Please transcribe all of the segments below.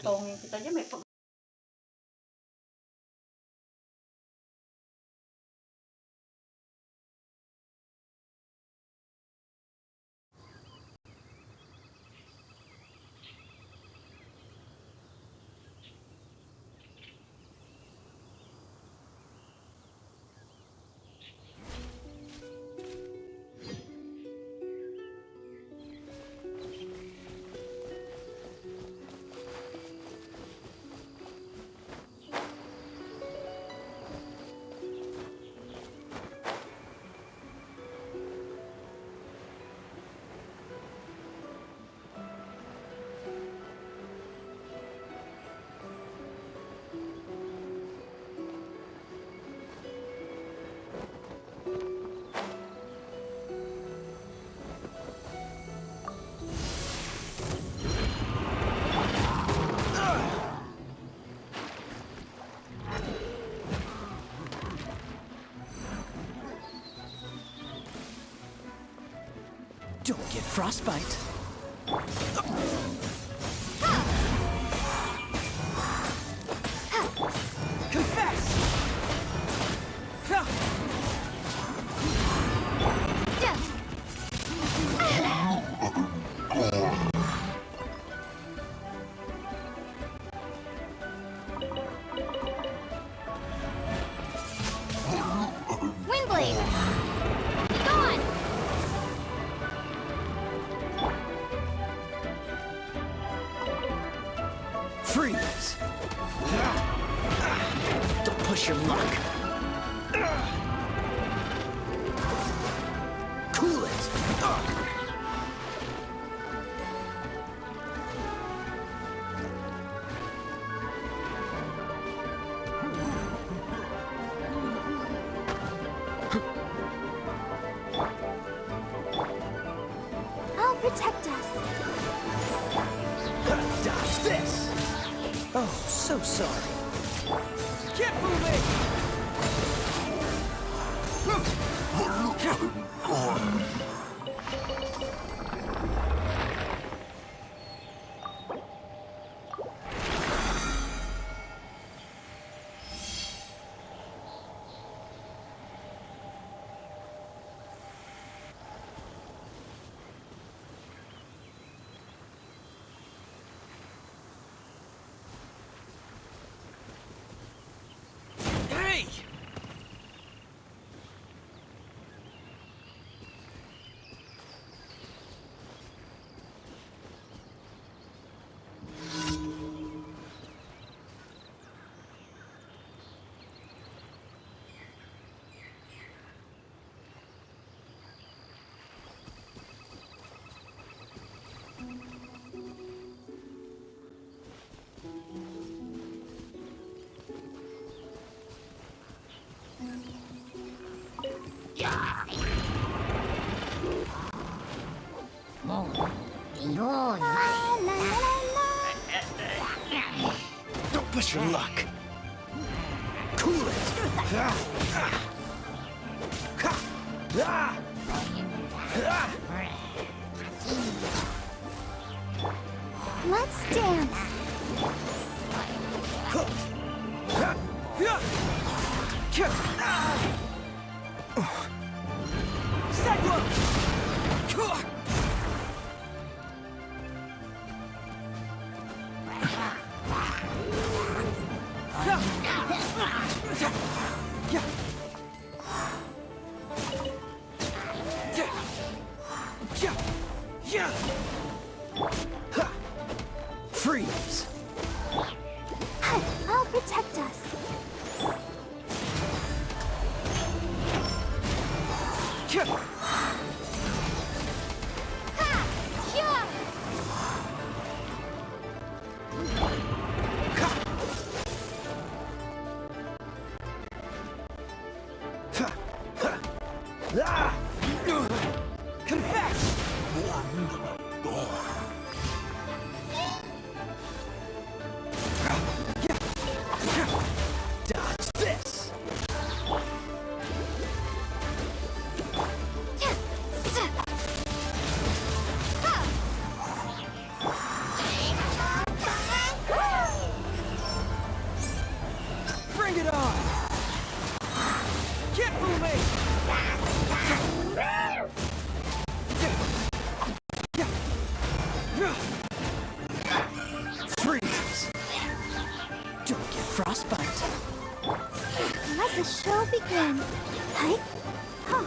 Potongin kita aja may Don't get frostbite. Confess! Windblade! Gone! Freeze! Don't push your luck. Cool it! I'll protect us. Dodge this! Oh, so sorry. Get moving! Hey! La, la, la, Don't push your luck. Cool it! Let's dance. Freeze! I'll protect us. Confess! Dodge this! begin. Hi. Huh.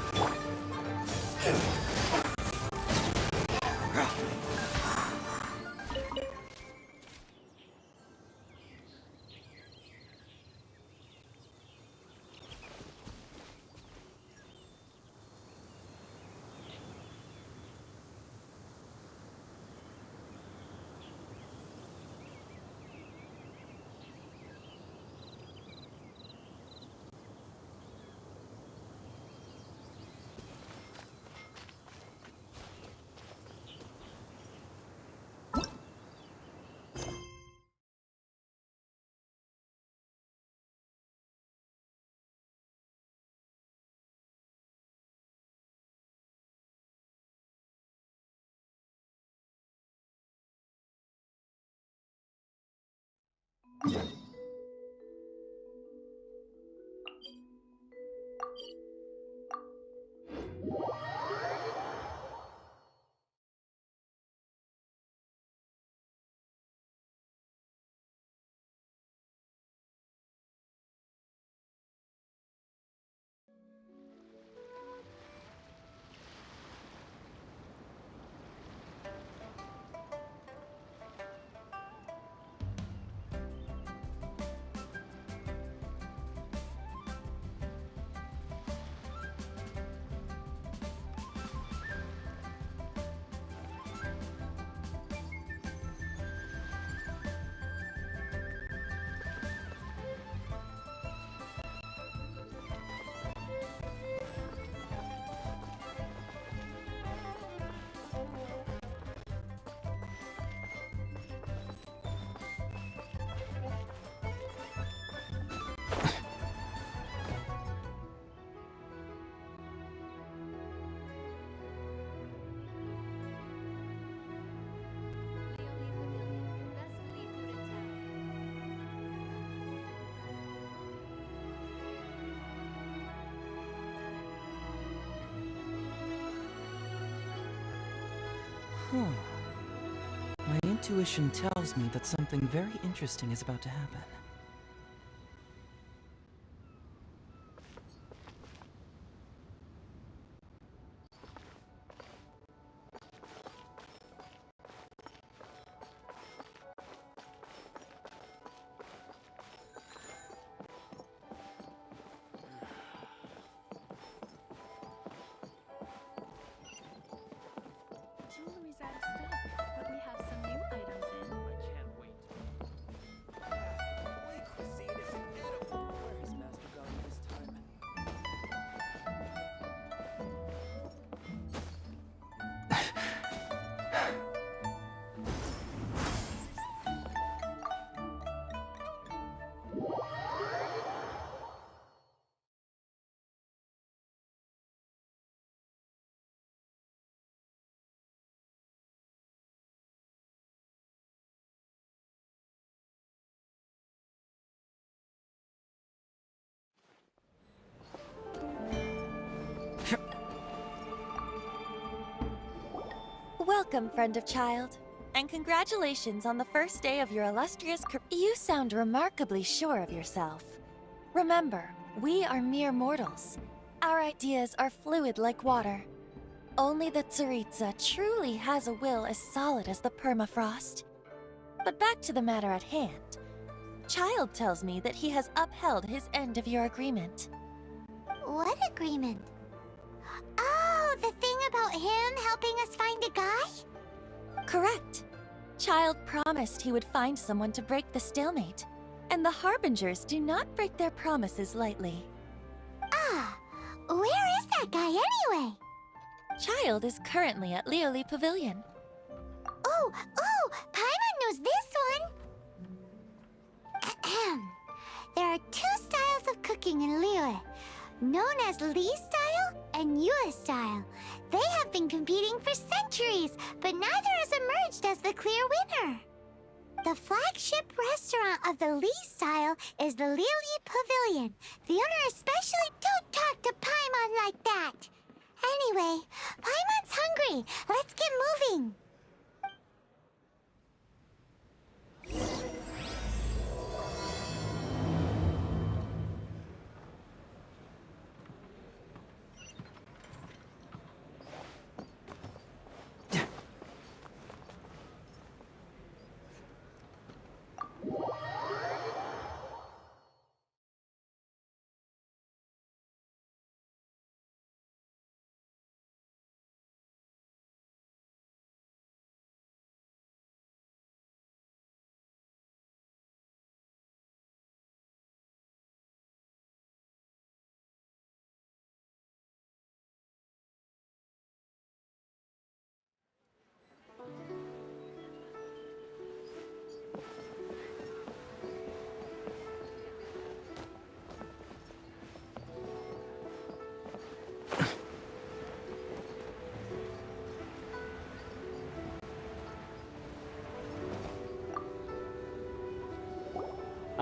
My intuition tells me that something very interesting is about to happen. Jewelry's out of stock, but we have some new items in. I can't wait. Wait, cuisine is incredible. Where has Master gone this time? Welcome, friend of child, and congratulations on the first day of your illustrious career. You sound remarkably sure of yourself. Remember, we are mere mortals. Our ideas are fluid like water. Only the Tsaritsa truly has a will as solid as the permafrost. But back to the matter at hand. Child tells me that he has upheld his end of your agreement. What agreement? Oh, the thing about him helping us find a guy? Correct. Child promised he would find someone to break the stalemate, and the Harbingers do not break their promises lightly. Ah, where is that guy anyway? Child is currently at Lioli Pavilion. Oh, Paimon knows this one! Ahem. There are two styles of cooking in Liyue, known as Li style and Yue style. They have been competing for centuries, but neither has emerged as the clear winner. The flagship restaurant of the Li style is the Lioli Pavilion. The owner especially don't talk to Paimon like that. Anyway, Paimon's hungry. Let's get moving.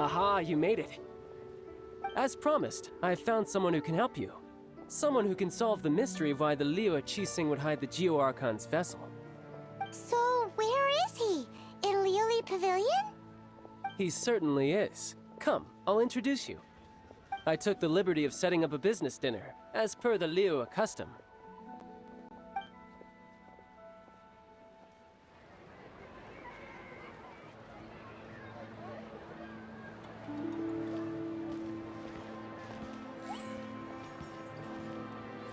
Aha, you made it. As promised, I have found someone who can help you. Someone who can solve the mystery of why the Liyue Qixing would hide the Geo Archon's vessel. So, where is he? In Liyue Pavilion? He certainly is. Come, I'll introduce you. I took the liberty of setting up a business dinner, as per the Liyue custom.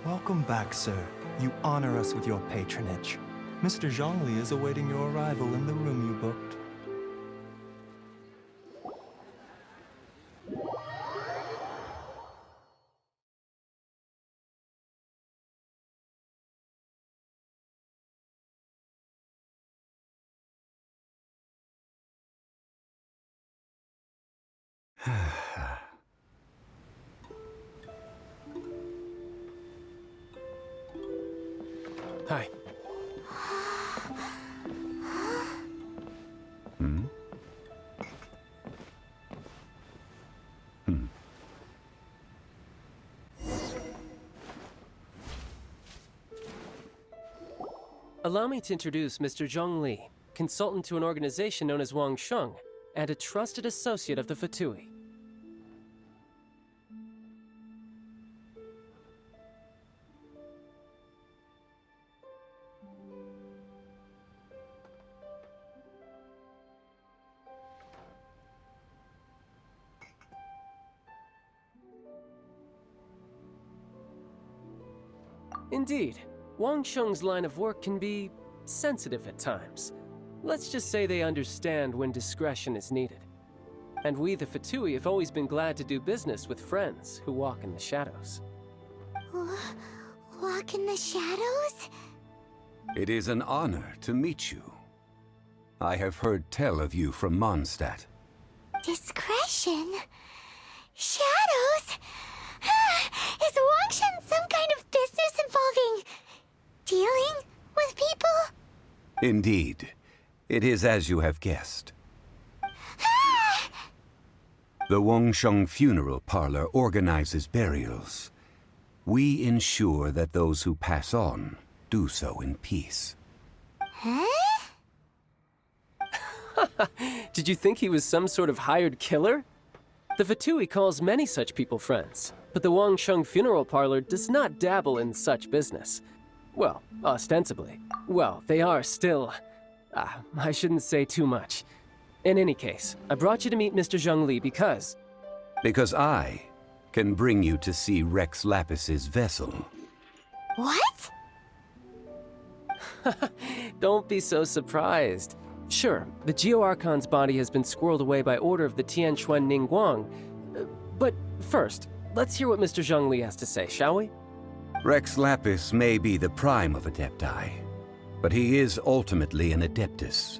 Welcome back, sir. You honor us with your patronage. Mr. Zhongli is awaiting your arrival in the room you booked. Hi. Allow me to introduce Mr. Zhong Li, consultant to an organization known as Wang Sheng, and a trusted associate of the Fatui. Indeed, Wang Sheng's line of work can be sensitive at times. Let's just say they understand when discretion is needed. And we, the Fatui, have always been glad to do business with friends who walk in the shadows. Walk in the shadows? It is an honor to meet you. I have heard tell of you from Mondstadt. Discretion? Shadows? Is Wangshan some kind of business involving dealing with people? Indeed. It is as you have guessed. The Wangsheng Funeral Parlor organizes burials. We ensure that those who pass on do so in peace. Huh? Did you think he was some sort of hired killer? The Fatui calls many such people friends, but the Wangsheng Funeral Parlor does not dabble in such business. Well, ostensibly. Well, they are still... I shouldn't say too much. In any case, I brought you to meet Mr. Zhong Li because... Because I can bring you to see Rex Lapis's vessel. What? Don't be so surprised. Sure, the Geo Archon's body has been squirreled away by order of the Tianquan Ningguang. But first, let's hear what Mr. Zhong Li has to say, shall we? Rex Lapis may be the prime of Adepti, but he is ultimately an Adeptus.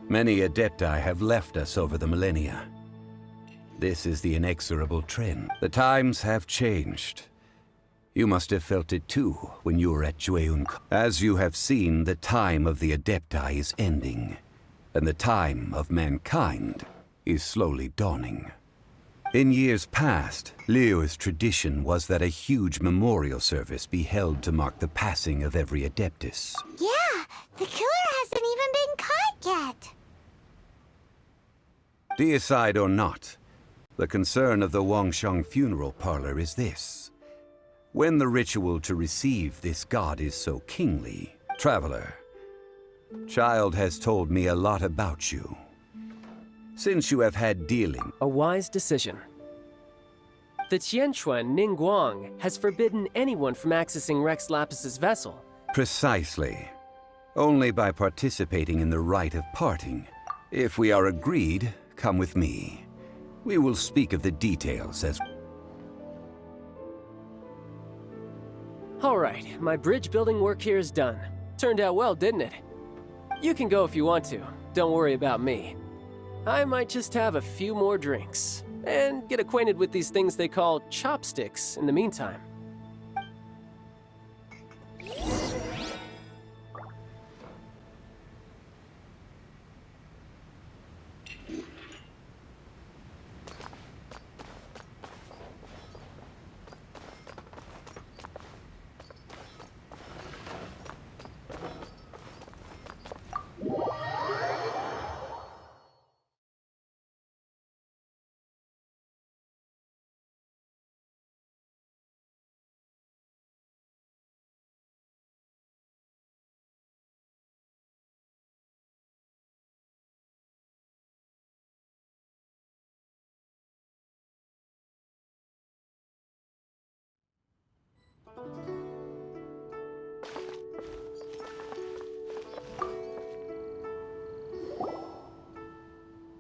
Many Adepti have left us over the millennia. This is the inexorable trend. The times have changed. You must have felt it too when you were at Jueyun. As you have seen, the time of the Adepti is ending, and the time of mankind is slowly dawning. In years past, Liyue's tradition was that a huge memorial service be held to mark the passing of every Adeptus. Yeah, the killer hasn't even been caught yet. Deicide or not, the concern of the Wangsheng Funeral Parlor is this. When the ritual to receive this god is so kingly, Traveler, Child has told me a lot about you. Since you have had dealing... A wise decision. The Tianquan Ningguang has forbidden anyone from accessing Rex Lapis's vessel. Precisely. Only by participating in the rite of parting. If we are agreed, come with me. We will speak of the details as... All right, my bridge building work here is done. Turned out well, didn't it? You can go if you want to. Don't worry about me. I might just have a few more drinks, and get acquainted with these things they call chopsticks in the meantime.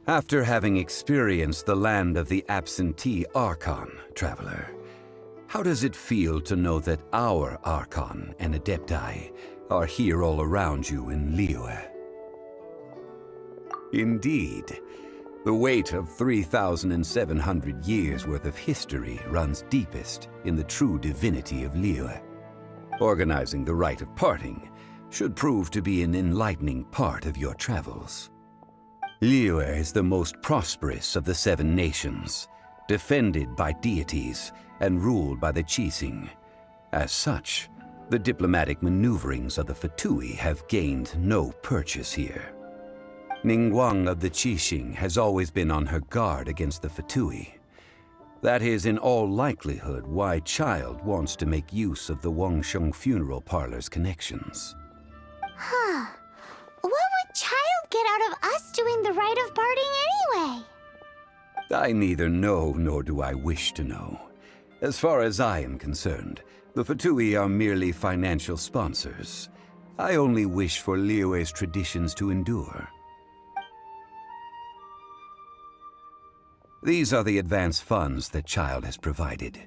After having experienced the land of the absentee Archon, traveler, how does it feel to know that our Archon and Adepti are here all around you in Liyue? Indeed, the weight of 3,700 years' worth of history runs deepest in the true divinity of Liyue. Organizing the rite of parting should prove to be an enlightening part of your travels. Liyue is the most prosperous of the 7 nations, defended by deities and ruled by the Qixing. As such, the diplomatic maneuverings of the Fatui have gained no purchase here. Ningguang of the Qixing has always been on her guard against the Fatui. That is in all likelihood why Child wants to make use of the Wangsheng funeral parlor's connections. Huh. What would Child get out of us doing the rite of parting anyway? I neither know nor do I wish to know. As far as I am concerned, the Fatui are merely financial sponsors. I only wish for Liyue's traditions to endure. These are the advance funds that Child has provided.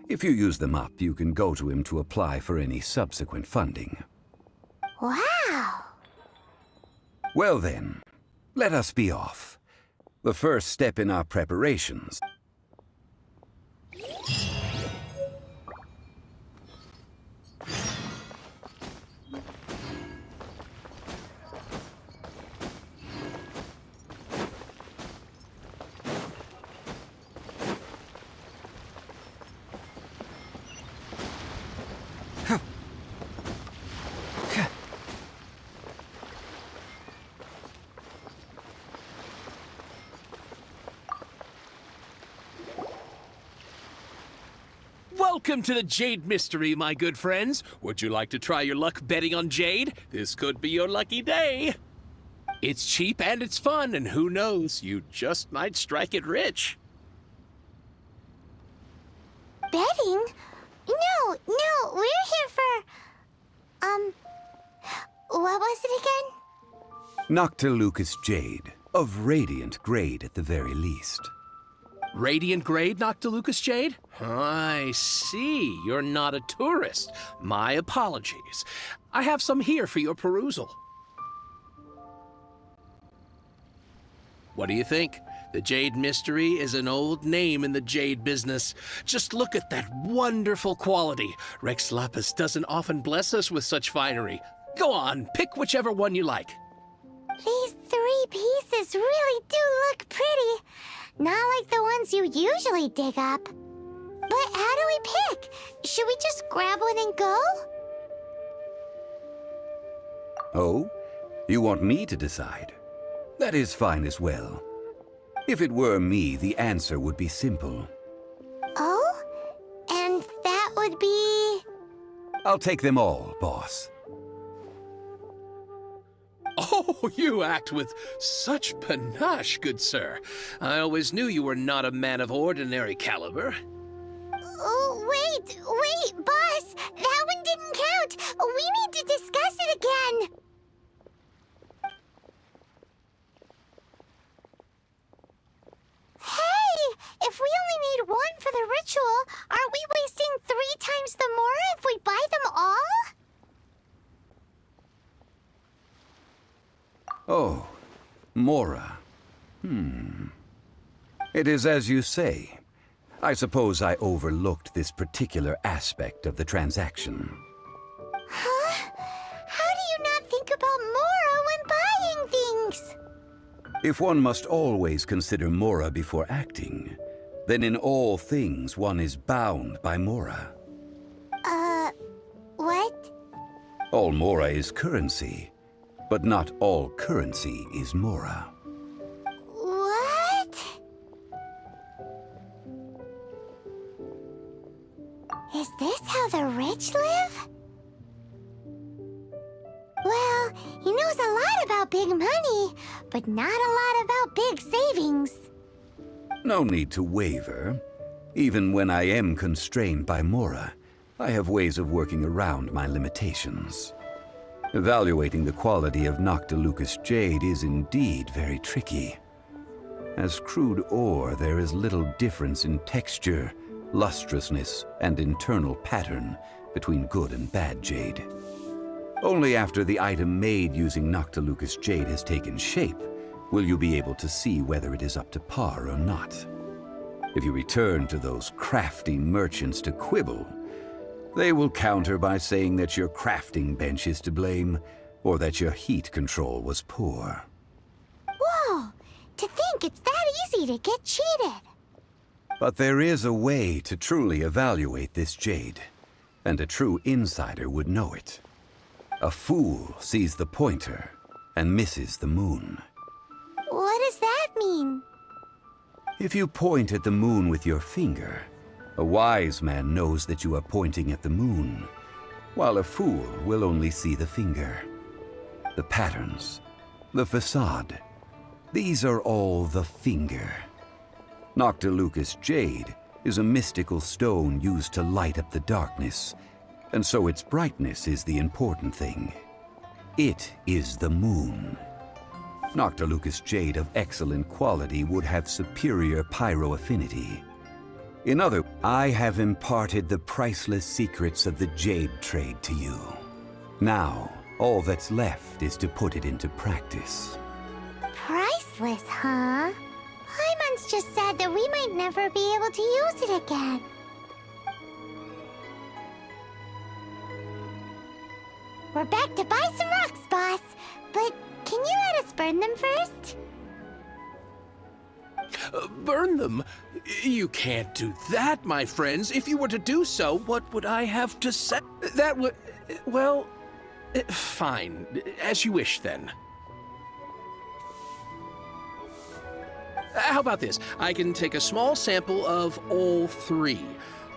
If you use them up, you can go to him to apply for any subsequent funding. Wow! Well then, let us be off. The first step in our preparations. Welcome to the Jade Mystery, my good friends. Would you like to try your luck betting on Jade? This could be your lucky day. It's cheap and it's fun, and who knows, you just might strike it rich. Betting? No, we're here for... what was it again? Noctilucous Jade, of radiant grade at the very least. Radiant grade, Noctilucous Jade? I see. You're not a tourist. My apologies. I have some here for your perusal. What do you think? The Jade Mystery is an old name in the jade business. Just look at that wonderful quality. Rex Lapis doesn't often bless us with such finery. Go on, pick whichever one you like. These 3 pieces really do look pretty. Not like the ones you usually dig up. But how do we pick? Should we just grab one and go? Oh? You want me to decide? That is fine as well. If it were me, the answer would be simple. Oh? And that would be... I'll take them all, boss. Oh, you act with such panache, good sir. I always knew you were not a man of ordinary caliber. Oh, wait, boss! That one didn't count! We need to discuss it again! Hey! If we only need one for the ritual, aren't we wasting 3 times the Mora if we buy them all? Oh, Mora. It is as you say. I suppose I overlooked this particular aspect of the transaction. Huh? How do you not think about Mora when buying things? If one must always consider Mora before acting, then in all things one is bound by Mora. What? All Mora is currency, but not all currency is Mora. What? Is this how the rich live? Well, he knows a lot about big money, but not a lot about big savings. No need to waver. Even when I am constrained by Mora, I have ways of working around my limitations. Evaluating the quality of Noctilucous Jade is indeed very tricky. As crude ore, there is little difference in texture, lustrousness, and internal pattern between good and bad jade. Only after the item made using Noctilucous jade has taken shape will you be able to see whether it is up to par or not. If you return to those crafty merchants to quibble, they will counter by saying that your crafting bench is to blame, or that your heat control was poor. Whoa! To think it's that easy to get cheated! But there is a way to truly evaluate this jade, and a true insider would know it. A fool sees the pointer and misses the moon. What does that mean? If you point at the moon with your finger, a wise man knows that you are pointing at the moon, while a fool will only see the finger. The patterns, the facade, these are all the finger. Noctilucous jade is a mystical stone used to light up the darkness, and so its brightness is the important thing. It is the moon. Noctilucous jade of excellent quality would have superior pyro affinity. In other words, I have imparted the priceless secrets of the jade trade to you. Now, all that's left is to put it into practice. Priceless, huh? Paimon's just said that we might never be able to use it again. We're back to buy some rocks, boss. But can you let us burn them first? Burn them? You can't do that, my friends. If you were to do so, what would I have to say? That would... well... fine. As you wish, then. How about this? I can take a small sample of all three.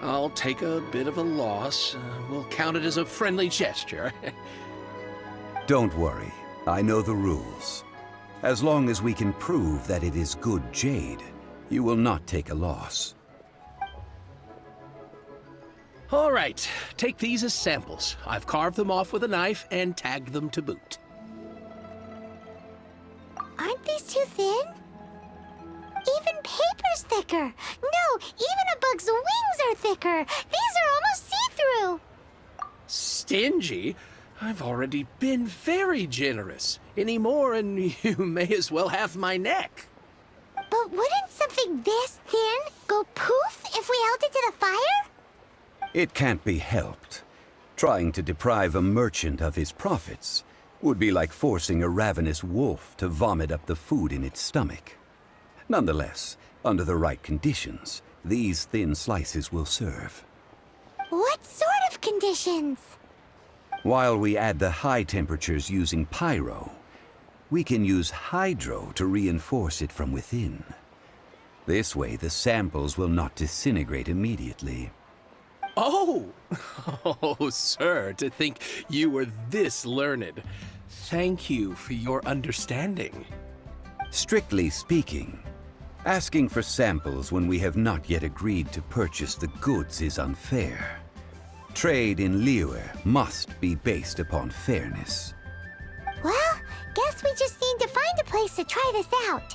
I'll take a bit of a loss. We'll count it as a friendly gesture. Don't worry. I know the rules. As long as we can prove that it is good jade, you will not take a loss. All right, take these as samples. I've carved them off with a knife and tagged them to boot. Aren't these too thin? Even paper's thicker. No, even a bug's wings are thicker. These are almost see-through. Stingy? I've already been very generous. Any more and you may as well have my neck. But wouldn't something this thin go poof if we held it to the fire? It can't be helped. Trying to deprive a merchant of his profits would be like forcing a ravenous wolf to vomit up the food in its stomach. Nonetheless, under the right conditions, these thin slices will serve. What sort of conditions? While we add the high temperatures using pyro, we can use hydro to reinforce it from within. This way, the samples will not disintegrate immediately. Oh! Oh, sir, to think you were this learned. Thank you for your understanding. Strictly speaking, asking for samples when we have not yet agreed to purchase the goods is unfair. Trade in Liyue must be based upon fairness. Well, guess we just need to find a place to try this out.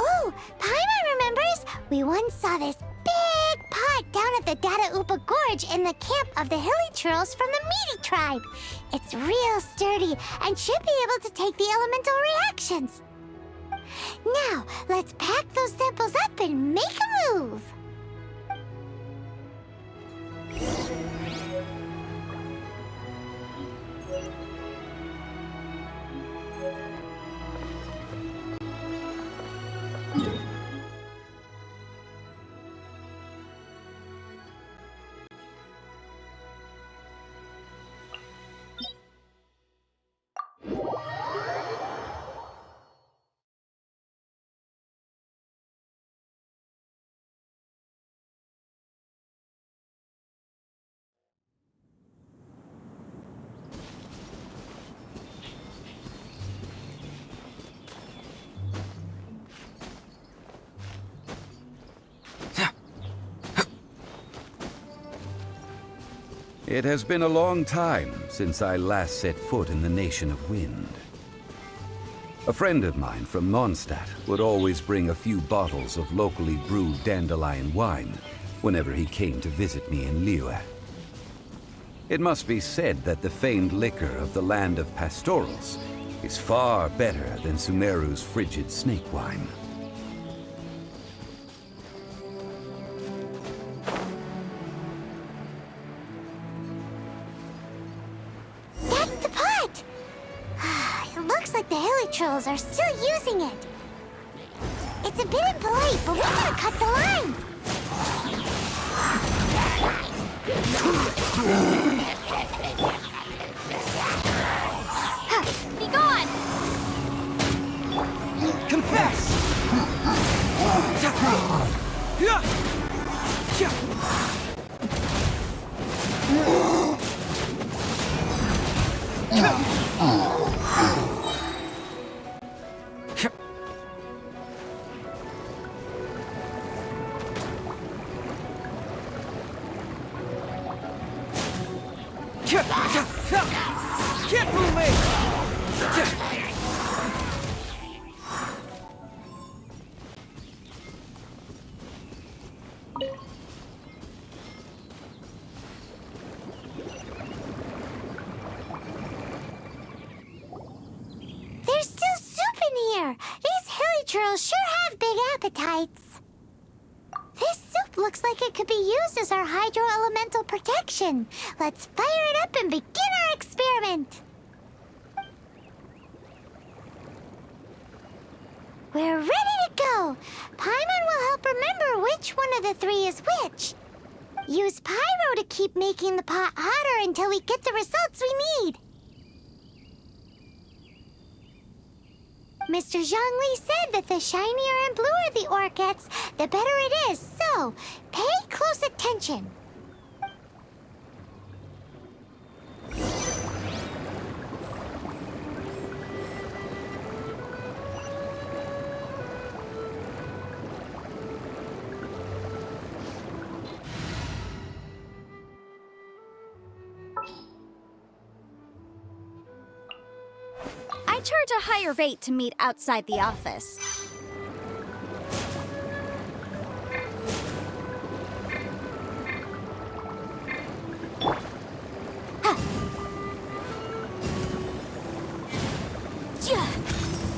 Oh, Paimon remembers! We once saw this big pot down at the Data Upa Gorge in the camp of the Hilly Churls from the Meaty tribe. It's real sturdy and should be able to take the elemental reactions. Now, let's pack those samples up and make a move! It has been a long time since I last set foot in the Nation of Wind. A friend of mine from Mondstadt would always bring a few bottles of locally brewed dandelion wine whenever he came to visit me in Liyue. It must be said that the famed liquor of the land of pastorals is far better than Sumeru's frigid snake wine. That's the pot! It looks like the Hilichurls are still using it. It's a bit impolite, but we gotta cut the line. Be gone! Confess! Can't fool me! There's still soup in here. These Hilichurls sure have big appetites. This soup looks like it could be used as our hydro-elemental protection. Let's fire it up and begin our experiment. We're ready to go. Paimon will help remember which one of the three is which. Use Pyro to keep making the pot hotter until we get the results we need. Mr. Zhongli said that the shinier and bluer the ore gets, the better it is, so pay close attention. I charge a higher rate to meet outside the office.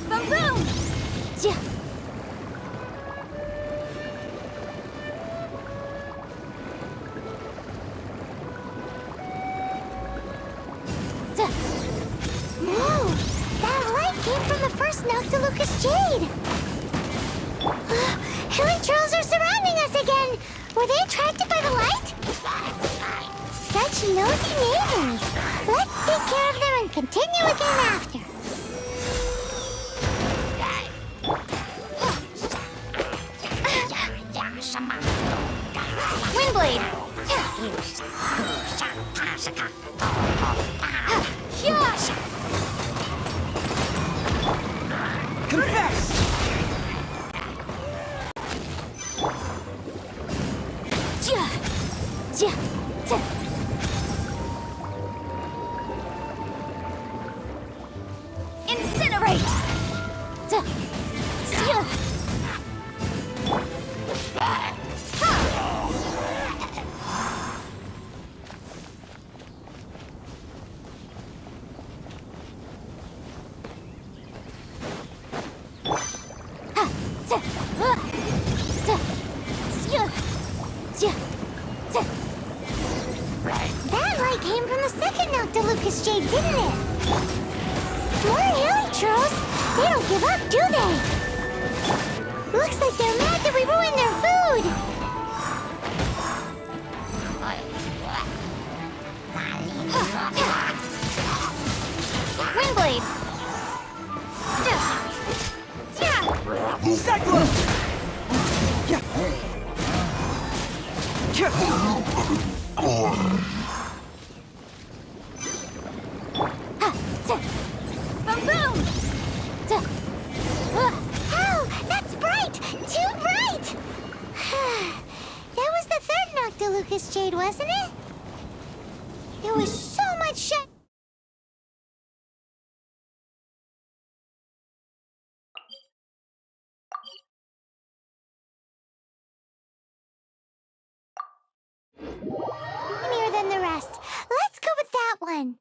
Boom boom! Whoa! That light came from the first Noctilucous Jade! Hilichurls are surrounding us again! Were they attracted by the light? Such nosy neighbors! Let's take care of them and continue again after. Windblade! Confess! Incinerate! That light came from the second Noctilucous Jade, didn't it? More Hilichurls? They don't give up, do they? Looks like they're mad that we ruined their food. Windblade! Cyclone! Boom boom! Oh, that's bright! Too bright! That was the third Noctilucous Jade, wasn't it? There was so much shine. Tinier than the rest. Let's go with that one.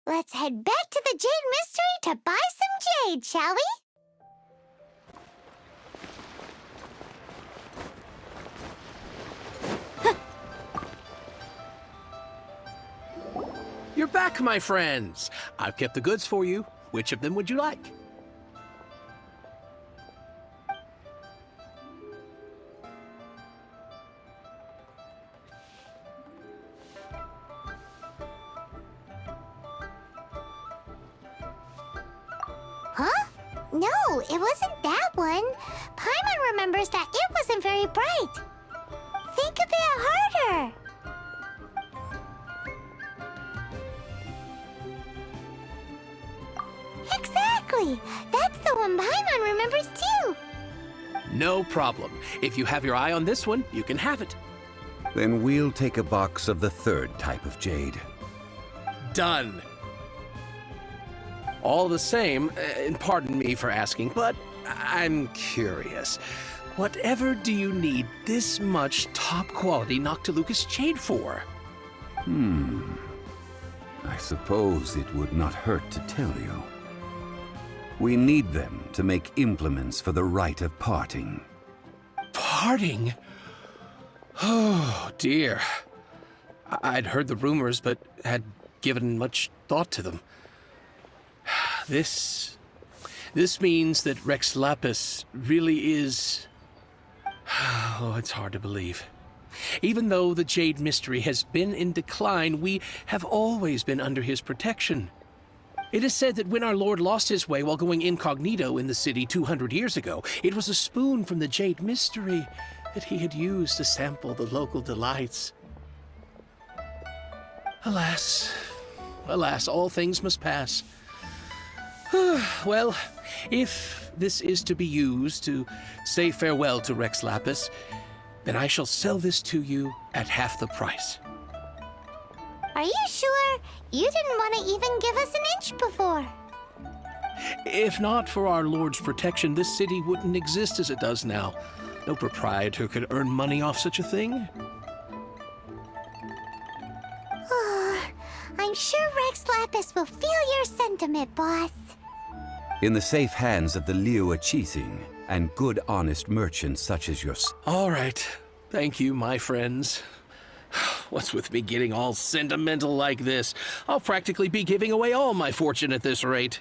Let's head back to the Jade Mystery to buy some jade, shall we? You're back, my friends. I've kept the goods for you. Which of them would you like? Huh? No, it wasn't that one. Paimon remembers that it wasn't very bright. Think a bit harder. Exactly! That's the one Paimon remembers too! No problem. If you have your eye on this one, you can have it. Then we'll take a box of the third type of jade. Done. All the same, and pardon me for asking, but I'm curious. Whatever do you need this much top-quality Noctilucous jade for? I suppose it would not hurt to tell you. We need them to make implements for the rite of parting. Parting? Oh, dear. I'd heard the rumors, but had given much thought to them. This means that Rex Lapis really is... Oh, it's hard to believe. Even though the Jade Mystery has been in decline, we have always been under his protection. It is said that when our Lord lost his way while going incognito in the city 200 years ago, it was a spoon from the Jade Mystery that he had used to sample the local delights. Alas, alas, all things must pass. Well, if this is to be used to say farewell to Rex Lapis, then I shall sell this to you at half the price. Are you sure? You didn't want to even give us an inch before. If not for our Lord's protection, this city wouldn't exist as it does now. No proprietor could earn money off such a thing. I'm sure Rex Lapis will feel your sentiment, boss. In the safe hands of the Liyue Qixing and good honest merchants such as yourself. All right. Thank you, my friends. What's with me getting all sentimental like this? I'll practically be giving away all my fortune at this rate.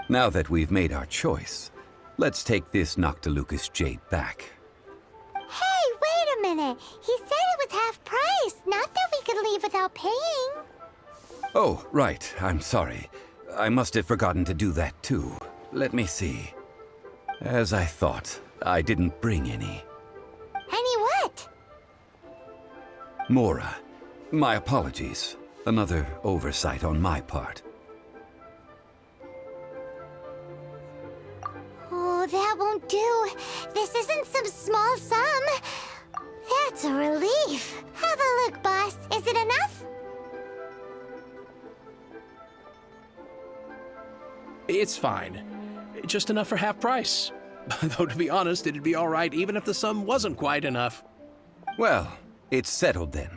Now that we've made our choice, let's take this Noctilucous jade back. Hey, wait a minute. He said it was half price, not that we could leave without paying. Oh, right. I'm sorry. I must have forgotten to do that too. Let me see. As I thought, I didn't bring any. Any what? Mora, my apologies. Another oversight on my part. Oh, that won't do. This isn't some small sum. That's a relief. Have a look, boss. Is it enough? It's fine. Just enough for half price. Though, to be honest, it'd be all right even if the sum wasn't quite enough. Well, it's settled then.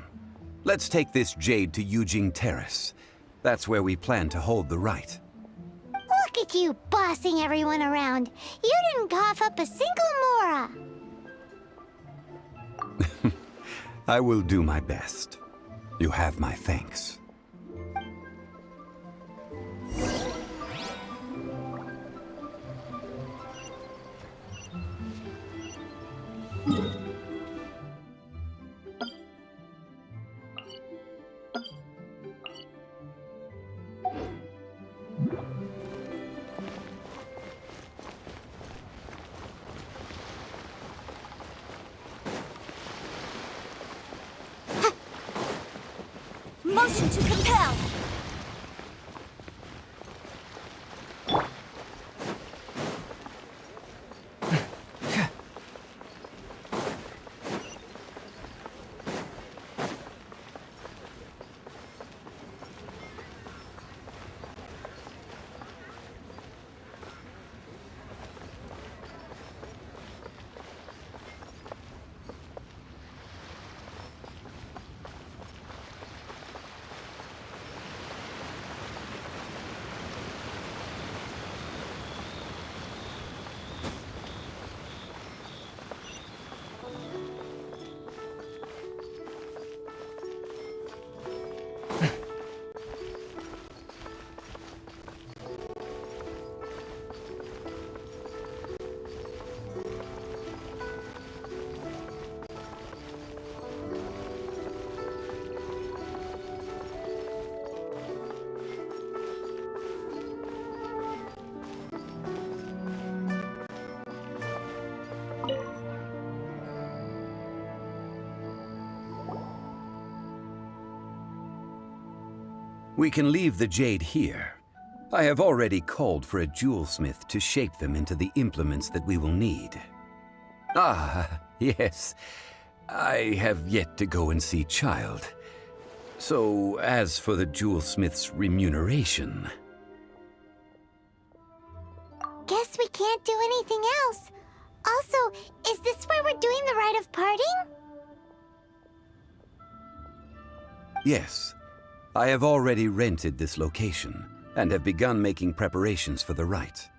Let's take this jade to Yujing Terrace. That's where we plan to hold the rite. Look at you bossing everyone around. You didn't cough up a single Mora. I will do my best. You have my thanks. Motion to compel! We can leave the jade here. I have already called for a jewelsmith to shape them into the implements that we will need. Ah, yes. I have yet to go and see Childe. So, as for the jewelsmith's remuneration... Guess we can't do anything else. Also, is this where we're doing the rite of parting? Yes. I have already rented this location, and have begun making preparations for the rite.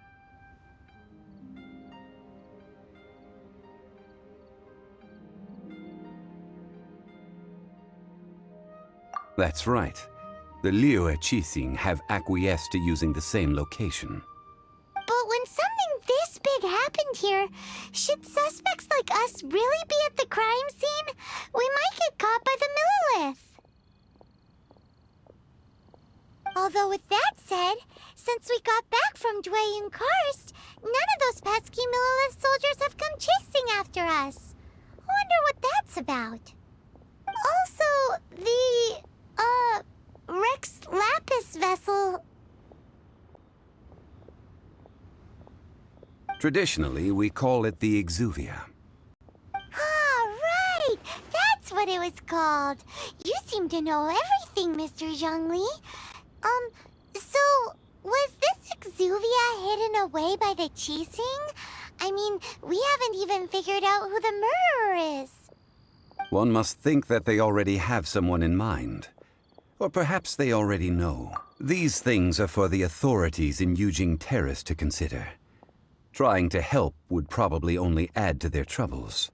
That's right. The Liyue Qixing have acquiesced to using the same location. But when something this big happened here, should suspects like us really be at the crime scene? We might get caught by the Millelith. Although with that said, since we got back from Dwayne Karst, none of those pesky Millelith soldiers have come chasing after us. Wonder what that's about. Also, the, Rex Lapis vessel... Traditionally, we call it the Exuvia. Ah, right! That's what it was called. You seem to know everything, Mr. Zhongli. So, was this Exuvia hidden away by the Qixing? I mean, we haven't even figured out who the murderer is. One must think that they already have someone in mind. Or perhaps they already know. These things are for the authorities in Yujing Terrace to consider. Trying to help would probably only add to their troubles.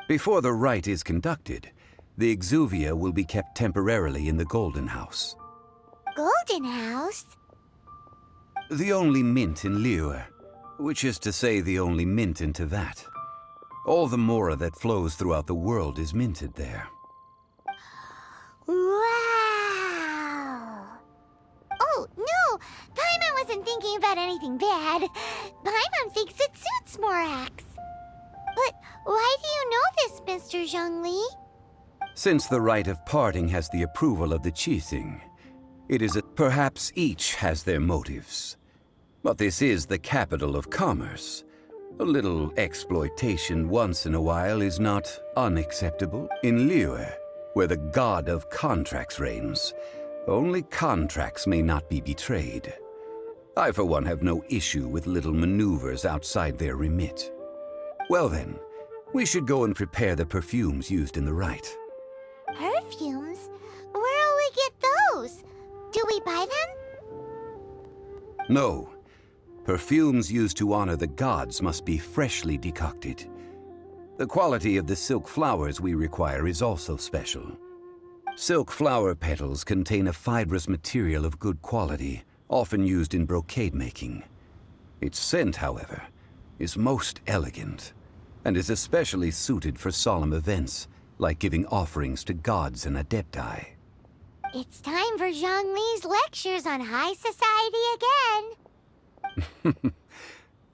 Before the rite is conducted, the Exuvia will be kept temporarily in the Golden House. Golden House? The only mint in Liyue, which is to say the only mint in Teyvat. All the mora that flows throughout the world is minted there. Wow! Oh, no! Paimon wasn't thinking about anything bad. Paimon thinks it suits Morax. But why do you know this, Mr. Zhongli? Since the rite of parting has the approval of the Qixing, it is perhaps each has their motives. But this is the capital of commerce. A little exploitation once in a while is not unacceptable. In Liyue, where the god of contracts reigns, only contracts may not be betrayed. I, for one, have no issue with little maneuvers outside their remit. Well then, we should go and prepare the perfumes used in the rite. Perfumes? Where'll we get those? Do we buy them? No. Perfumes used to honor the gods must be freshly decocted. The quality of the silk flowers we require is also special. Silk flower petals contain a fibrous material of good quality, often used in brocade making. Its scent, however, is most elegant, and is especially suited for solemn events, like giving offerings to gods and adepti. It's time for Zhongli's lectures on high society again.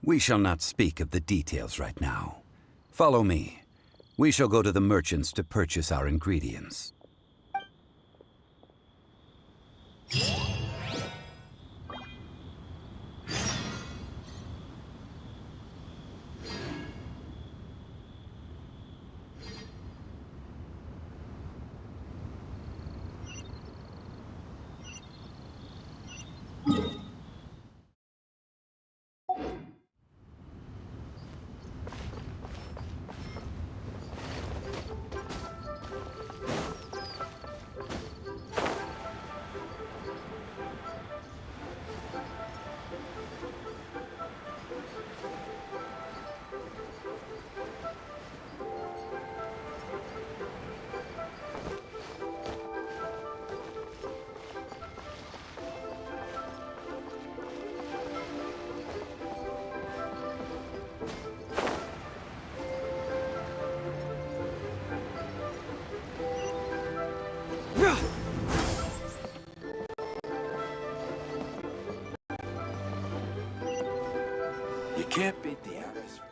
We shall not speak of the details right now. Follow me. We shall go to the merchants to purchase our ingredients. You can't beat the atmosphere.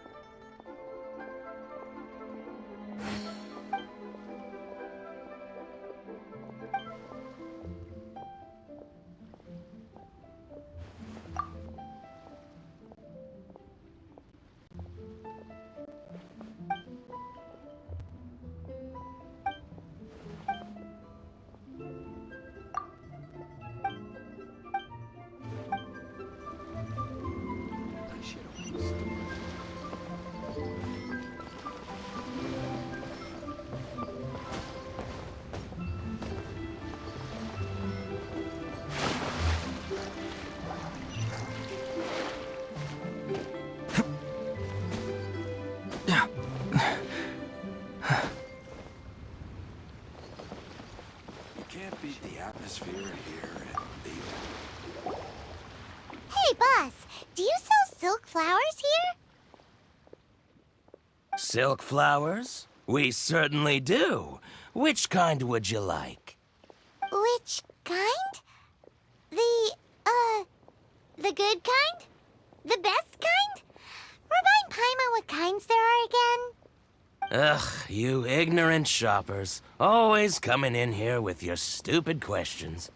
atmosphere here at the... Hey, boss, do you sell silk flowers here? Silk flowers? We certainly do. Which kind would you like? Which kind? The good kind? The best kind? Remind Paimon what kinds there are again? Ugh, you ignorant shoppers. Always coming in here with your stupid questions.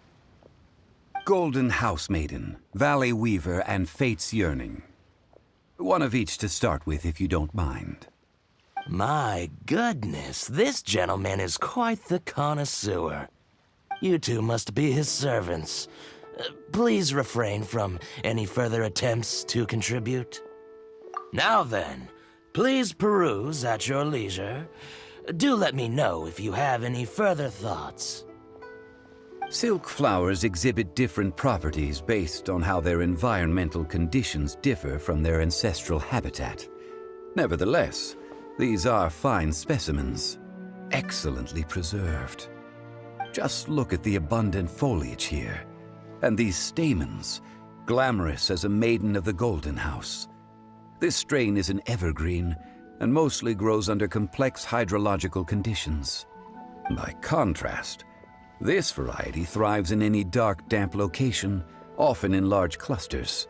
Golden Housemaiden, Valley Weaver, and Fate's Yearning. One of each to start with, if you don't mind. My goodness, this gentleman is quite the connoisseur. You two must be his servants. Please refrain from any further attempts to contribute. Now then, please peruse at your leisure. Do let me know if you have any further thoughts. Silk flowers exhibit different properties based on how their environmental conditions differ from their ancestral habitat. Nevertheless, these are fine specimens, excellently preserved. Just look at the abundant foliage here, and these stamens, glamorous as a maiden of the Golden House. This strain is an evergreen, and mostly grows under complex hydrological conditions. By contrast, this variety thrives in any dark, damp location, often in large clusters.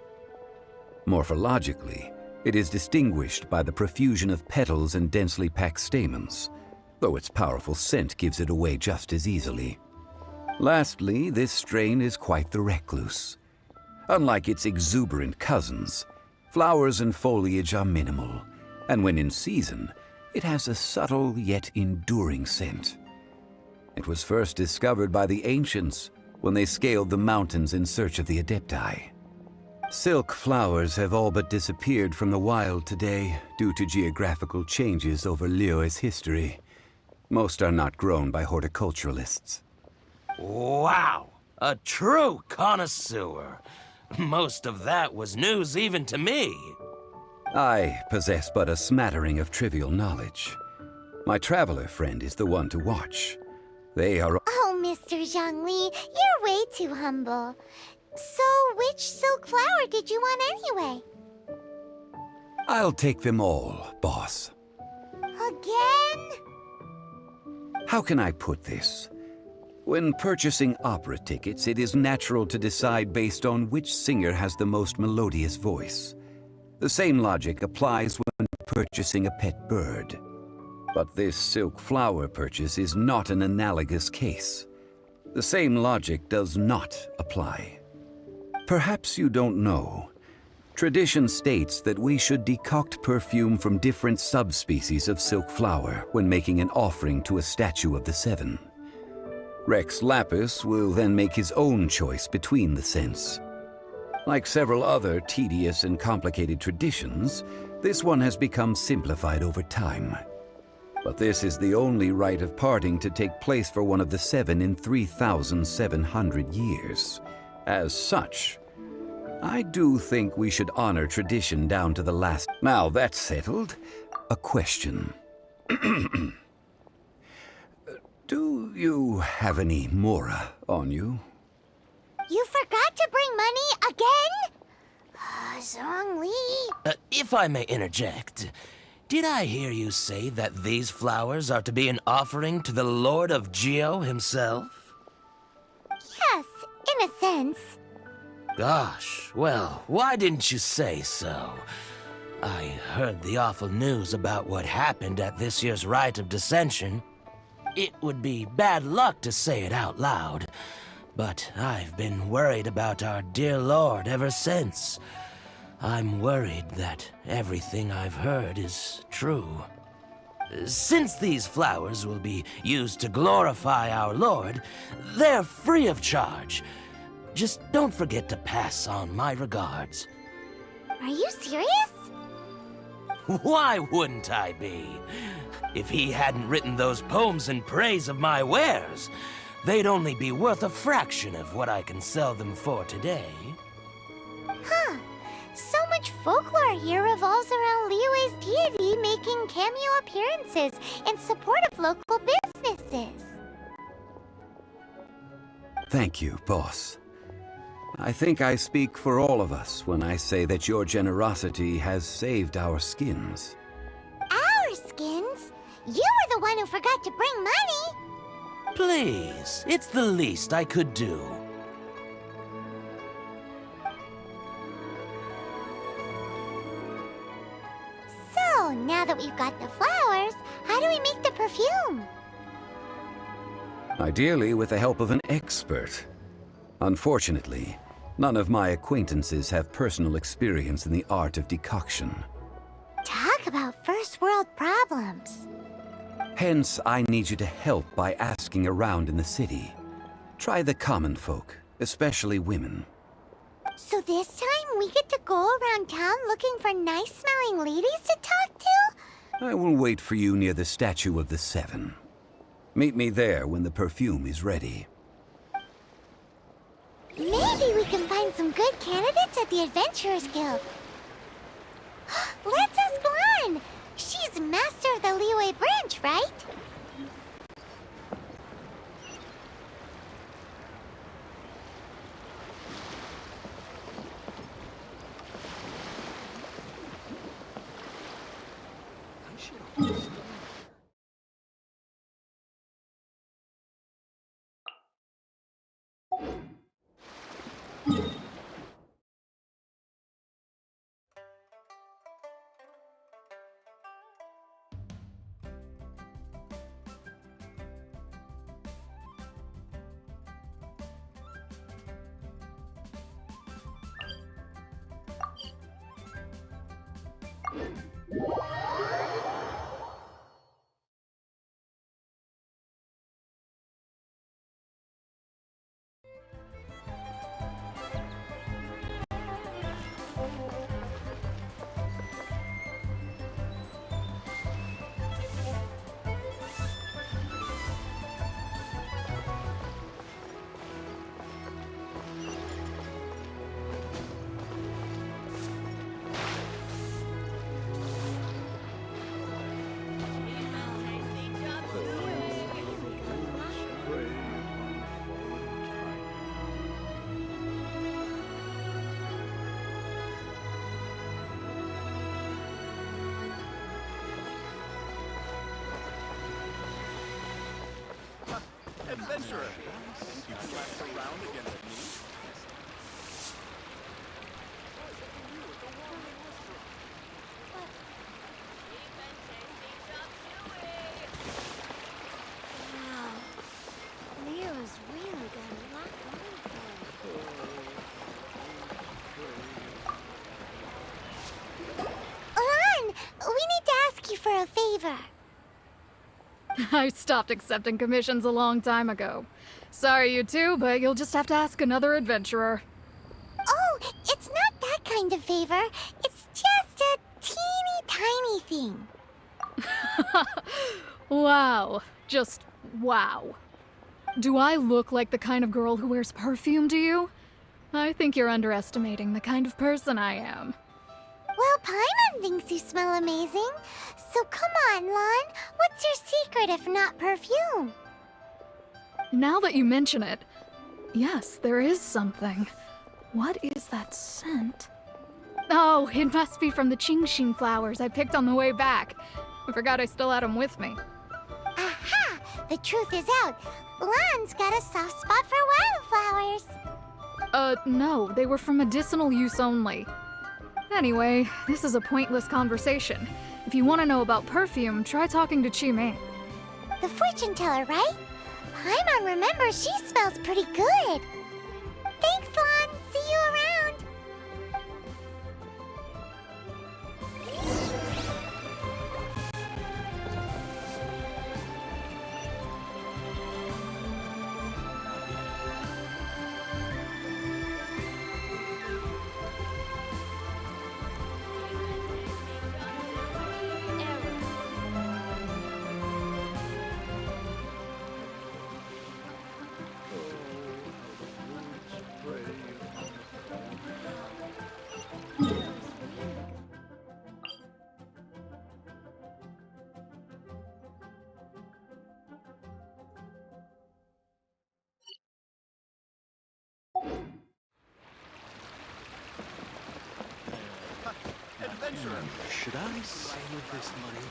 Morphologically, it is distinguished by the profusion of petals and densely packed stamens, though its powerful scent gives it away just as easily. Lastly, this strain is quite the recluse. Unlike its exuberant cousins, flowers and foliage are minimal, and when in season, it has a subtle yet enduring scent. It was first discovered by the ancients when they scaled the mountains in search of the Adepti. Silk flowers have all but disappeared from the wild today due to geographical changes over Liyue's history. Most are not grown by horticulturalists. Wow! A true connoisseur. Most of that was news even to me. I possess but a smattering of trivial knowledge. My traveler friend is the one to watch. They are... Oh, Mr. Zhongli, you're way too humble. So, which silk flower did you want anyway? I'll take them all, boss. Again? How can I put this? When purchasing opera tickets, it is natural to decide based on which singer has the most melodious voice. The same logic applies when purchasing a pet bird. But this silk flower purchase is not an analogous case. The same logic does not apply. Perhaps you don't know. Tradition states that we should decoct perfume from different subspecies of silk flower when making an offering to a statue of the Seven. Rex Lapis will then make his own choice between the scents. Like several other tedious and complicated traditions, this one has become simplified over time. But this is the only rite of parting to take place for one of the Seven in 3,700 years. As such, I do think we should honor tradition down to the last. Now that's settled, a question. Do you have any mora on you? You forgot to bring money again? Zhongli. If I may interject, did I hear you say that these flowers are to be an offering to the Lord of Geo himself? Yes, in a sense. Gosh, well, why didn't you say so? I heard the awful news about what happened at this year's Rite of Dissension. It would be bad luck to say it out loud, but I've been worried about our dear Lord ever since. I'm worried that everything I've heard is true. Since these flowers will be used to glorify our Lord, they're free of charge. Just don't forget to pass on my regards. Are you serious? Why wouldn't I be? If he hadn't written those poems in praise of my wares, they'd only be worth a fraction of what I can sell them for today. Huh. So much folklore here revolves around Liyue's deity making cameo appearances in support of local businesses. Thank you, boss. I think I speak for all of us when I say that your generosity has saved our skins. Our skins? You were the one who forgot to bring money! Please, it's the least I could do. So, now that we've got the flowers, how do we make the perfume? Ideally with the help of an expert. Unfortunately, none of my acquaintances have personal experience in the art of decoction. Talk about first world problems. Hence, I need you to help by asking around in the city. Try the common folk, especially women. So this time we get to go around town looking for nice-smelling ladies to talk to? I will wait for you near the Statue of the Seven. Meet me there when the perfume is ready. Maybe we can find some good candidates at the Adventurers Guild. Let's ask Lan! She's master of the Liyue branch, right? Adventurer! You clapped around against me? Wow. Leo's really got a lot going for him. Lan! We need to ask you for a favor. I stopped accepting commissions a long time ago. Sorry, you two, but you'll just have to ask another adventurer. Oh, it's not that kind of favor. It's just a teeny tiny thing. Wow. Just wow. Do I look like the kind of girl who wears perfume to you? I think you're underestimating the kind of person I am. Well, Paimon thinks you smell amazing. So come on, Lan. What's your secret if not perfume? Now that you mention it, yes, there is something. What is that scent? Oh, it must be from the Qingxin flowers I picked on the way back. I forgot I still had them with me. Aha! The truth is out. Lan's got a soft spot for wildflowers. No, they were for medicinal use only. Anyway, this is a pointless conversation. If you want to know about perfume, try talking to Qimei. The fortune teller, right? Paimon remembers she smells pretty good. Thanks, Lan. See you around. Should I save this money?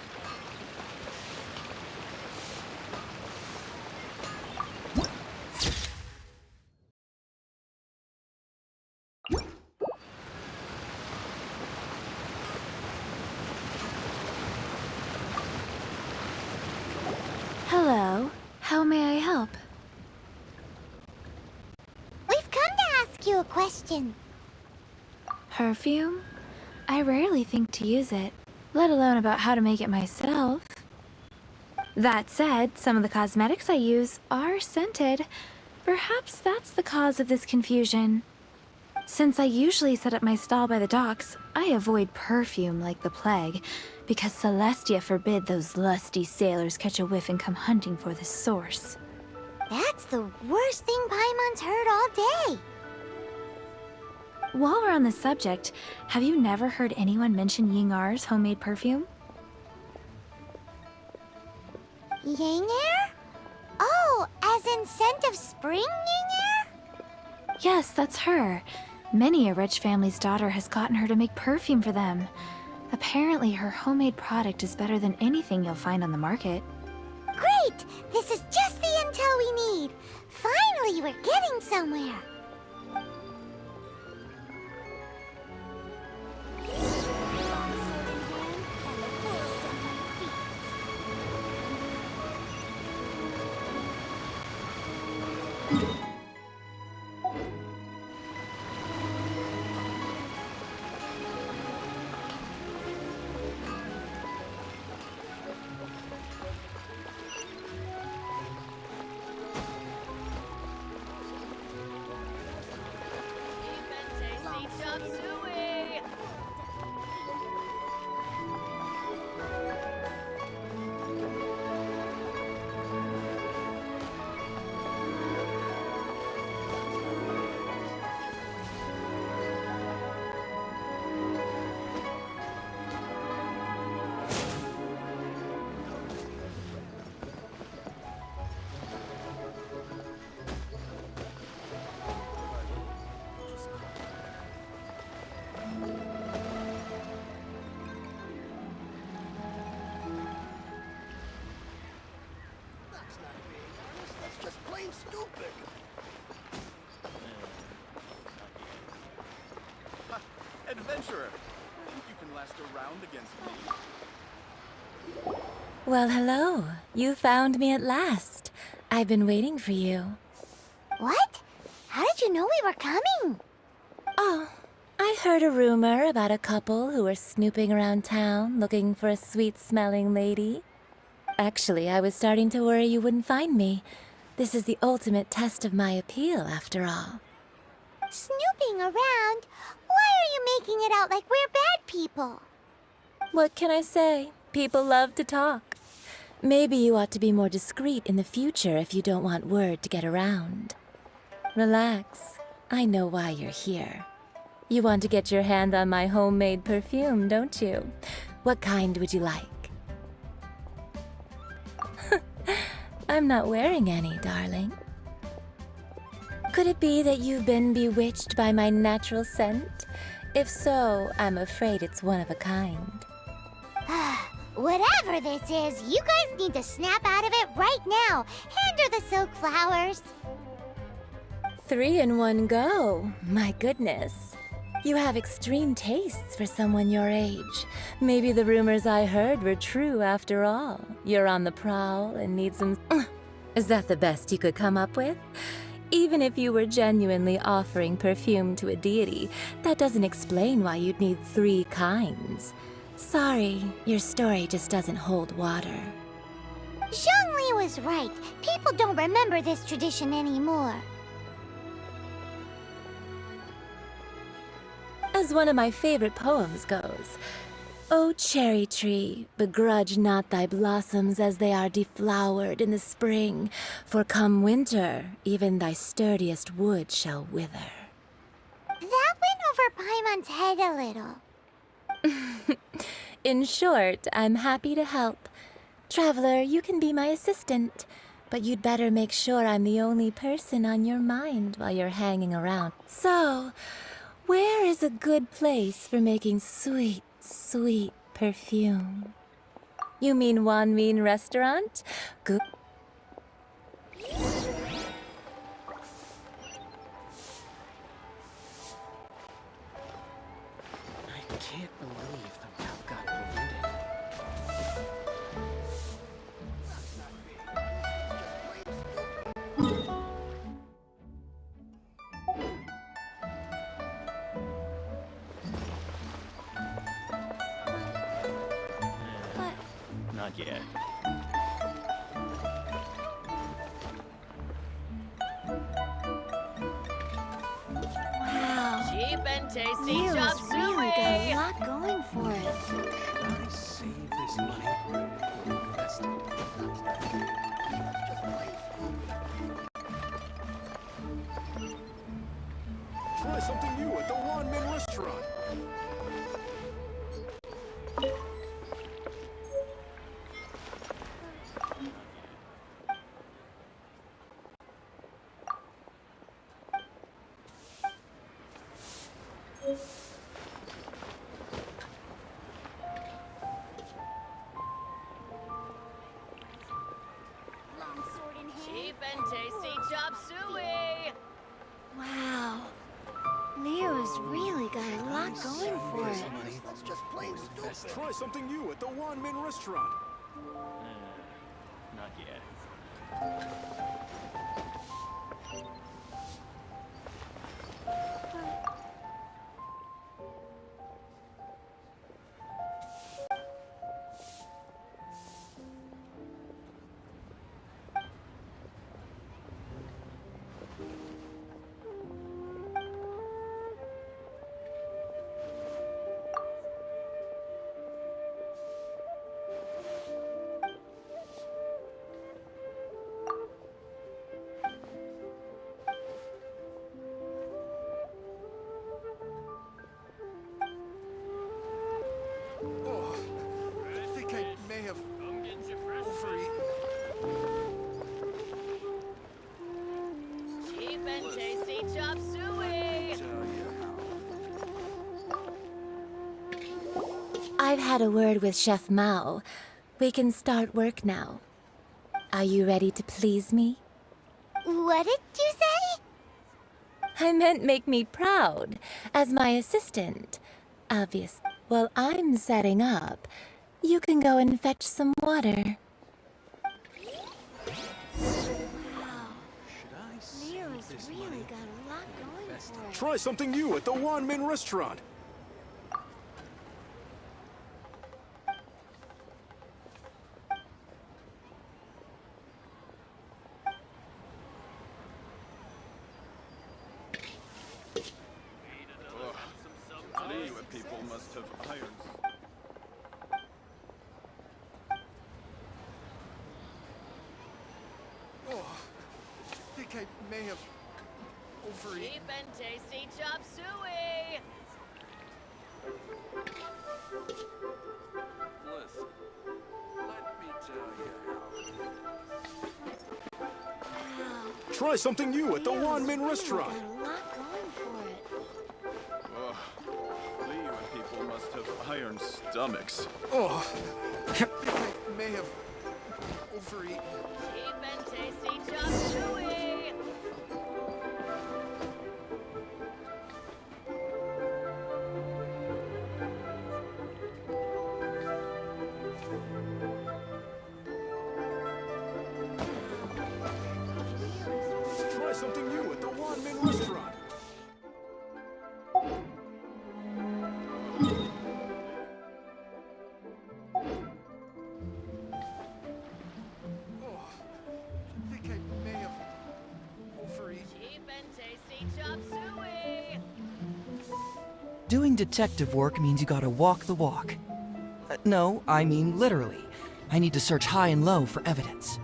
Hello. How may I help? We've come to ask you a question. Perfume? I rarely think to use it, let alone about how to make it myself. That said, some of the cosmetics I use are scented. Perhaps that's the cause of this confusion. Since I usually set up my stall by the docks, I avoid perfume like the plague, because Celestia forbid those lusty sailors catch a whiff and come hunting for the source. That's the worst thing Paimon's heard all day. While we're on the subject, have you never heard anyone mention Yingar's homemade perfume? Yingar? Oh, as in scent of spring, Yingar? Yes, that's her. Many a rich family's daughter has gotten her to make perfume for them. Apparently, her homemade product is better than anything you'll find on the market. Great! This is just the intel we need. Finally, we're getting somewhere. Stupid. Adventurer, think you can last a round against me? Well, hello. You found me at last. I've been waiting for you. What? How did you know we were coming? Oh, I heard a rumor about a couple who were snooping around town looking for a sweet-smelling lady. Actually, I was starting to worry you wouldn't find me. This is the ultimate test of my appeal, after all. Snooping around? Why are you making it out like we're bad people? What can I say? People love to talk. Maybe you ought to be more discreet in the future if you don't want word to get around. Relax. I know why you're here. You want to get your hand on my homemade perfume, don't you? What kind would you like? I'm not wearing any, darling. Could it be that you've been bewitched by my natural scent? If so, I'm afraid it's one of a kind. Whatever this is, you guys need to snap out of it right now. Hand her the silk flowers. 3 in one go. My goodness. You have extreme tastes for someone your age. Maybe the rumors I heard were true after all. You're on the prowl and need some... Is that the best you could come up with? Even if you were genuinely offering perfume to a deity, that doesn't explain why you'd need 3 kinds. Sorry, your story just doesn't hold water. Zhongli was right. People don't remember this tradition anymore. As one of my favorite poems goes, O cherry tree, begrudge not thy blossoms as they are deflowered in the spring, for come winter, even thy sturdiest wood shall wither. That went over Paimon's head a little. In short, I'm happy to help. Traveler, you can be my assistant, but you'd better make sure I'm the only person on your mind while you're hanging around. So, where is a good place for making sweet, sweet perfume. You mean Wan Min restaurant? Good. I can't believe the well got polluted. Not yet. Wow. Cheap and tasty Leo's chop really got a suey. lot going for it. Should I save this money or invest it? Try something new at the Wan Min restaurant. Longsword in hand. Cheap and tasty chop suey. Wow. Leo's really got a lot going for it. That's just plain stupid. Try something new at the Wan Min restaurant. Not yet. Oh, I think I may have overeaten. Cheap and tasty chop suey. I've had a word with Chef Mao. We can start work now. Are you ready to please me? What did you say? I meant make me proud, as my assistant. Obvious. While I'm setting up, you can go and fetch some water. Leo's really got a lot going for it. Try something new at the Wan Min restaurant. Liyue people must have irons. Oh, I think I may have overeaten. Cheap and tasty chop suey. Listen, let me tell you how. Try something new at the Wan Min restaurant. Got a lot going for it. Ugh. Liyue people must have iron stomachs. Oh, I think I may have overeaten. Cheap and tasty chop suey. Try something new at the Wan Min restaurant. Oh, I think I may have overeaten. Cheap and tasty chop suey. Doing detective work means you gotta walk the walk. No, I mean literally. I need to search high and low for evidence.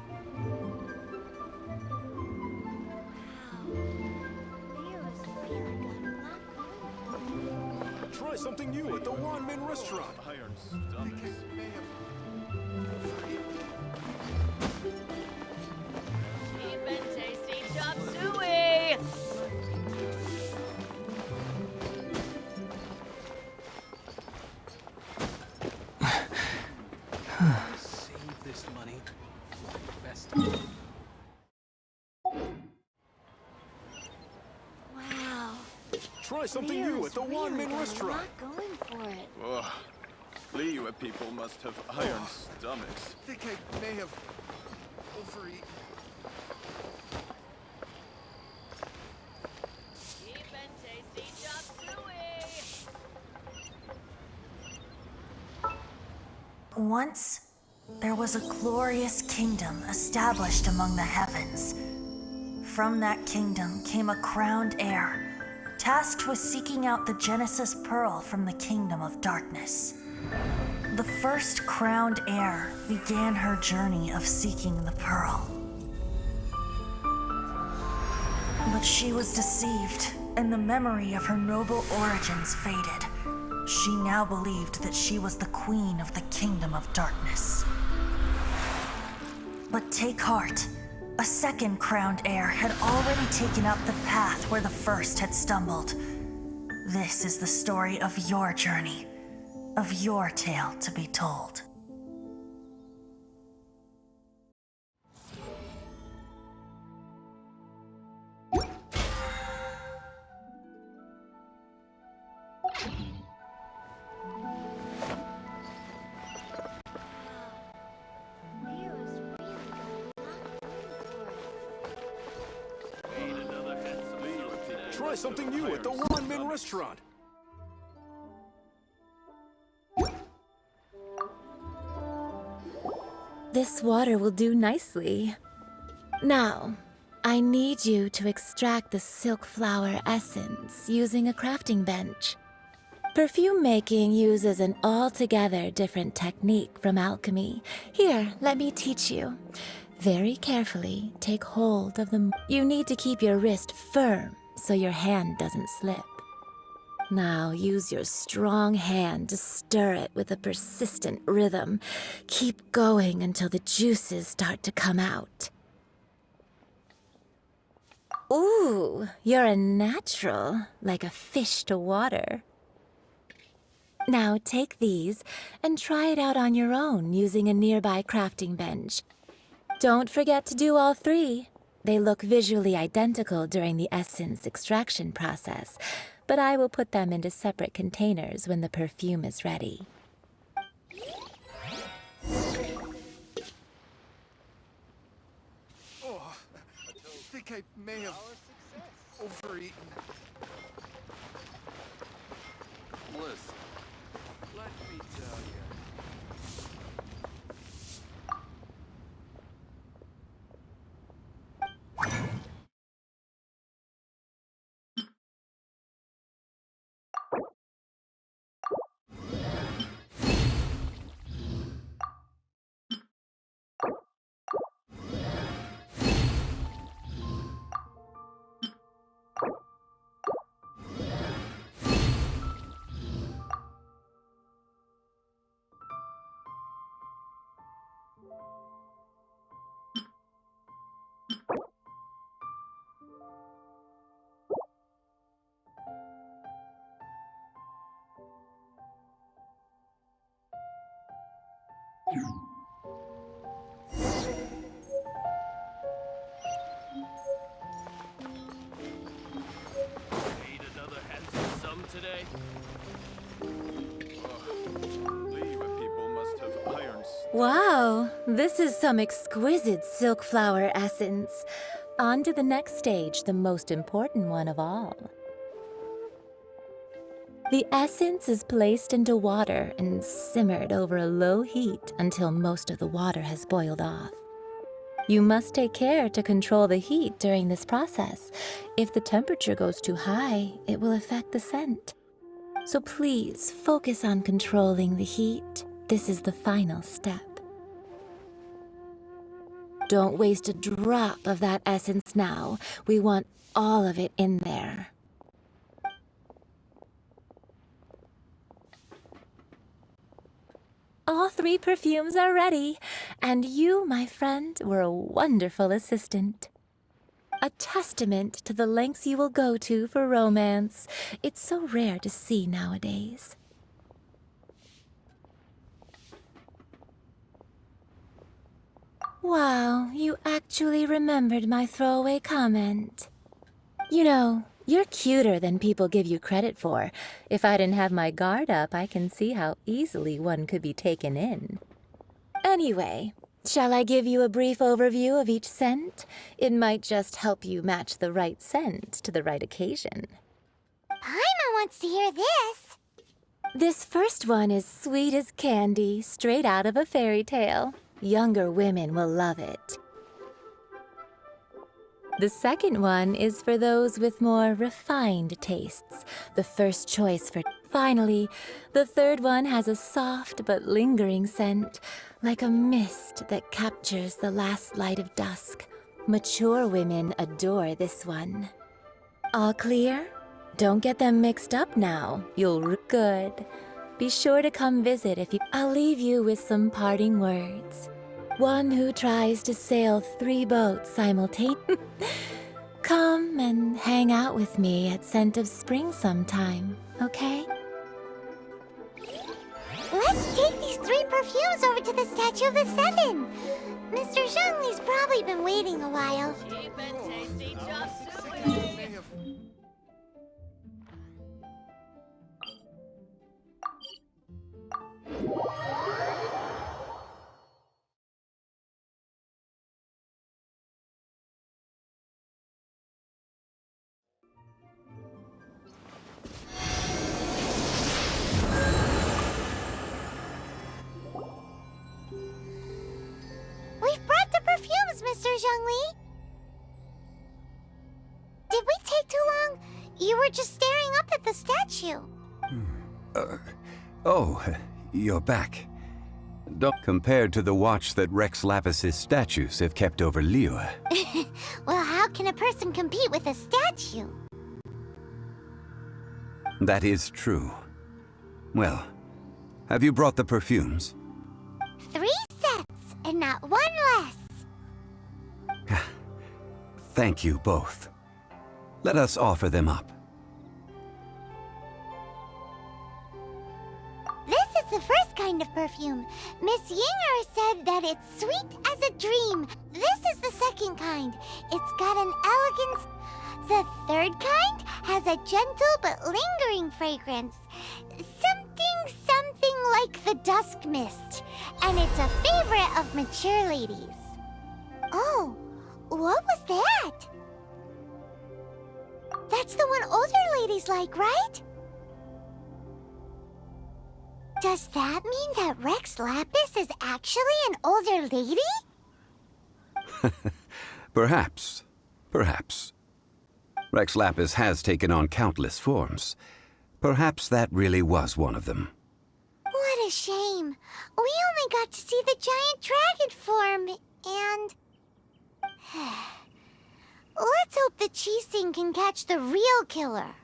Leo's really got a lot going for it. Try something new at the Wan Min restaurant. Iron stomachs. I think I may have overeaten. Cheap and tasty chop suey. best. Wow. Try something Leo's new at the really Wanmin got a restaurant. lot going for it. Ugh. Liyue people must have iron stomachs. I think I may have overeaten. Once, there was a glorious kingdom established among the heavens. From that kingdom came a crowned heir, tasked with seeking out the Genesis Pearl from the kingdom of darkness. The first crowned heir began her journey of seeking the pearl. But she was deceived, and the memory of her noble origins faded. She now believed that she was the queen of the kingdom of darkness. But take heart. A second crowned heir had already taken up the path where the first had stumbled. This is the story of your journey, of your tale to be told. Try something new at the Wanmin restaurant. This water will do nicely. Now, I need you to extract the silk flower essence using a crafting bench. Perfume making uses an altogether different technique from alchemy. Here, let me teach you. Very carefully, take hold of the... You need to keep your wrist firm so your hand doesn't slip. Now use your strong hand to stir it with a persistent rhythm. Keep going until the juices start to come out. Ooh, you're a natural, like a fish to water. Now take these and try it out on your own using a nearby crafting bench. Don't forget to do all three. They look visually identical during the essence extraction process, but I will put them into separate containers when the perfume is ready. Oh, I think I may have overeaten. Listen, let me tell you. Need another handsome sum today? Liyue people must have iron Wow, this is some exquisite silk flower essence. On to the next stage, the most important one of all. The essence is placed into water and simmered over a low heat until most of the water has boiled off. You must take care to control the heat during this process. If the temperature goes too high, it will affect the scent. So please focus on controlling the heat. This is the final step. Don't waste a drop of that essence now. We want all of it in there. All three perfumes are ready, and you, my friend, were a wonderful assistant. A testament to the lengths you will go to for romance. It's so rare to see nowadays. Wow, you actually remembered my throwaway comment. You know, you're cuter than people give you credit for. If I didn't have my guard up, I can see how easily one could be taken in. Anyway, shall I give you a brief overview of each scent? It might just help you match the right scent to the right occasion. Paimon wants to hear this. This first one is sweet as candy, straight out of a fairy tale. Younger women will love it. The second one is for those with more refined tastes. The first choice for... Finally, the third one has a soft but lingering scent, like a mist that captures the last light of dusk. Mature women adore this one. All clear? Don't get them mixed up now. Good. Be sure to come visit if you... I'll leave you with some parting words. One who tries to sail 3 boats simultaneously. Come and hang out with me at Scent of Spring sometime, okay? Let's take these 3 perfumes over to the Statue of the Seven. Mr. Zhongli's probably been waiting a while. Cheap and tasty chop suey. We've brought the perfumes, Mr. Zhongli. Did we take too long? You were just staring up at the statue. Oh, you're back. Compared to the watch that Rex Lapis's statues have kept over Liyue. Well, how can a person compete with a statue? That is true. Well, have you brought the perfumes? 3 sets, and not 1 less. Thank you both. Let us offer them up. This is the first kind of perfume. Miss Yinger said that it's sweet as a dream. This is the second kind. It's got an elegance. The third kind has a gentle but lingering fragrance. Something like the dusk mist. And it's a favorite of mature ladies. Oh, what was that? That's the one older ladies like, right? Does that mean that Rex Lapis is actually an older lady? Perhaps. Perhaps. Rex Lapis has taken on countless forms. Perhaps that really was one of them. What a shame. We only got to see the giant dragon form, and... Let's hope that Qixing can catch the real killer.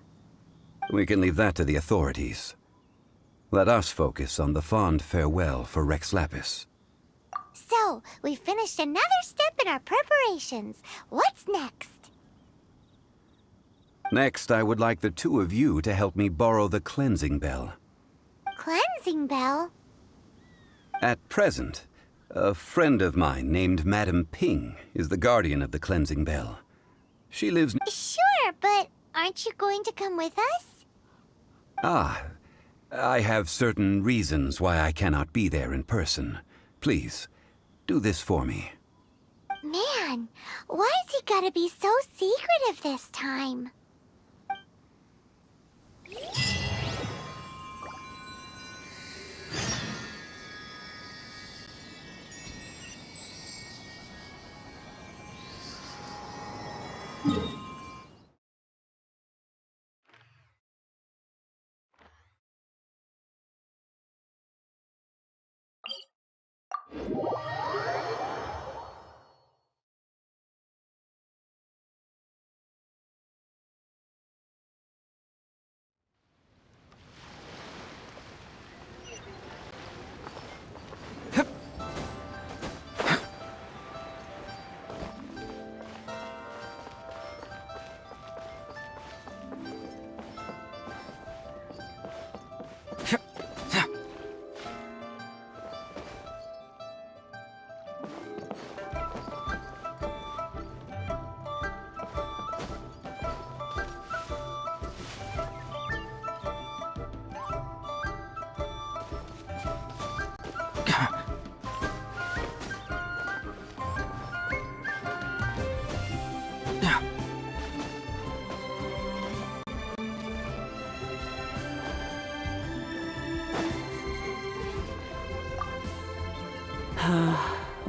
We can leave that to the authorities. Let us focus on the fond farewell for Rex Lapis. So, we finished another step in our preparations. What's next? Next, I would like the 2 of you to help me borrow the cleansing bell. Cleansing bell? At present, a friend of mine named Madame Ping is the guardian of the cleansing bell. She lives... Sure, but aren't you going to come with us? Ah, I have certain reasons why I cannot be there in person. Please, do this for me. Man, why's he gotta be so secretive this time?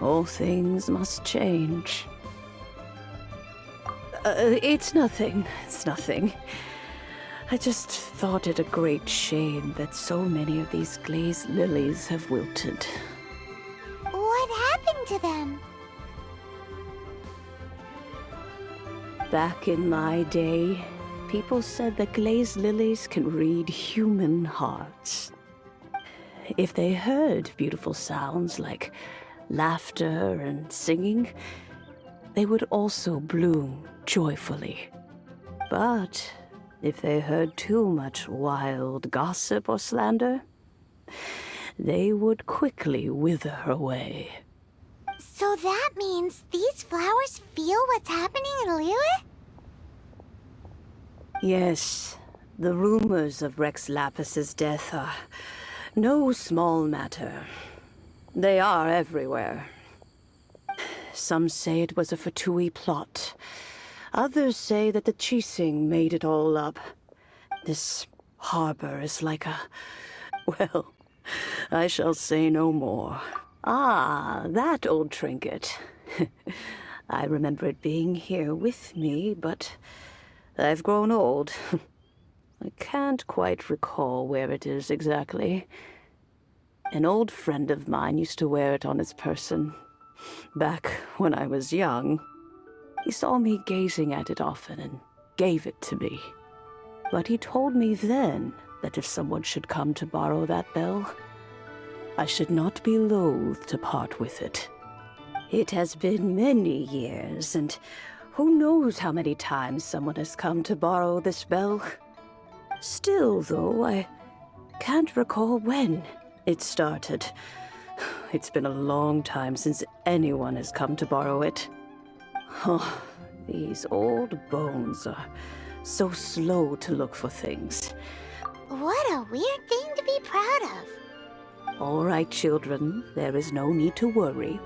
All things must change. It's nothing. It's nothing. I just thought it a great shame that so many of these glazed lilies have wilted. What happened to them? Back in my day, people said that glazed lilies can read human hearts. If they heard beautiful sounds like laughter and singing, they would also bloom joyfully. But if they heard too much wild gossip or slander, they would quickly wither away. So that means these flowers feel what's happening in Liyue? Yes, the rumors of Rex Lapis's death are no small matter. They are everywhere. Some say it was a Fatui plot. Others say that the Qixing made it all up. This harbor is like a... well, I shall say no more. Ah, that old trinket. I remember it being here with me, but I've grown old. I can't quite recall where it is exactly. An old friend of mine used to wear it on his person. Back when I was young, he saw me gazing at it often and gave it to me. But he told me then that if someone should come to borrow that bell, I should not be loath to part with it. It has been many years, and who knows how many times someone has come to borrow this bell. Still, though, I can't recall when it started. It's been a long time since anyone has come to borrow it. Oh, these old bones are so slow to look for things. What a weird thing to be proud of. All right, children, there is no need to worry.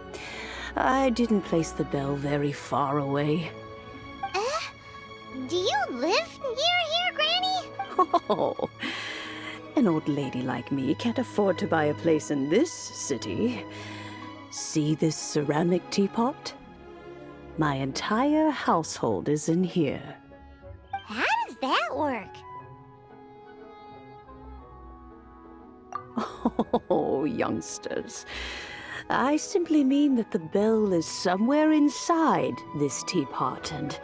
I didn't place the bell very far away. Do you live near here, Granny? Oh, an old lady like me can't afford to buy a place in this city. See this ceramic teapot? My entire household is in here. How does that work? Oh, youngsters. I simply mean that the bell is somewhere inside this teapot, and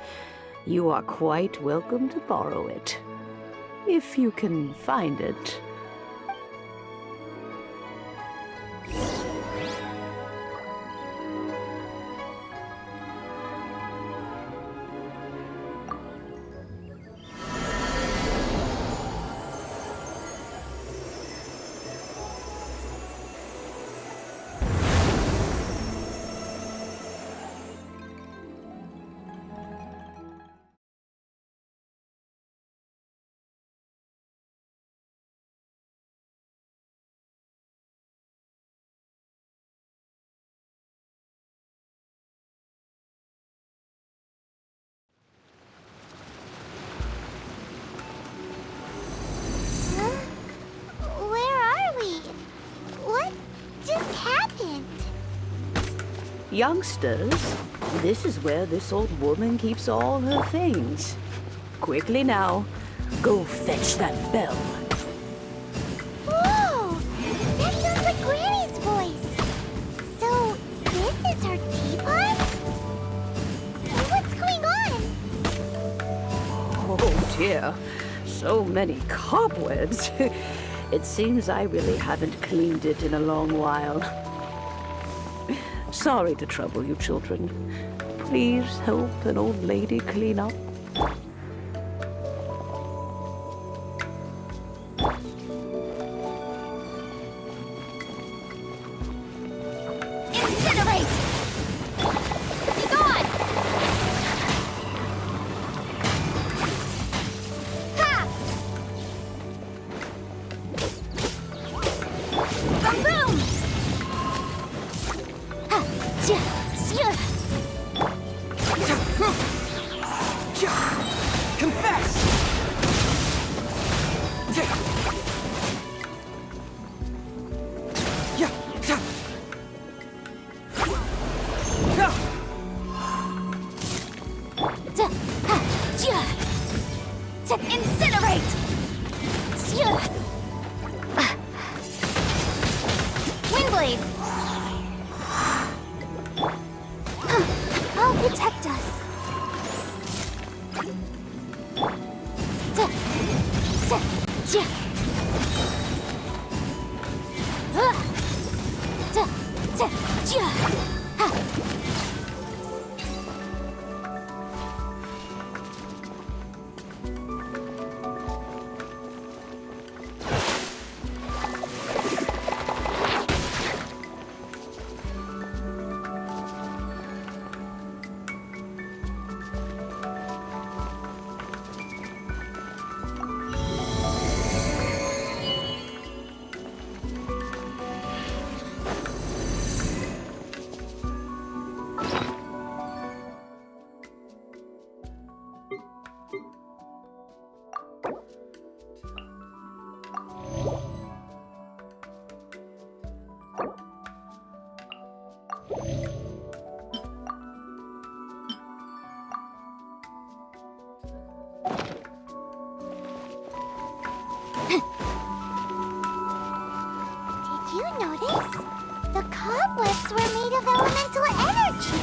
you are quite welcome to borrow it. If you can find it. Youngsters, this is where this old woman keeps all her things. Quickly now, go fetch that bell. Whoa! That sounds like Granny's voice. So, this is her teapot? What's going on? Oh dear, so many cobwebs. It seems I really haven't cleaned it in a long while. Sorry to trouble you, children. Please help an old lady clean up. Incinerate! Be gone! Ha! Boom! Ha! Ja! Sure! I'll protect us. Did you notice? The cobwebs were made of elemental energy.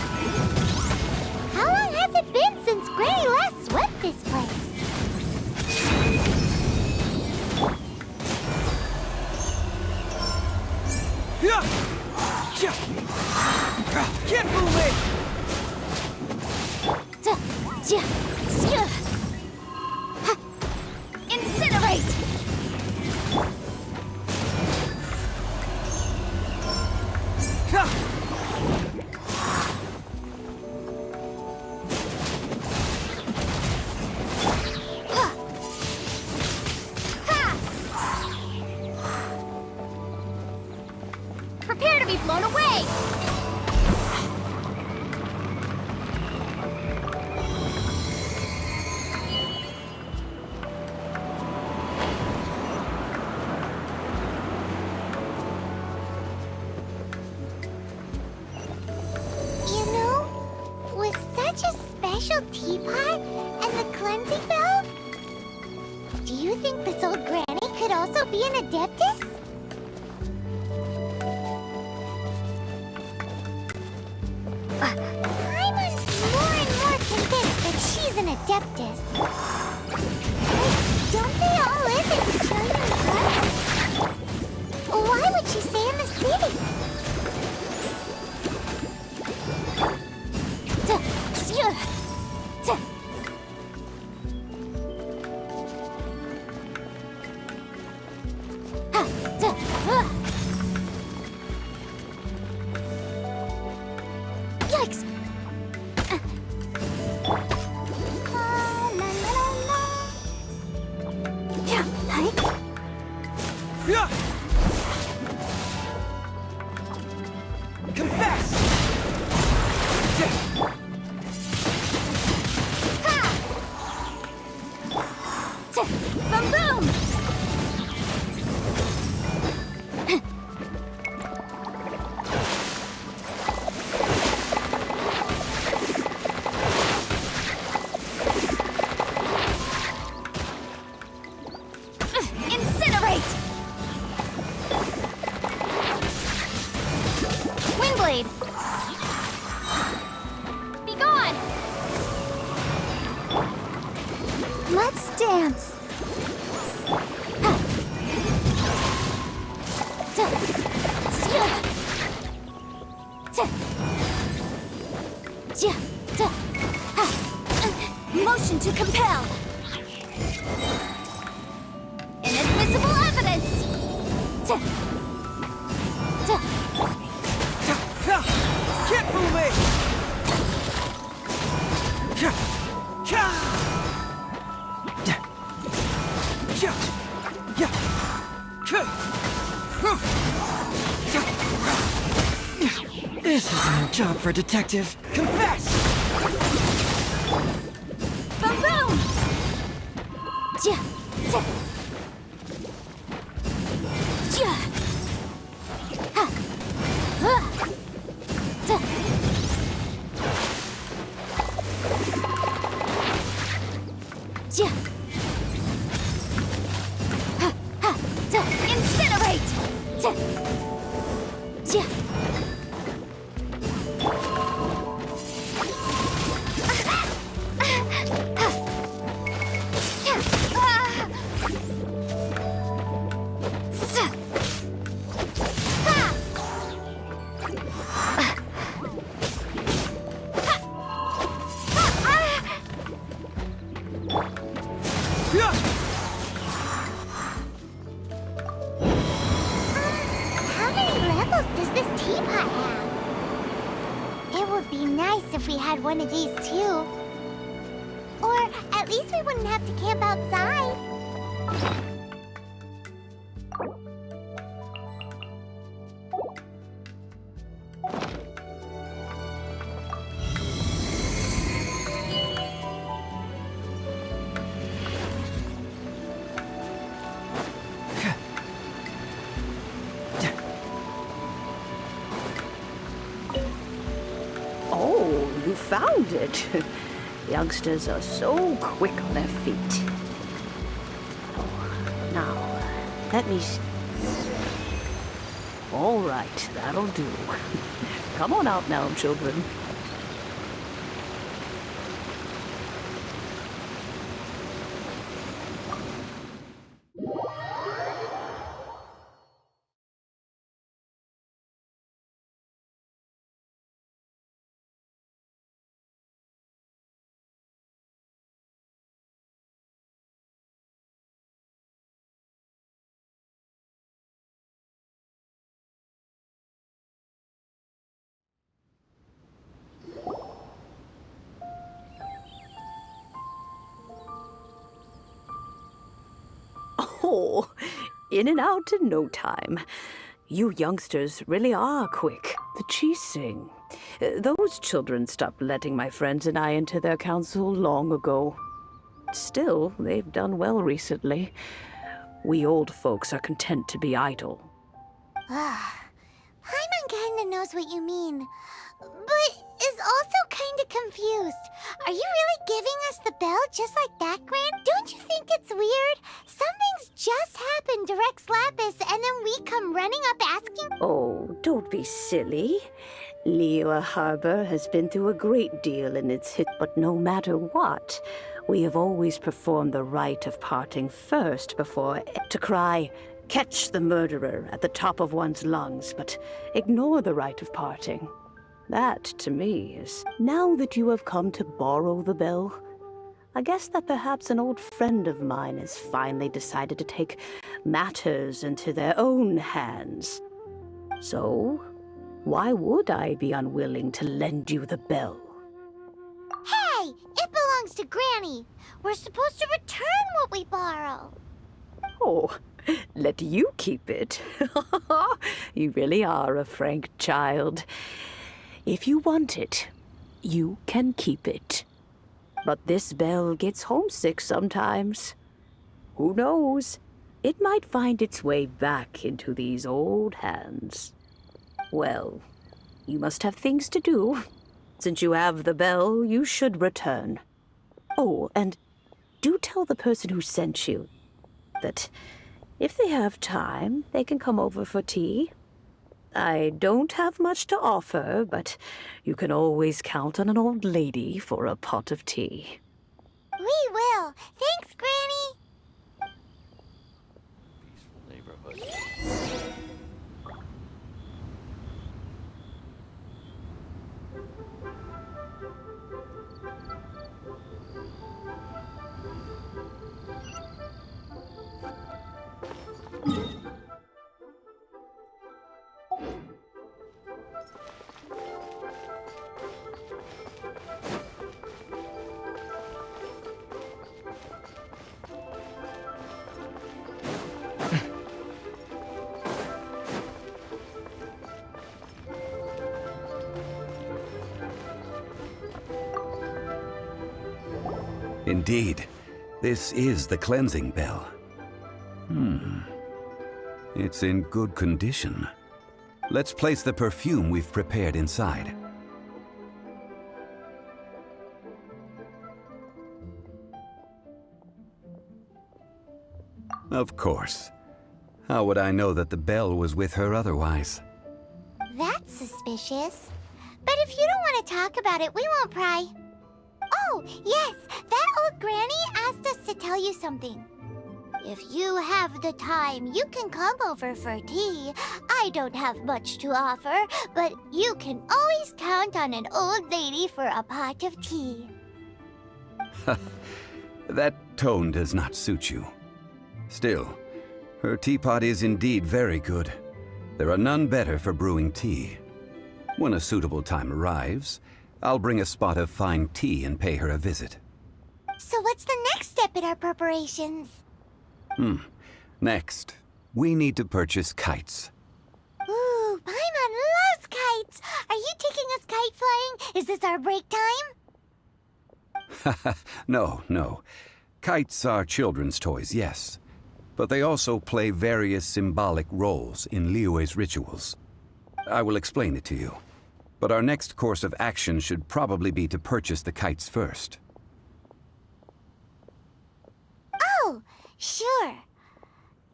How long has it been since Granny last swept this place? Can't move it! Incinerate! Prepare to be blown away! You know, with such a special teapot and the cleansing bell, do you think this old granny could also be an Adeptus? I'm more and more convinced that she's an Adeptus. Don't they all live in Trillium Club? Why would she stay in the city? Yikes! Confess! Boom boom! Incinerate! Windblade! Be gone! Let's dance. Motion to compel! Inadmissible evidence! Can't move it! This is no job for a detective. Confess! Boom boom! Incinerate! How many levels does this teapot have? It would be nice if we had one of these too. Or at least we wouldn't have to camp outside. Oh, you found it. Youngsters are so quick on their feet. Oh, now, let me... All right, that'll do. Come on out now, children. Oh, in and out in no time. You youngsters really are quick. The cheesing. Those children stopped letting my friends and I into their council long ago. Still, they've done well recently. We old folks are content to be idle. Paimon kinda knows what you mean, but is also kinda confused. Are you really giving us the bell just like that, Gran? Don't you think it's weird? Something's just happened to Rex Lapis, and then we come running up asking... Oh, don't be silly. Liyue Harbor has been through a great deal in its hit, but no matter what, we have always performed the rite of parting first before to cry, "Catch the murderer," at the top of one's lungs, but ignore the rite of parting. That, to me, is... Now that you have come to borrow the bell, I guess that perhaps an old friend of mine has finally decided to take matters into their own hands. So, why would I be unwilling to lend you the bell? Hey! It belongs to Granny! We're supposed to return what we borrow! Oh, let you keep it. You really are a frank child. If you want it, you can keep it. But this bell gets homesick sometimes. Who knows? It might find its way back into these old hands. Well, you must have things to do. Since you have the bell, you should return. Oh, and do tell the person who sent you that if they have time, they can come over for tea. I don't have much to offer, but you can always count on an old lady for a pot of tea. We will. Thanks, Granny. Neighborhood. Indeed, this is the cleansing bell. It's in good condition. Let's place the perfume we've prepared inside. Of course. How would I know that the bell was with her otherwise? That's suspicious. But if you don't want to talk about it, we won't pry. Oh, yes, that old granny asked us to tell you something. If you have the time, you can come over for tea. I don't have much to offer, but you can always count on an old lady for a pot of tea. That tone does not suit you. Still, her teapot is indeed very good. There are none better for brewing tea. When a suitable time arrives, I'll bring a spot of fine tea and pay her a visit. So what's the next step in our preparations? Next, we need to purchase kites. Ooh, Paimon loves kites! Are you taking us kite flying? Is this our break time? No. Kites are children's toys, yes. But they also play various symbolic roles in Liyue's rituals. I will explain it to you. But our next course of action should probably be to purchase the kites first. Oh, sure.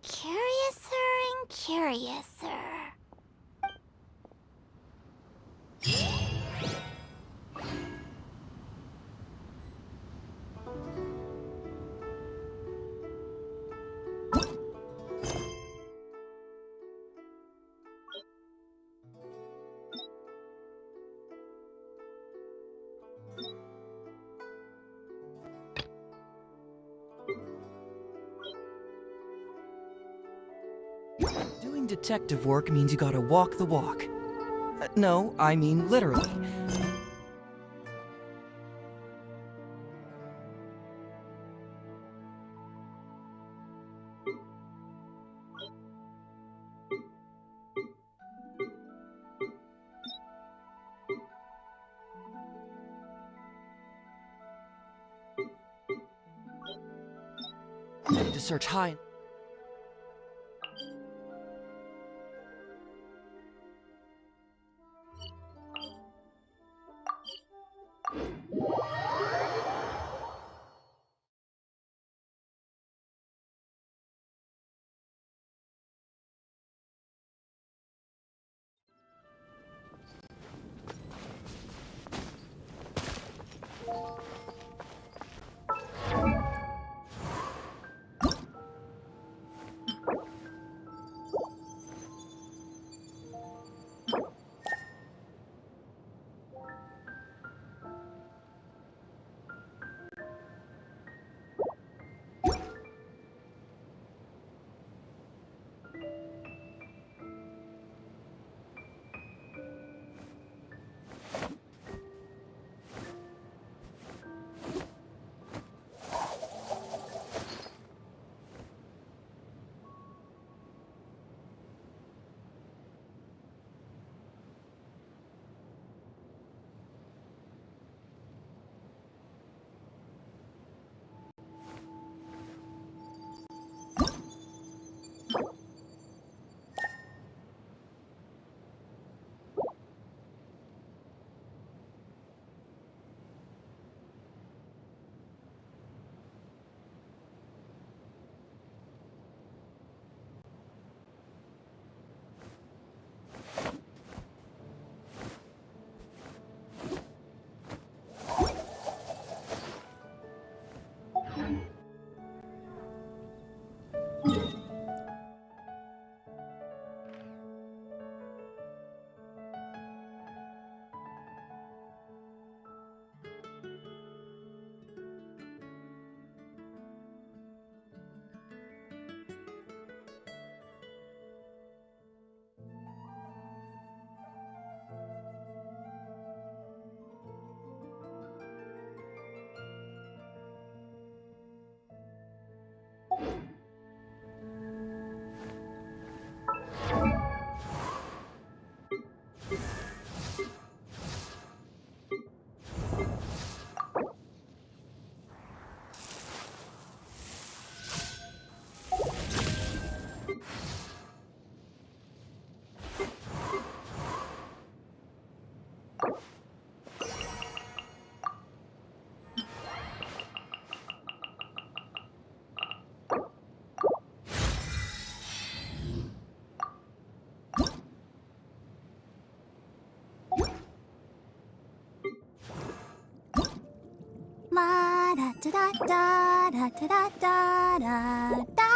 Curiouser and curiouser. Doing detective work means you gotta walk the walk. No, I mean literally. I need to search high. Ma da da da da da da da da.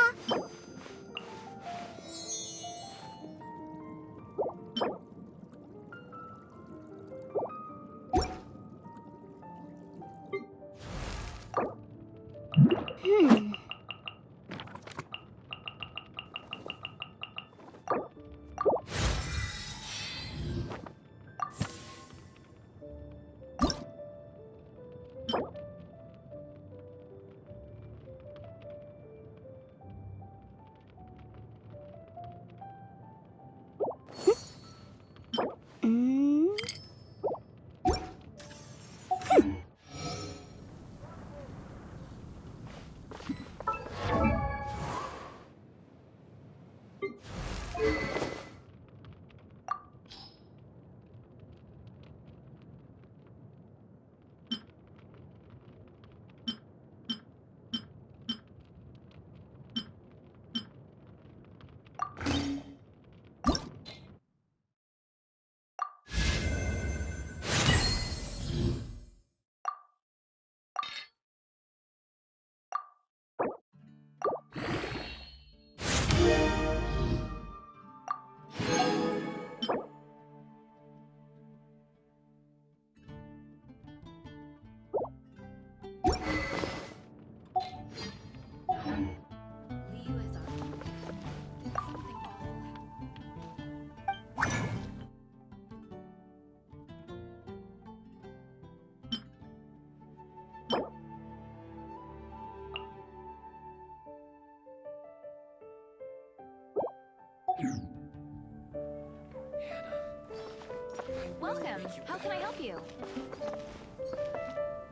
How can I help you?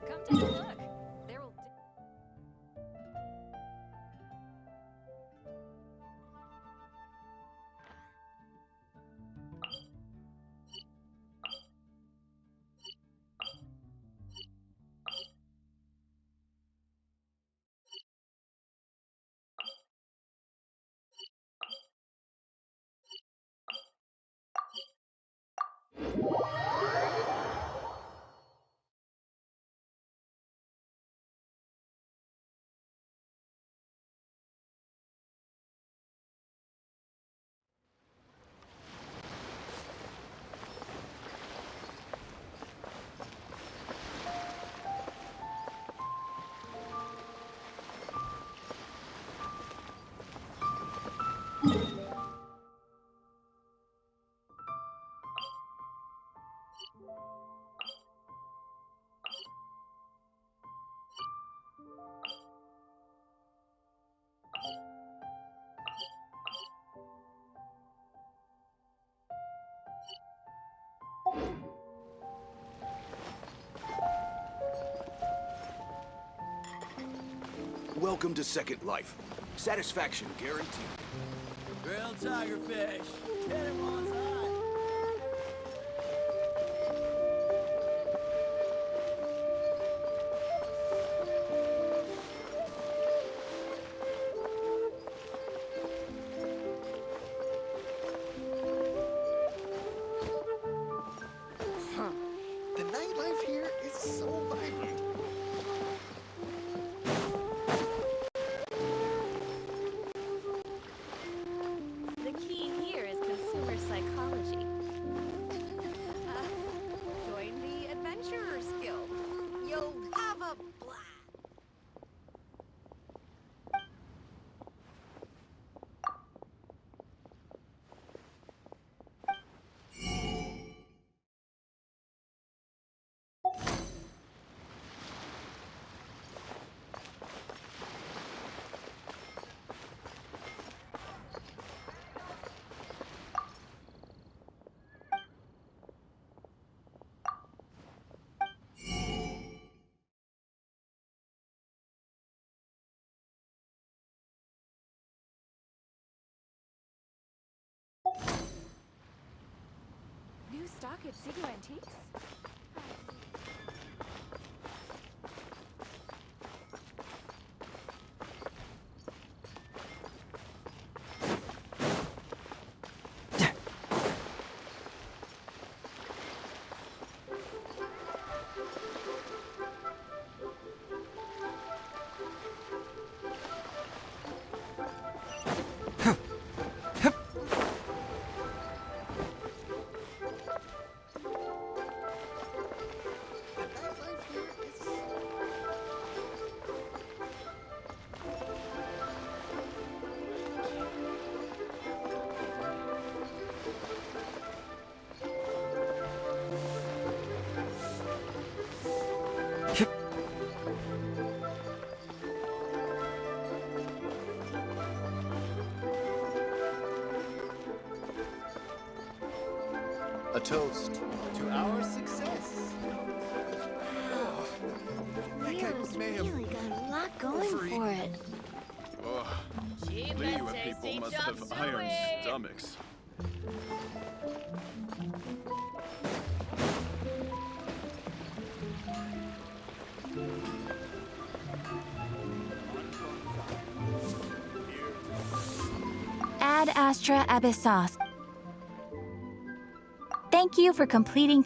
Come take a look. There will. Welcome to Second Life. Satisfaction guaranteed. Grilled tigerfish. Get him on side. Huh. The nightlife here is so vibrant. The key here is consumer psychology. Join the Adventurers Guild. You'll have a blast. New stock at Sigu Antiques? A toast to our success. Leo's really got a lot going for it. Oh, Liyue people must have iron stomachs. Ad Astra Abyssos. Thank you for completing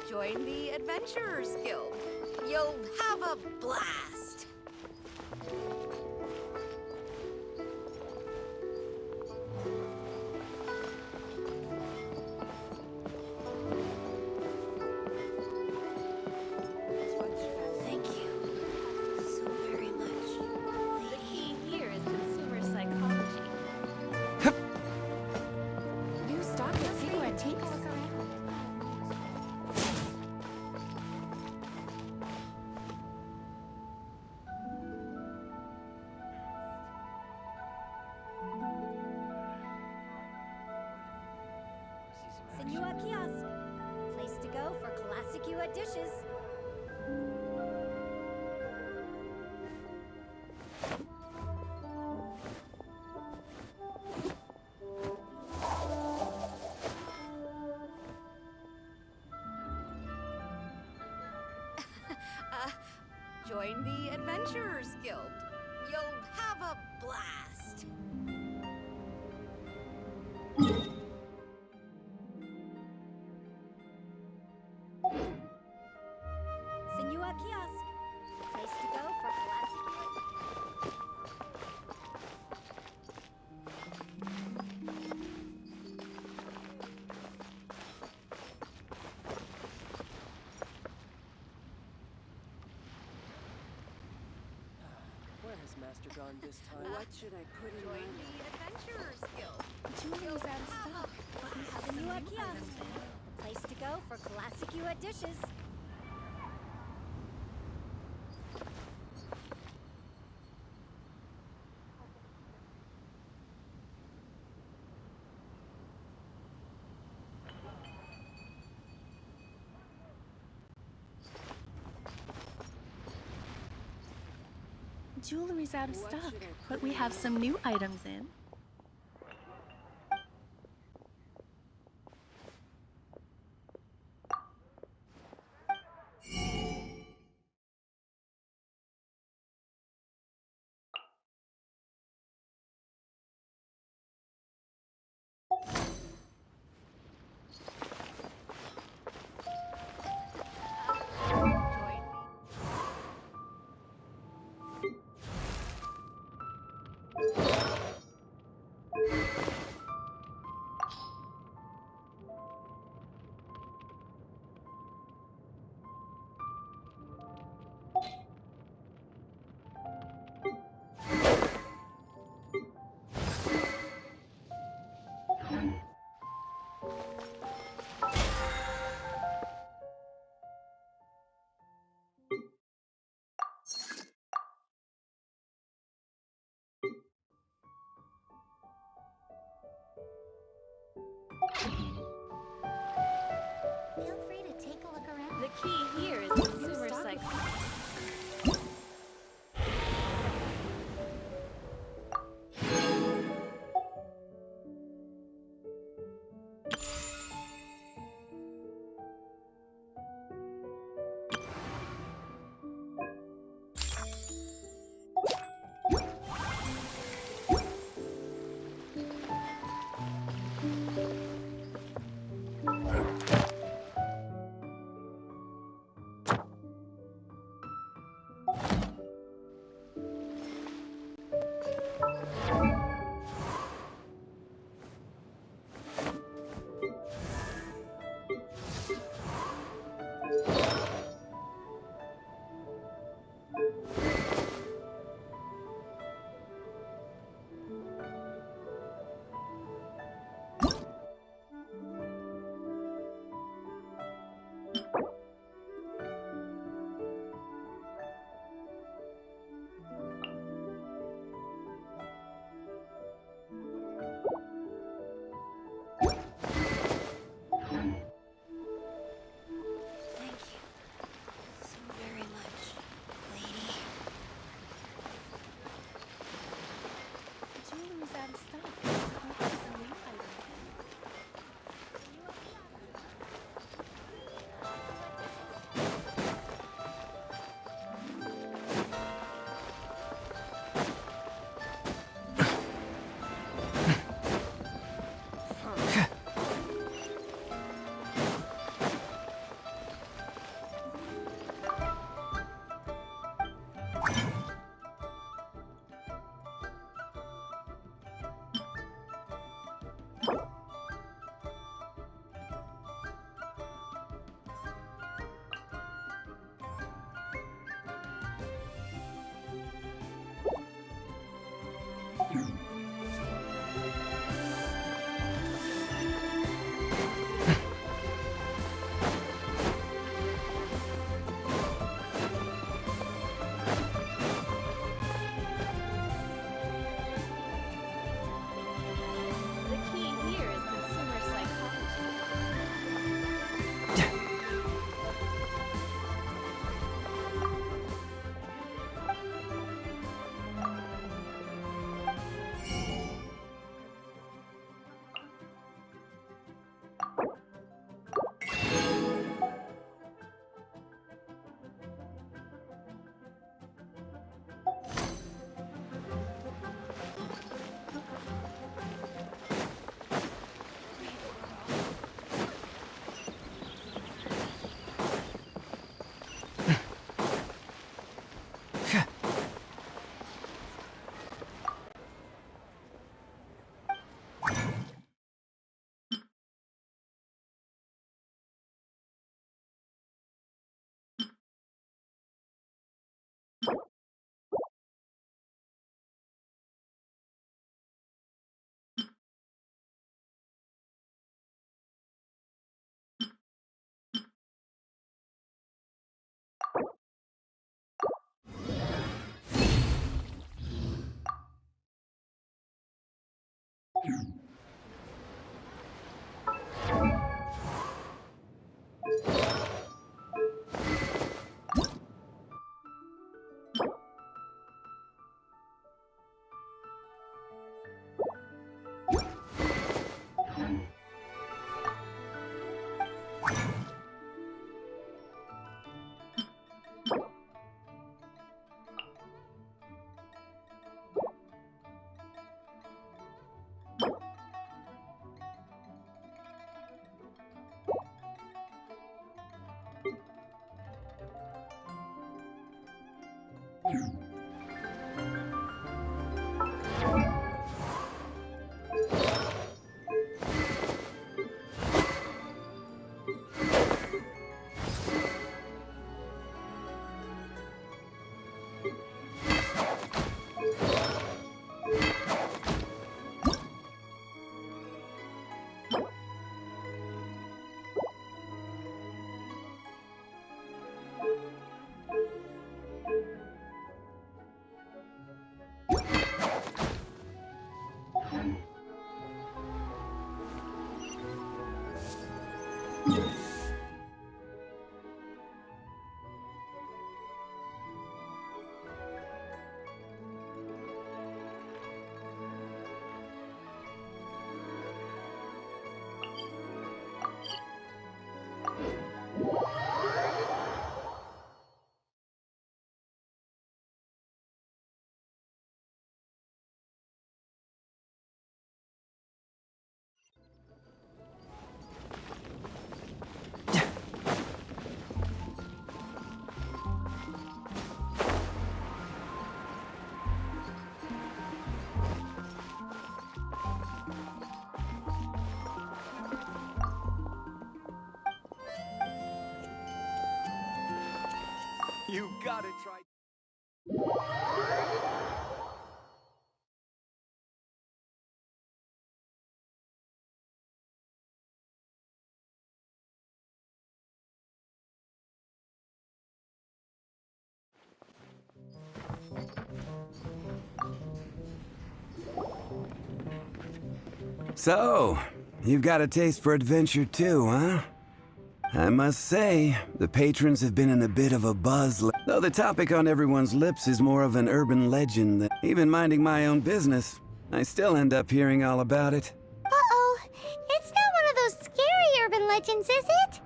Join the Adventurers Guild. You'll have a blast. Thank you so very much. The key here is consumer psychology. New stock at Cigarette Takes. Senua Kiosk. Place to go for classic Yua dishes. Join the Adventurers Guild. You'll have a blast. Senua Kiosk. Place to go for classic. Where has Master gone this time? What should I put in Join the Adventurers Guild. Julie's out of stock. Senua Kiosk. Place to go for classic Yua dishes. Jewelry's out of stock, but we have some new items in. Feel free to take a look around. The key here is consumer psychology. You gotta try. So, you've got a taste for adventure too, huh? I must say, the patrons have been in a bit of a buzz, though the topic on everyone's lips is more of an urban legend than even minding my own business. I still end up hearing all about it. Uh-oh. It's not one of those scary urban legends, is it?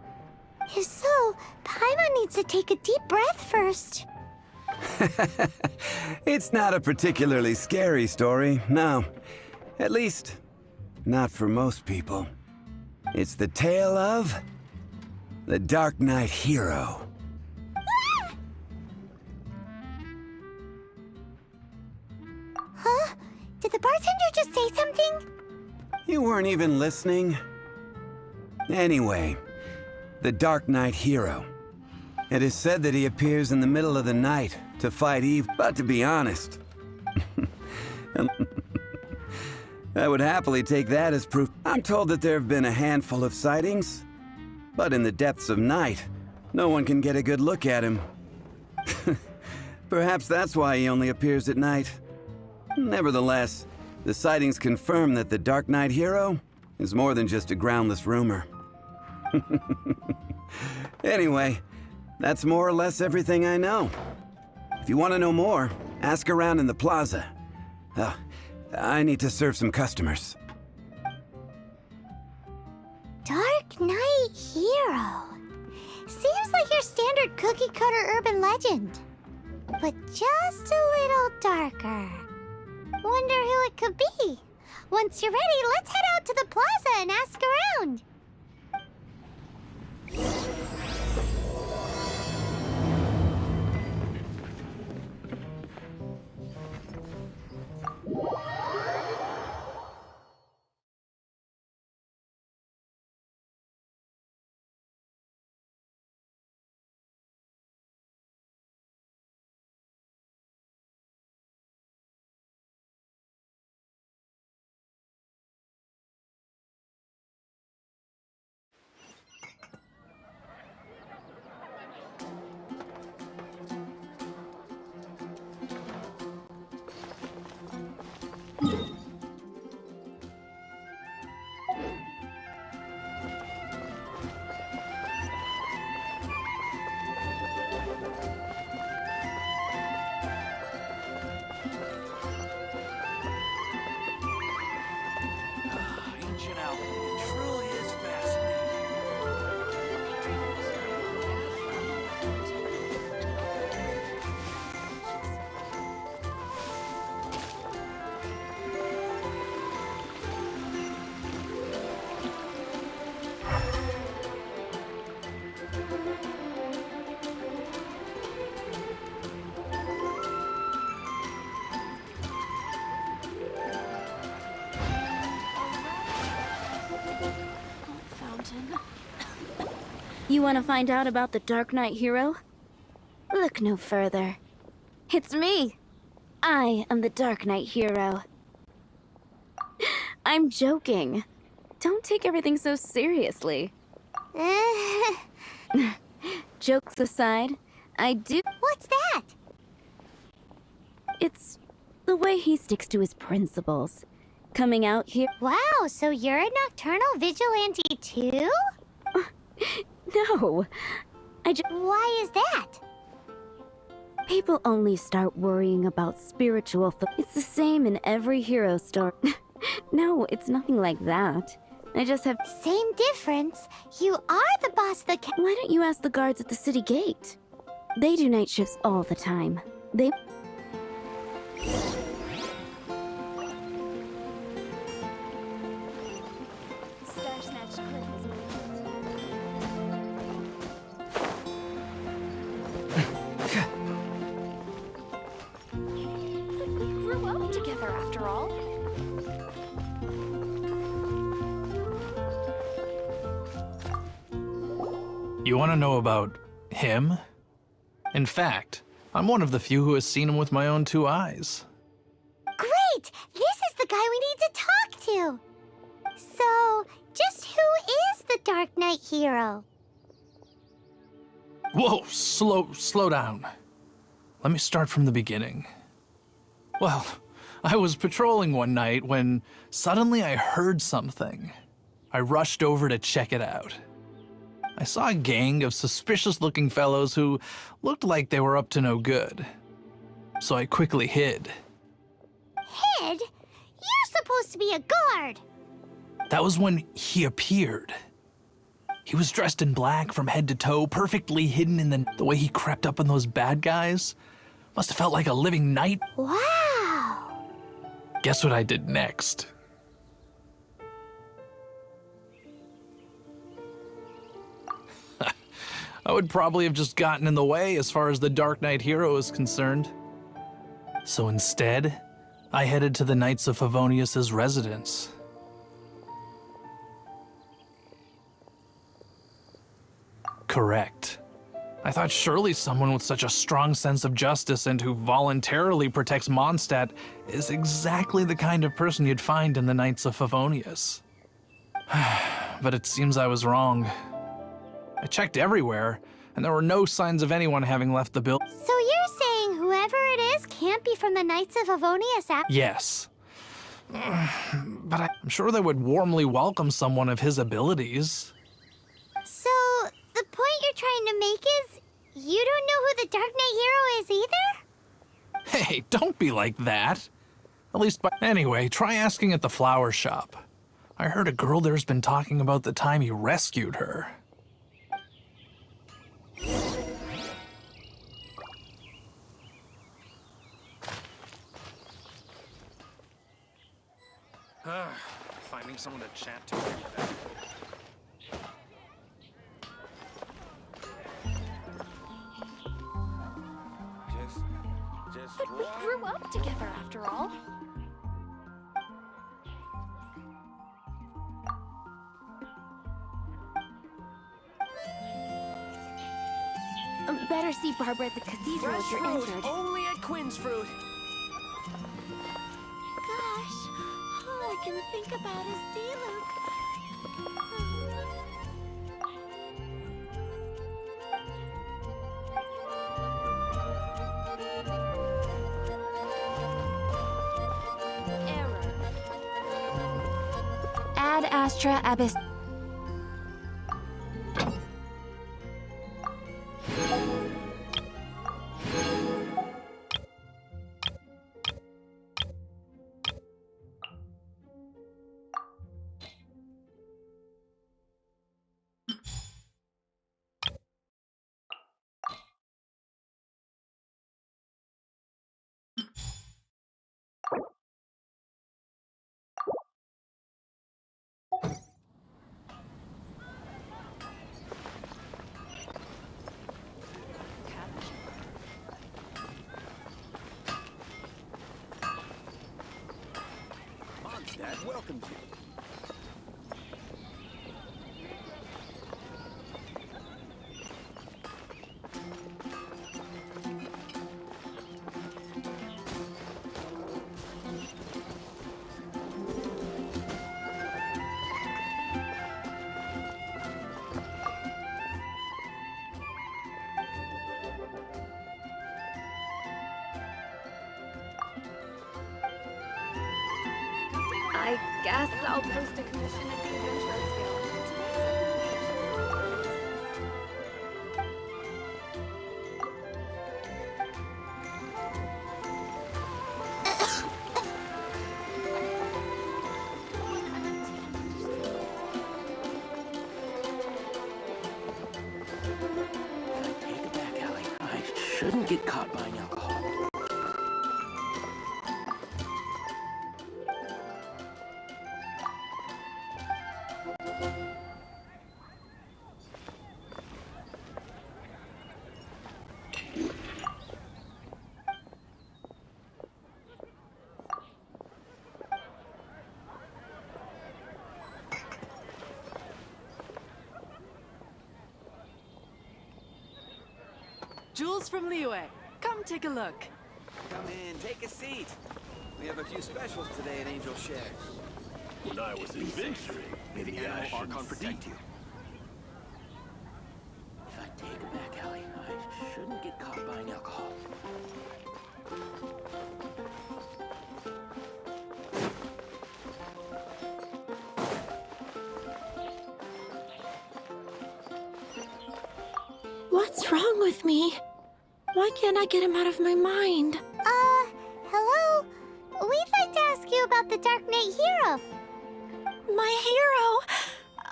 If so, Paimon needs to take a deep breath first. It's not a particularly scary story, no. At least, not for most people. It's the tale of the Dark Knight Hero. Huh? Did the bartender just say something? You weren't even listening. Anyway, the Dark Knight Hero. It is said that he appears in the middle of the night to fight evil, but to be honest, I would happily take that as proof. I'm told that there have been a handful of sightings, but in the depths of night, no one can get a good look at him. Perhaps that's why he only appears at night. Nevertheless, the sightings confirm that the Dark Knight Hero is more than just a groundless rumor. Anyway, that's more or less everything I know. If you want to know more, ask around in the plaza. I need to serve some customers. Dark Knight Hero. Seems like your standard cookie-cutter urban legend. But just a little darker. Wonder who it could be. Once you're ready, let's head out to the plaza and ask around. Fountain. You want to find out about the Dark Knight hero? Look no further. It's me. I am the Dark Knight hero. I'm joking. Don't take everything so seriously. Jokes aside, I do. What's that? It's the way he sticks to his principles. Coming out here. Wow, so you're a nocturnal vigilante too? No. Why is that? People only start worrying about spiritual It's the same in every hero story. No, it's nothing like that. I just have... Same difference. You are the boss of the Why don't you ask the guards at the city gate? They do night shifts all the time. They... Starsnatch Cliff is We grew up together after all. You want to know about him? In fact, I'm one of the few who has seen him with my own 2 eyes. Great! This is the guy we need to talk to! So, just who is the Dark Knight hero? Whoa, slow down. Let me start from the beginning. Well, I was patrolling one night when suddenly I heard something. I rushed over to check it out. I saw a gang of suspicious-looking fellows who looked like they were up to no good. So I quickly hid. Hid? You're supposed to be a guard! That was when he appeared. He was dressed in black from head to toe, perfectly hidden in the way he crept up on those bad guys. Must have felt like a living night. Wow! Guess what I did next? I would probably have just gotten in the way as far as the Dark Knight hero is concerned. So instead, I headed to the Knights of Favonius' residence. Correct. I thought surely someone with such a strong sense of justice and who voluntarily protects Mondstadt is exactly the kind of person you'd find in the Knights of Favonius. But it seems I was wrong. I checked everywhere, and there were no signs of anyone having left the building. So you're saying whoever it is can't be from the Knights of Favonius after— Yes. But I'm sure they would warmly welcome someone of his abilities. So, the point you're trying to make is, you don't know who the Dark Knight hero is either? Hey, don't be like that. At least Anyway, try asking at the flower shop. I heard a girl there's been talking about the time he rescued her. Finding someone to chat to. But we grew up together after all. Better see Barbara at the cathedral if you're injured. Only at Quinnsfruit. Gosh, all I can think about is Diluc. Ad Astra Abyss. Mondstadt welcomes you. I guess I'll post a commission at the Adventurers Guild. Take it back, Allie. I shouldn't get caught buying alcohol. Jules from Liyue. Come take a look. Come in, take a seat. We have a few specials today at Angel Share. When I was adventuring in the Ashen protect you. If I take it back, Allie, I shouldn't get caught buying alcohol. What's wrong with me? Why can't I get him out of my mind? Hello? We'd like to ask you about the Dark Knight Hero. My hero?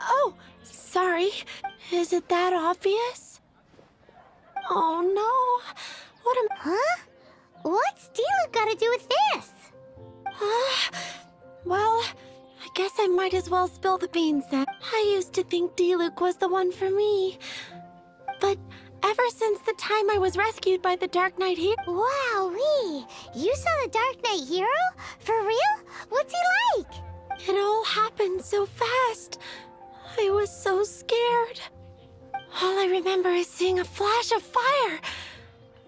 Oh, sorry. Is it that obvious? Oh no. What am... Huh? What's Diluc got to do with this? Well, I guess I might as well spill the beans then. I used to think Diluc was the one for me. But ever since the time I was rescued by the Dark Knight Hero... Wowee! You saw the Dark Knight Hero? For real? What's he like? It all happened so fast. I was so scared. All I remember is seeing a flash of fire.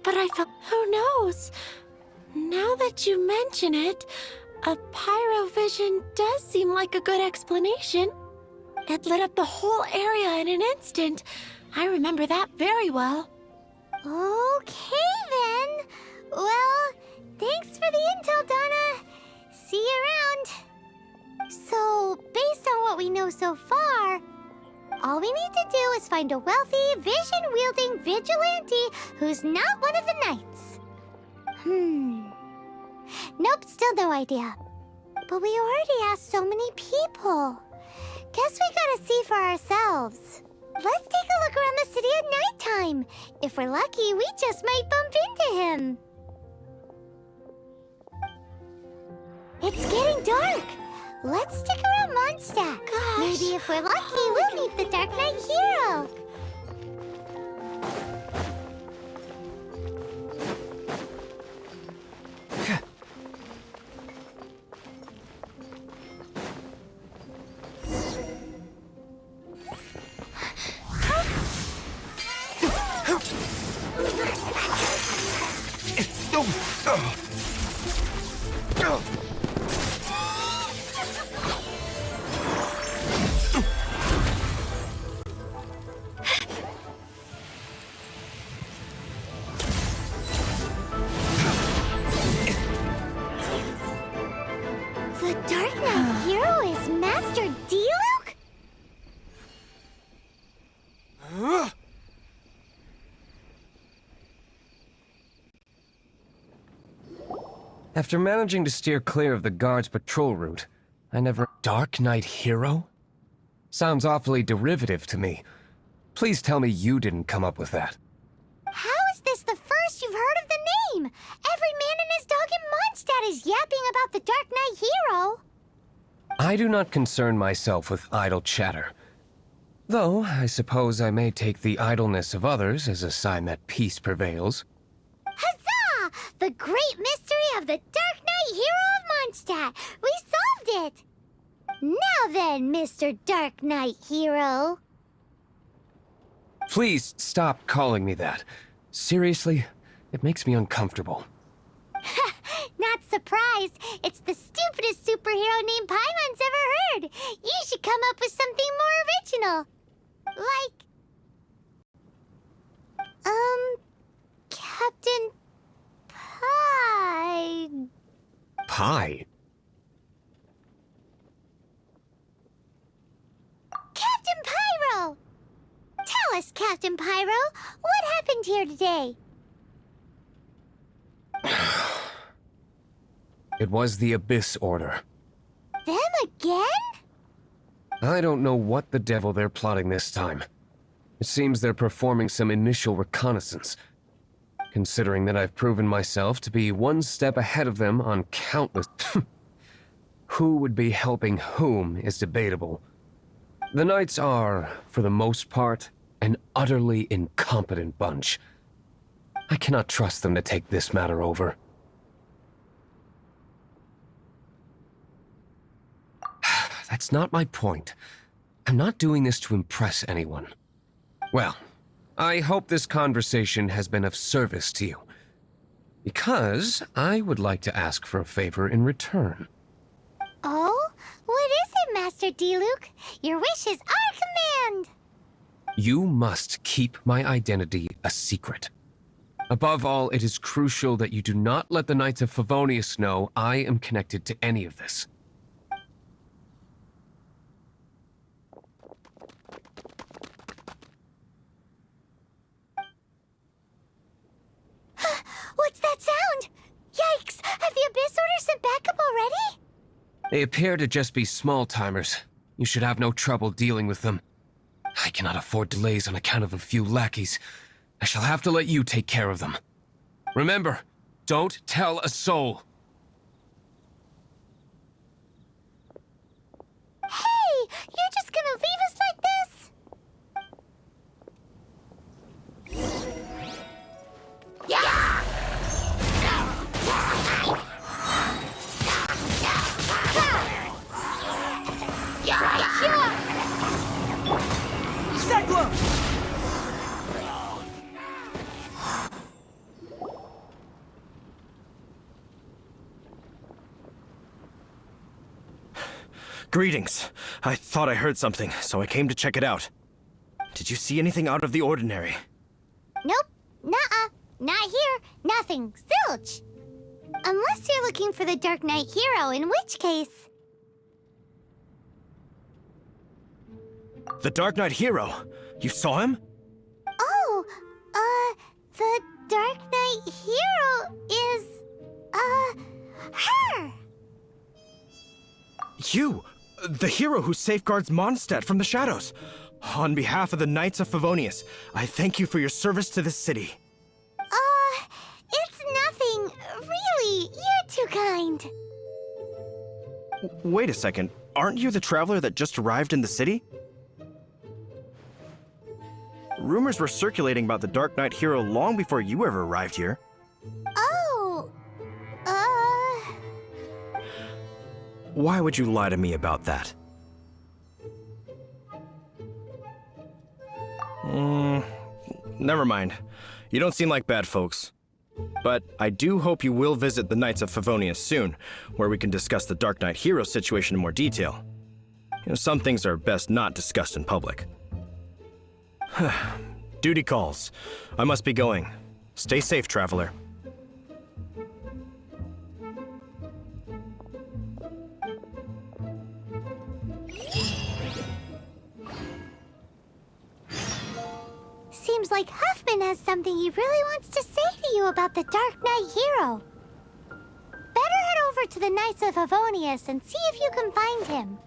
But I felt... Who knows? Now that you mention it, a pyrovision does seem like a good explanation. It lit up the whole area in an instant. I remember that very well. Okay then. Well, thanks for the intel, Donna. See you around. So, based on what we know so far, all we need to do is find a wealthy, vision-wielding vigilante who's not one of the knights. Nope, still no idea. But we already asked so many people. Guess we gotta see for ourselves. Let's take a look around the city at nighttime. If we're lucky, we just might bump into him. It's getting dark. Let's stick around Mondstadt. Gosh. Maybe if we're lucky, we'll meet the Dark Knight Hero. The Dark Knight Hero is Master Diluc? After managing to steer clear of the guard's patrol route, I never... Dark Knight Hero? Sounds awfully derivative to me. Please tell me you didn't come up with that. How is this the first you've heard of the name? Every man and his dog in Mondstadt is yapping about the Dark Knight Hero. I do not concern myself with idle chatter. Though, I suppose I may take the idleness of others as a sign that peace prevails. Huzzah! The great mystery of the Dark Knight Hero of Mondstadt! We solved it! Now then, Mr. Dark Knight Hero. Please stop calling me that. Seriously, it makes me uncomfortable. Not surprised. It's the stupidest superhero name Paimon's ever heard. You should come up with something more original. Like... Captain Pie... Pie? Yes, Captain Pyro. What happened here today? It was the Abyss Order. Them again? I don't know what the devil they're plotting this time. It seems they're performing some initial reconnaissance. Considering that I've proven myself to be one step ahead of them on countless... Who would be helping whom is debatable. The Knights are, for the most part, an utterly incompetent bunch. I cannot trust them to take this matter over. That's not my point. I'm not doing this to impress anyone. Well, I hope this conversation has been of service to you. Because I would like to ask for a favor in return. Oh? What is it, Master Diluc? Your wish is our command! You must keep my identity a secret. Above all, it is crucial that you do not let the Knights of Favonius know I am connected to any of this. What's that sound? Yikes! Have the Abyss Order sent backup already? They appear to just be small-timers. You should have no trouble dealing with them. I cannot afford delays on account of a few lackeys. I shall have to let you take care of them. Remember, don't tell a soul. Hey! You're just gonna leave us like this? Cyclone! Greetings. I thought I heard something, so I came to check it out. Did you see anything out of the ordinary? Nope. Nuh-uh. Not here. Nothing. Zilch. Unless you're looking for the Dark Knight hero, in which case... The Dark Knight hero? You saw him? Oh, the Dark Knight hero is, her! You! The hero who safeguards Mondstadt from the shadows. On behalf of the Knights of Favonius, I thank you for your service to this city. It's nothing. Really, you're too kind. Wait a second. Aren't you the traveler that just arrived in the city? Rumors were circulating about the Dark Knight hero long before you ever arrived here. Oh, Why would you lie to me about that? Never mind. You don't seem like bad folks. But I do hope you will visit the Knights of Favonius soon, where we can discuss the Dark Knight hero situation in more detail. You know, some things are best not discussed in public. Duty calls. I must be going. Stay safe, traveler. seems like Huffman has something he really wants to say to you about the Dark Knight hero. Better head over to the Knights of Favonius and see if you can find him.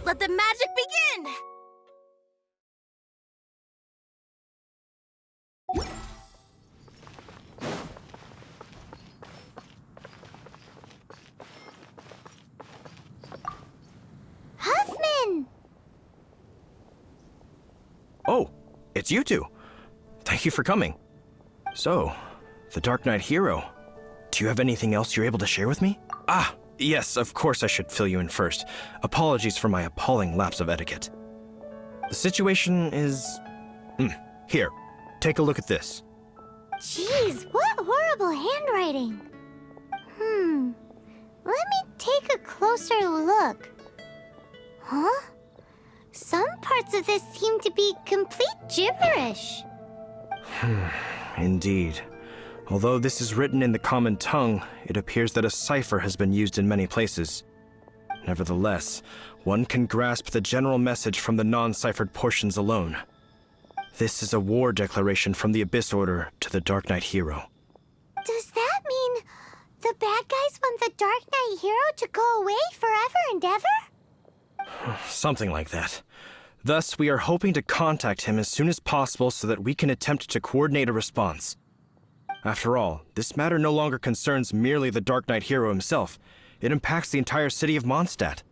Let the magic begin! Huffman! Oh, it's you two. Thank you for coming. So, The Dark Knight hero. Do you have anything else you're able to share with me? Ah, yes, of course I should fill you in first. Apologies for my appalling lapse of etiquette. The situation is... Here, take a look at this. Jeez, what horrible handwriting. Let me take a closer look. Huh? Some parts of this seem to be complete gibberish. Indeed. Although this is written in the common tongue, it appears that a cipher has been used in many places. Nevertheless, one can grasp the general message from the non-ciphered portions alone. This is a war declaration from the Abyss Order to the Dark Knight hero. Does that mean the bad guys want the Dark Knight hero to go away forever and ever? Something like that. Thus, we are hoping to contact him as soon as possible so that we can attempt to coordinate a response. After all, this matter no longer concerns merely the Dark Knight hero himself. It impacts the entire city of Mondstadt.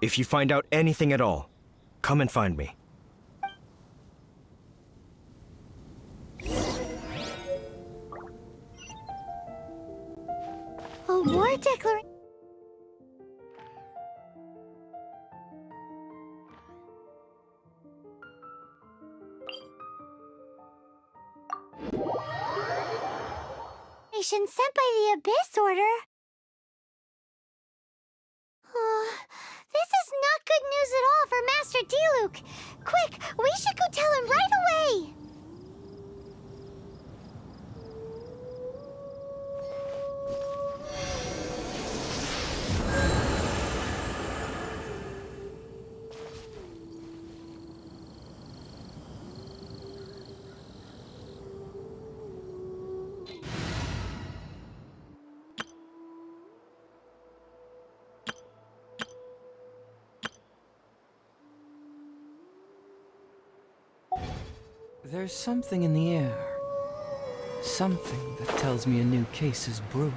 If you find out anything at all, come and find me. A war declaration. Sent by the Abyss Order. This is not good news at all for Master Diluc. Quick, we should go tell him right away. There's something in the air. Something that tells me a new case is brewing.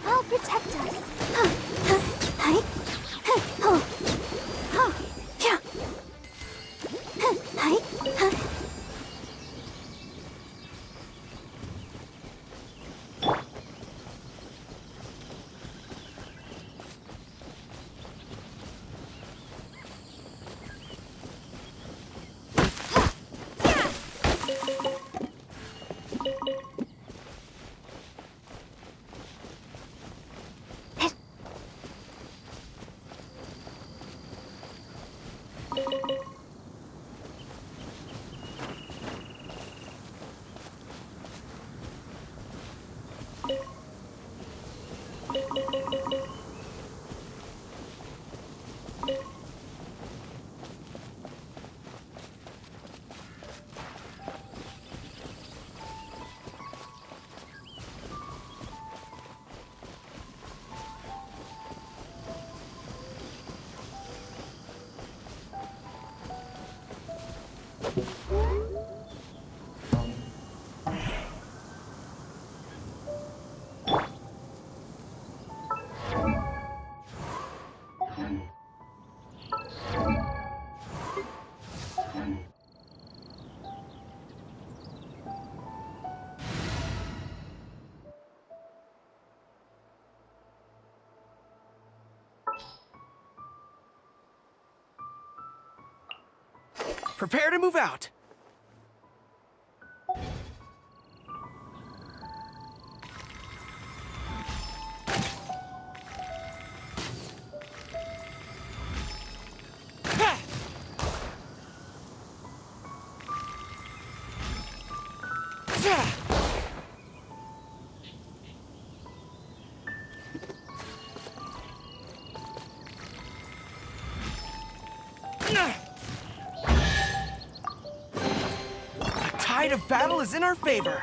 I'll protect us. Prepare to move out. The tide of battle is in our favor.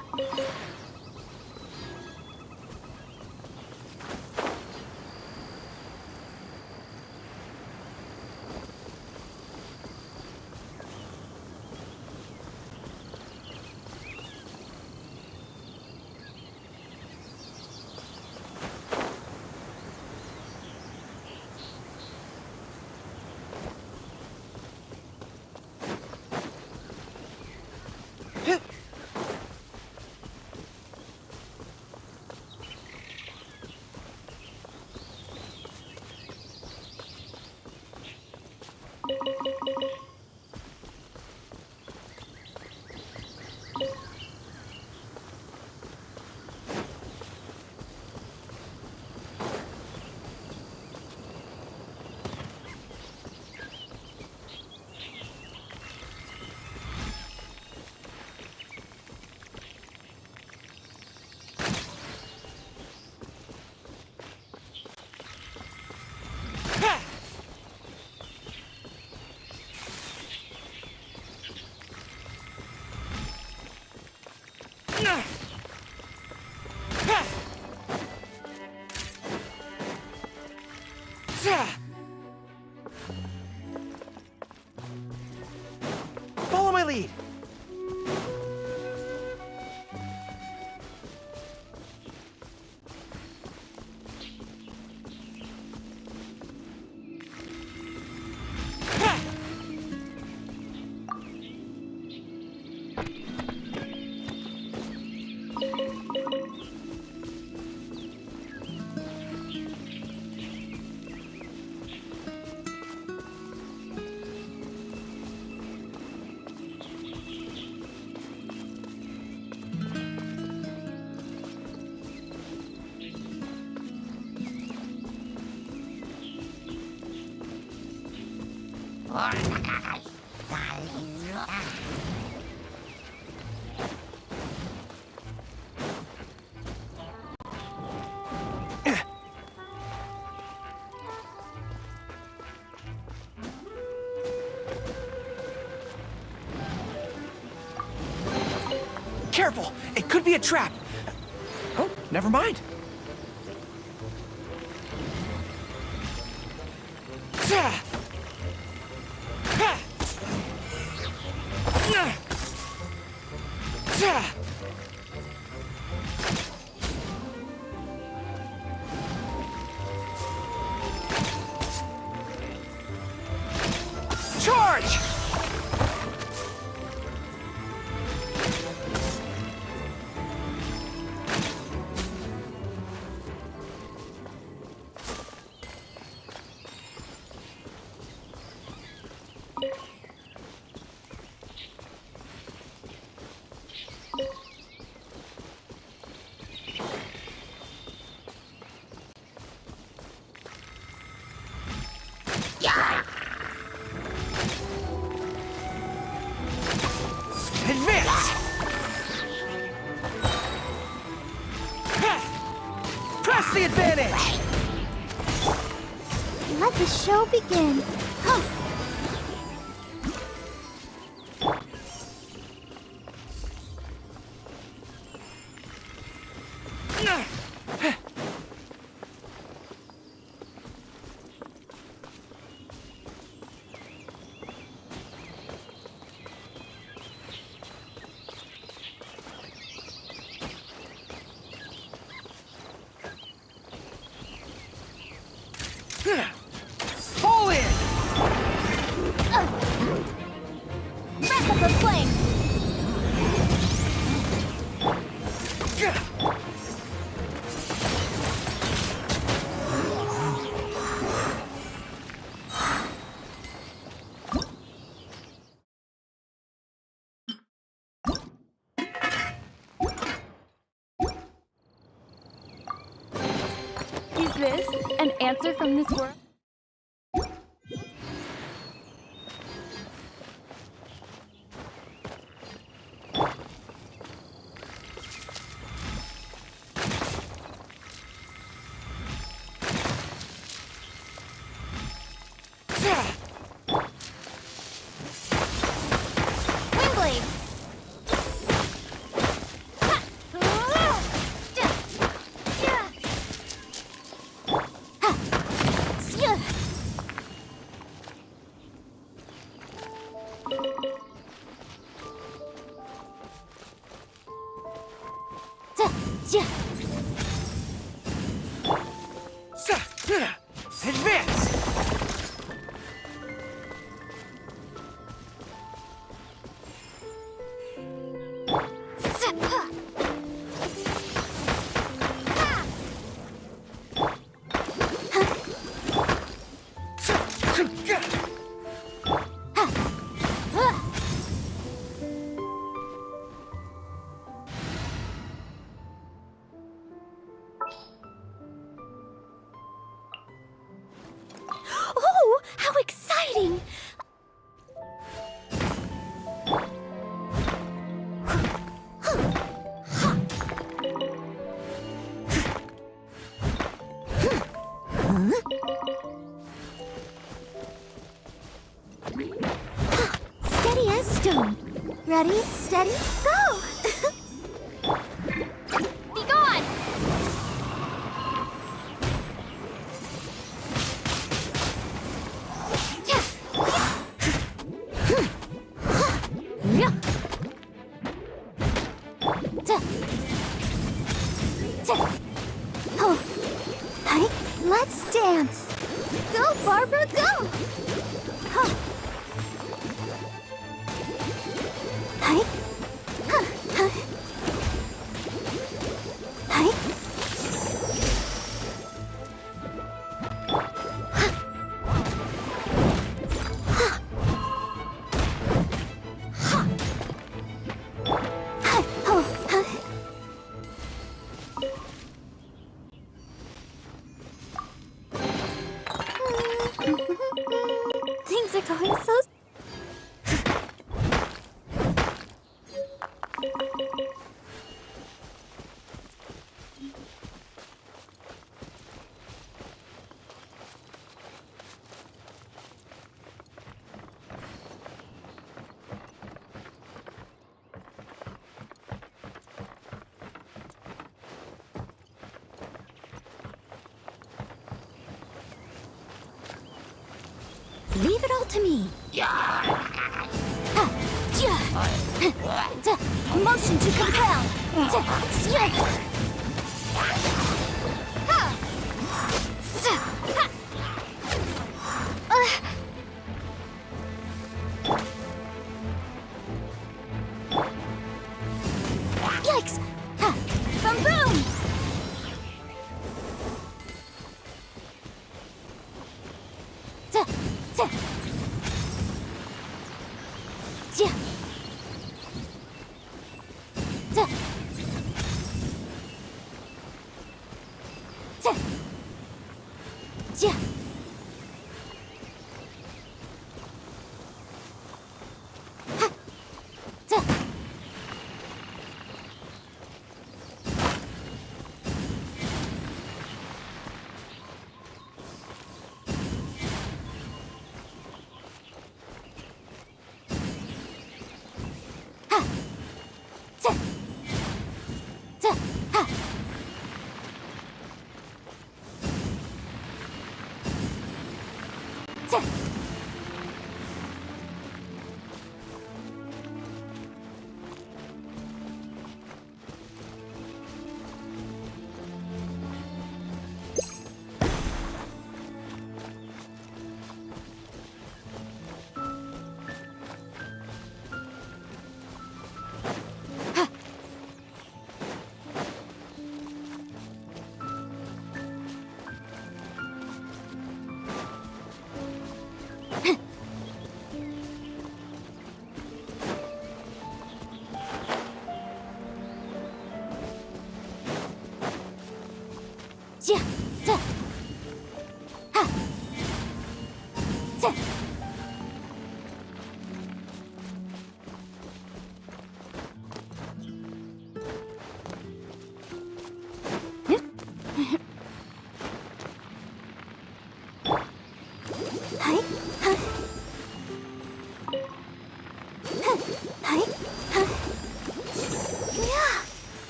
Follow my lead. Careful! It could be a trap! Oh, never mind. Charge! Advance! Press the advantage! Let the show begin. Huh. Fall in! Breath of the flame! Is this an answer from this world? Steady as stone. Ready, steady, go! Be gone! Oh, hey, let's dance. Go, Barbara, go! Huh. Hey, hey. Things are going so. Leave it all to me. Motion to compel. Yikes! Boom boom!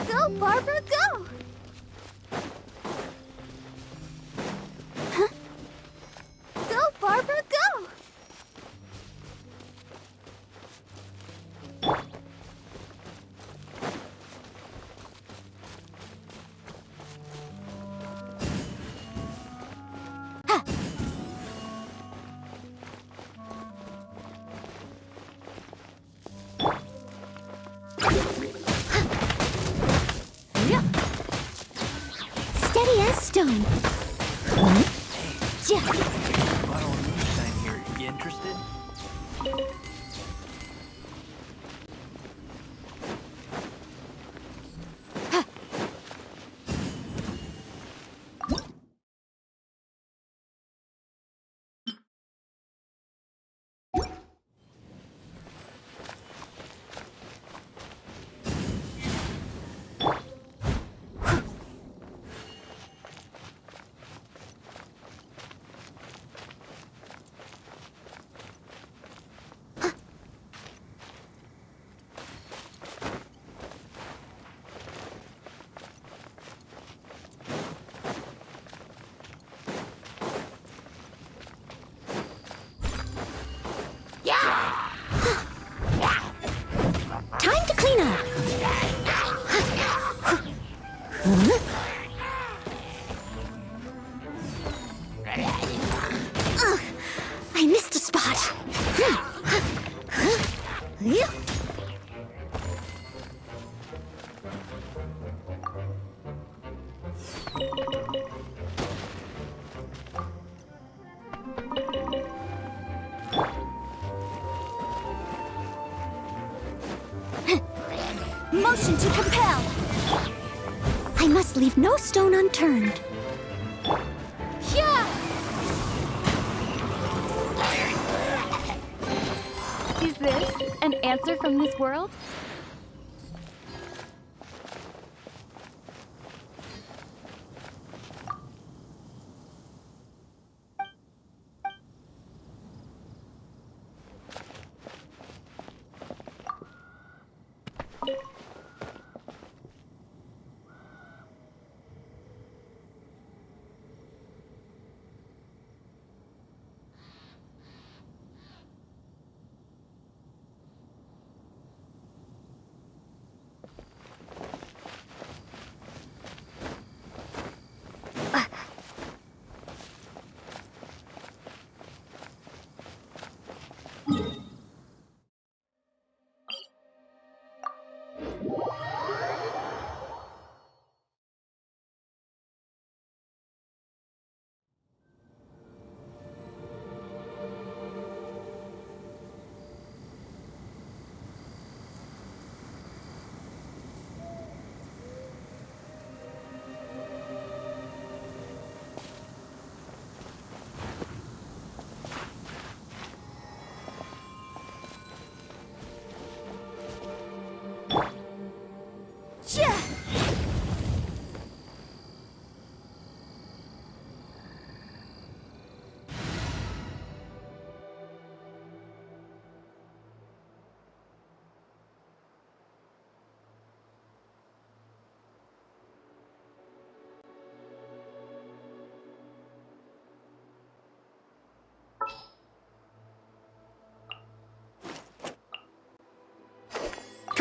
Go, Barbara, go! Huh? Go, Barbara, go! Steady as stone. Bottle of moonshine here. You interested? Time to clean up. Ugh, I missed a spot. Motion to compel. I must leave no stone unturned. Yeah! Is this an answer from this world?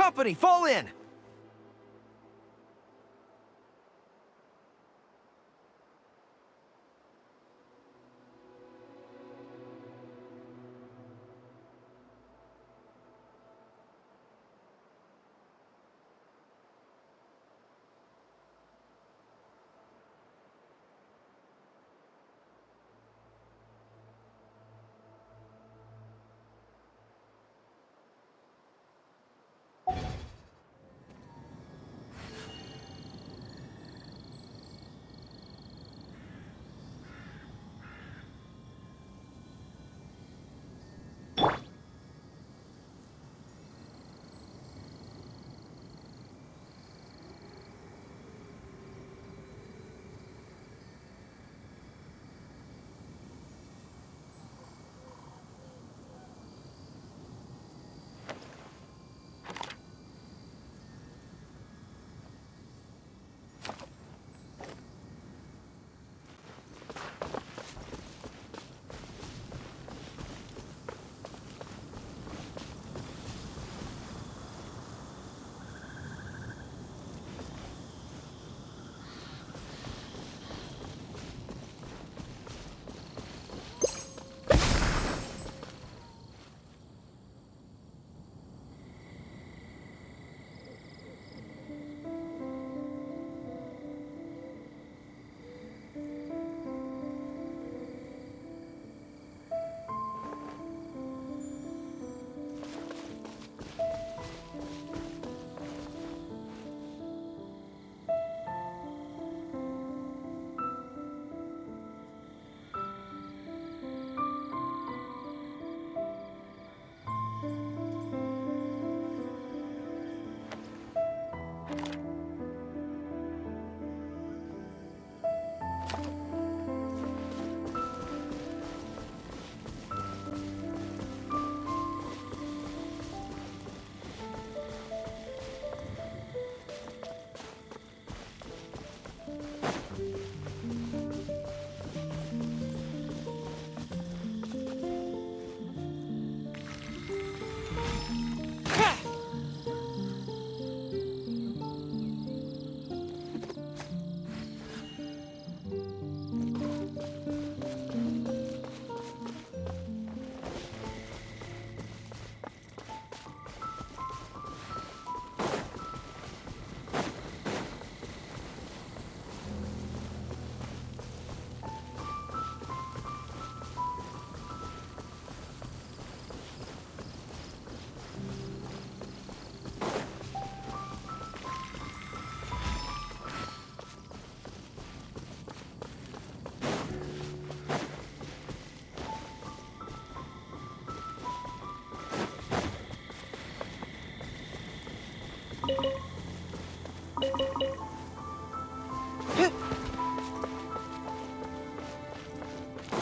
Company, fall in!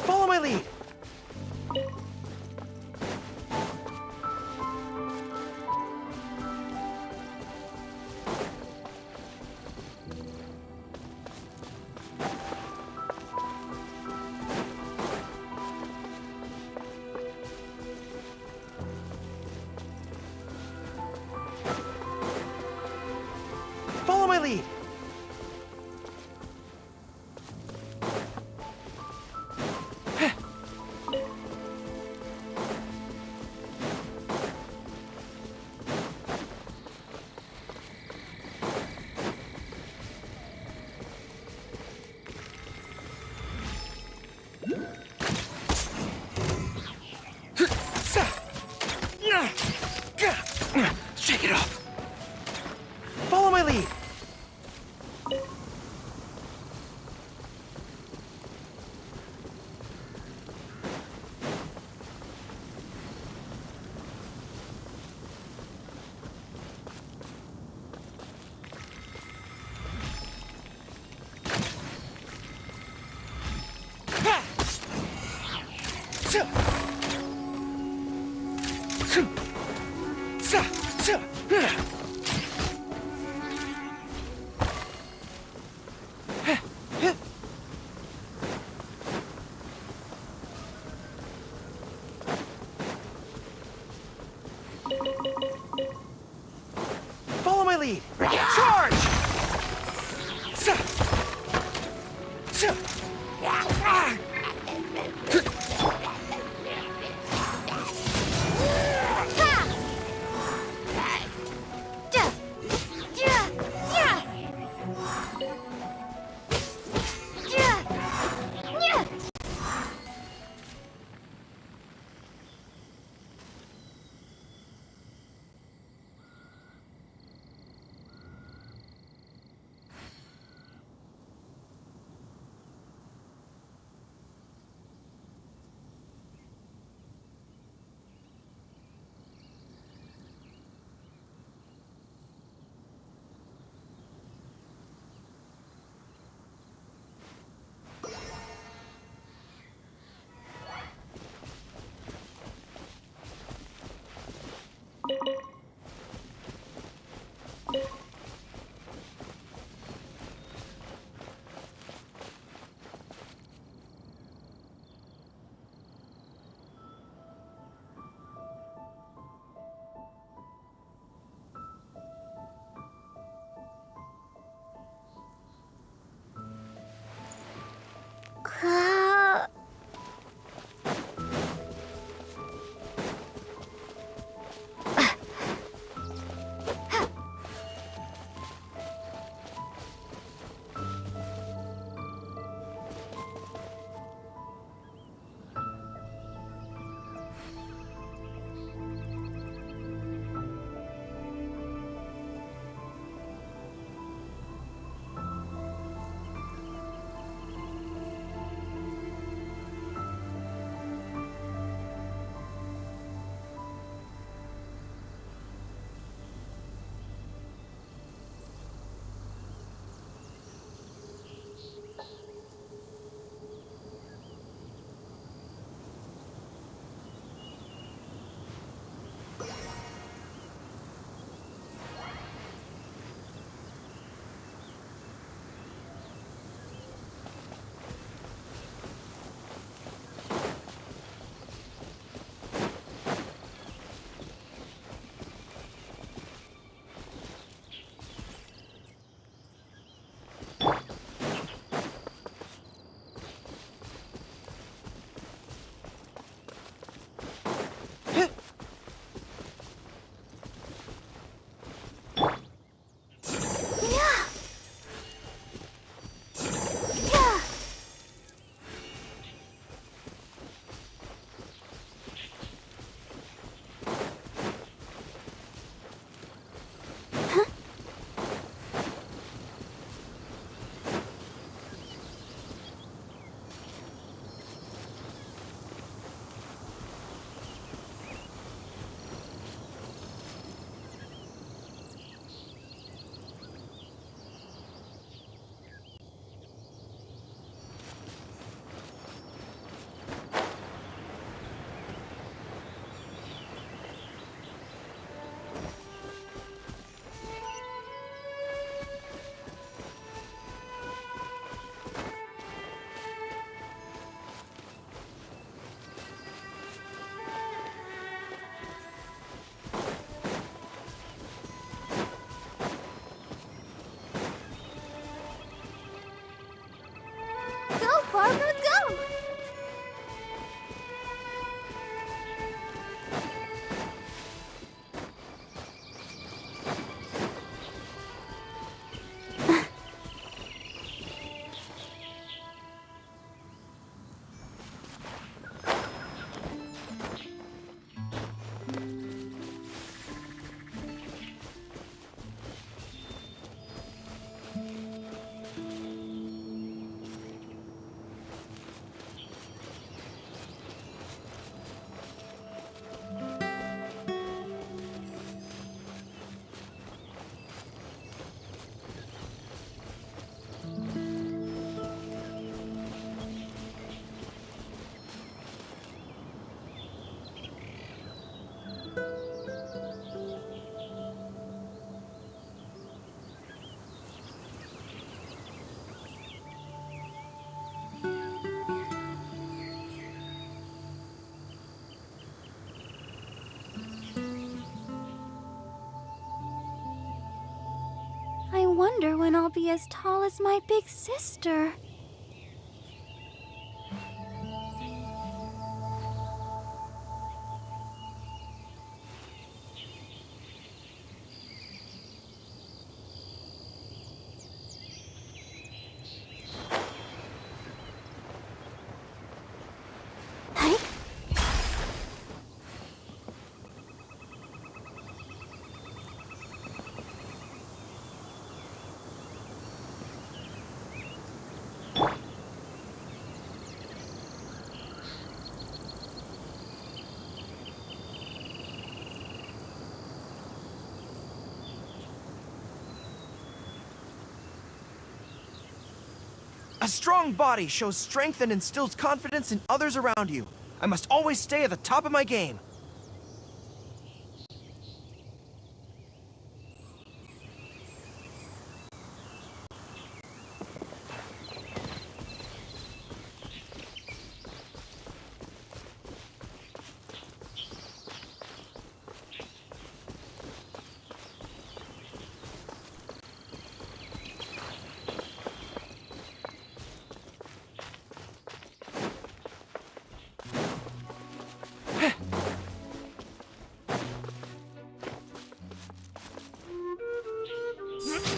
Follow my lead! Follow my lead! Shake it off! Follow my lead! lead! Charge! wonder when I'll be as tall as my big sister. A strong body shows strength and instills confidence in others around you. I must always stay at the top of my game.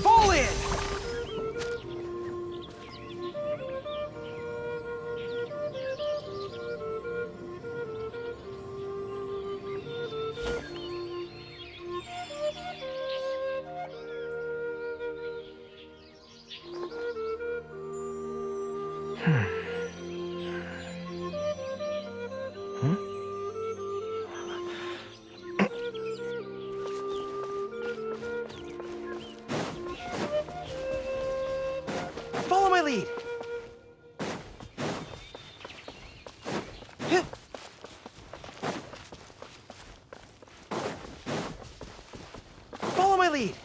Fall in! Follow my lead. Follow my lead.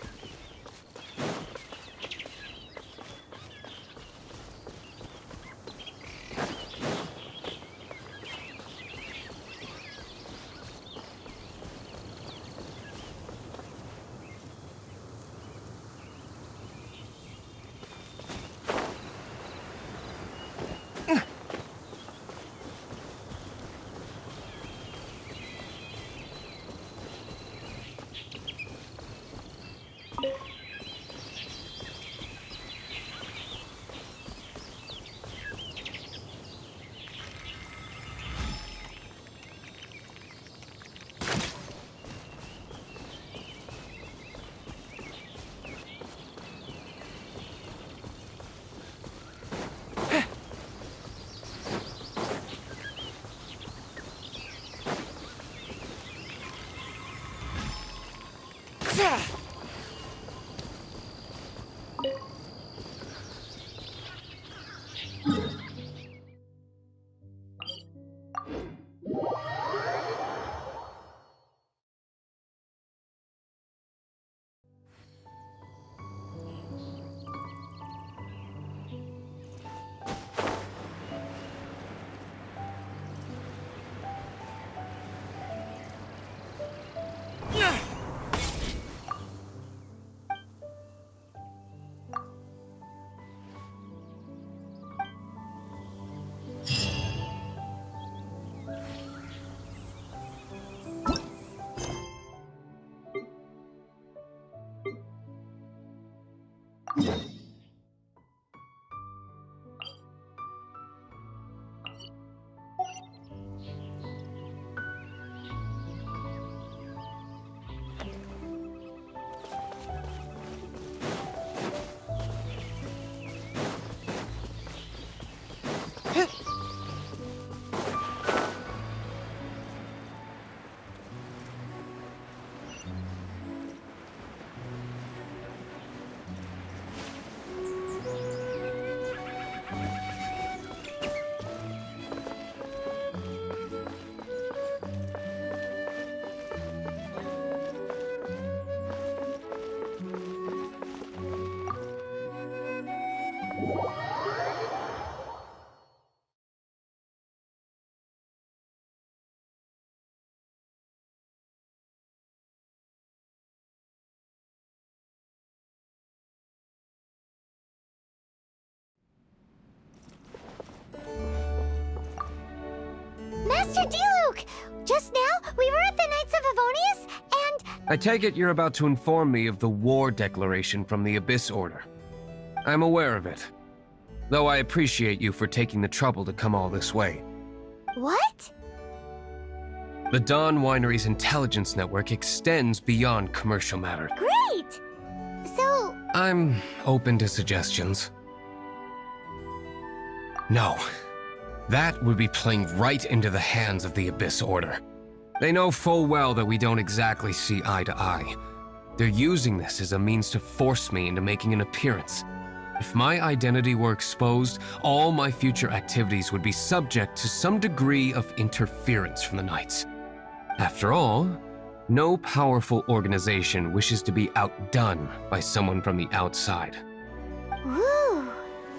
Master Diluc! Just now, we were at the Knights of Favonius, and... I take it you're about to inform me of the war declaration from the Abyss Order. I'm aware of it, though I appreciate you for taking the trouble to come all this way. What? The Dawn Winery's intelligence network extends beyond commercial matter. Great! So... I'm open to suggestions. No. That would be playing right into the hands of the Abyss Order. They know full well that we don't exactly see eye to eye. They're using this as a means to force me into making an appearance. If my identity were exposed, all my future activities would be subject to some degree of interference from the Knights. After all, no powerful organization wishes to be outdone by someone from the outside. Ooh,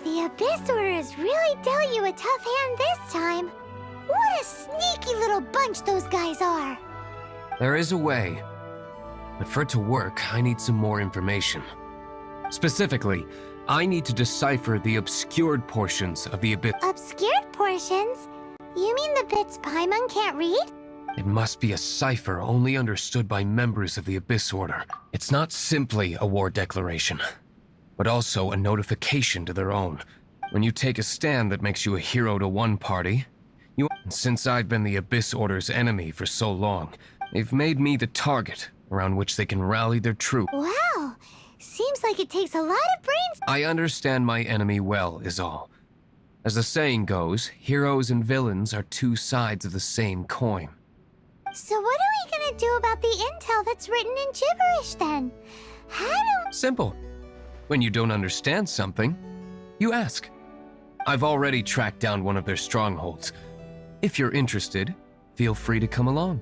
the Abyss Order has really dealt you a tough hand this time. What a sneaky little bunch those guys are. There is a way, but for it to work, I need some more information. Specifically, I need to decipher the obscured portions of the Abyss. Obscured portions? You mean the bits Paimon can't read? It must be a cipher only understood by members of the Abyss Order. It's not simply a war declaration, but also a notification to their own. When you take a stand that makes you a hero to one party, since I've been the Abyss Order's enemy for so long, they've made me the target around which they can rally their troops. Wow, seems like it takes a lot of brains. I understand my enemy well, is all. As the saying goes, heroes and villains are two sides of the same coin. So what are we gonna do about the intel that's written in gibberish then? How do... Simple. When you don't understand something, you ask. I've already tracked down one of their strongholds. If you're interested, feel free to come along.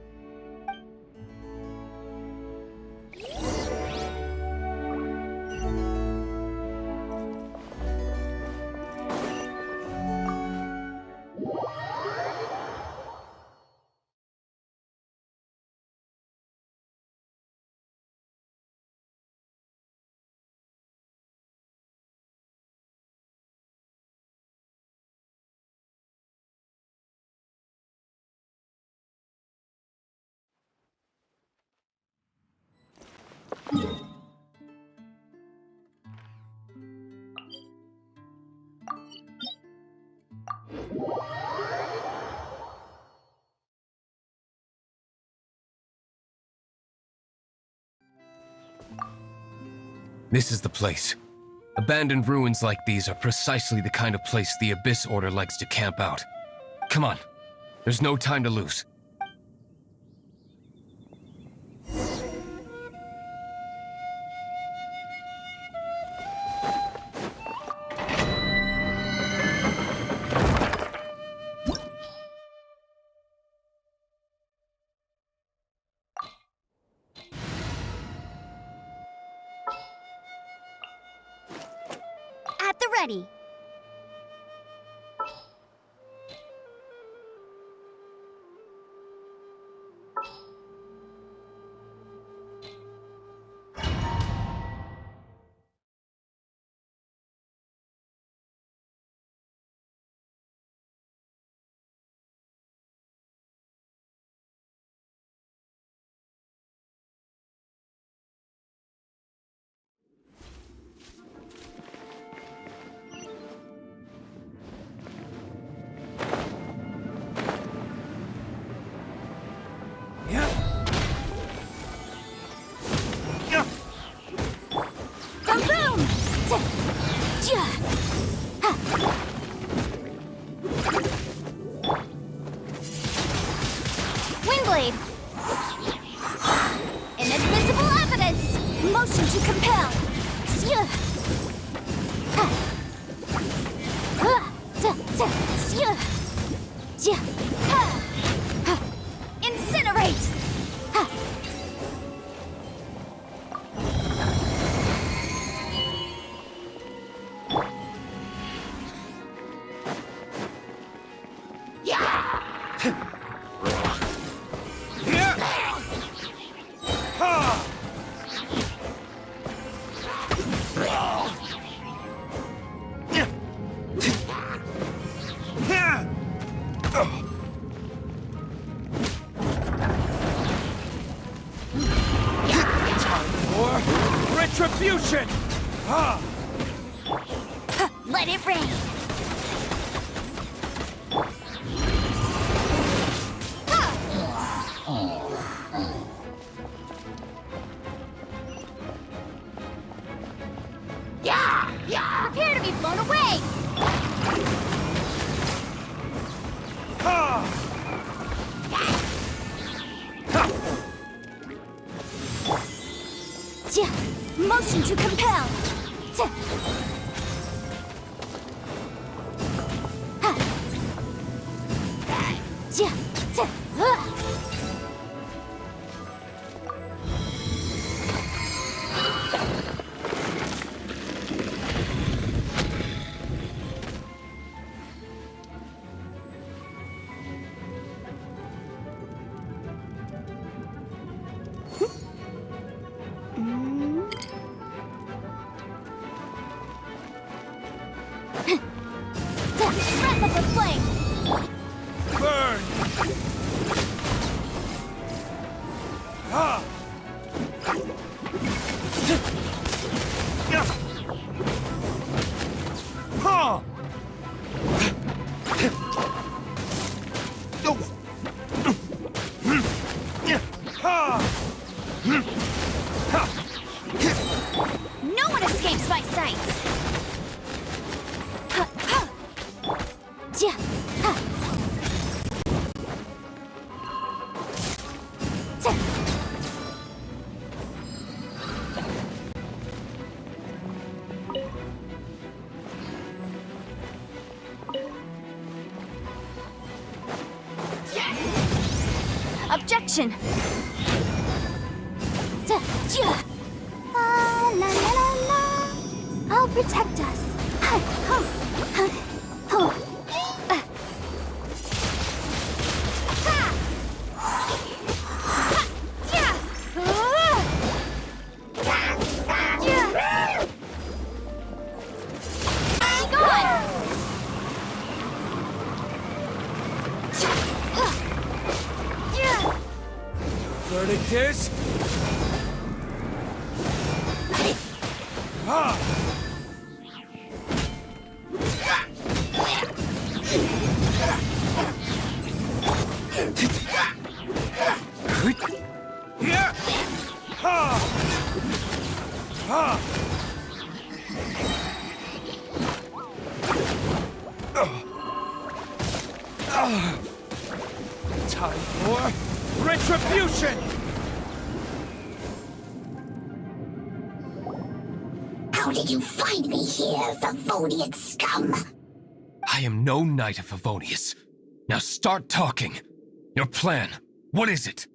This is the place. Abandoned ruins like these are precisely the kind of place the Abyss Order likes to camp out. Come on, there's no time to lose. At the ready. Windblade! Inadmissible evidence! Motion to compel! Incinerate! Retribution! Ah! Let it rain! Yeah! Prepare to be blown away! Motion to compel! Breath of the flame! Burn! Ah! Huh! No one escapes my sights! Objection! La la la la! I'll protect us. Verdict is... Ah! Yeah! Ha! Ha! Time for retribution! How did you find me here, Favonian scum? I am no knight of Favonius. Now start talking. Your plan, what is it?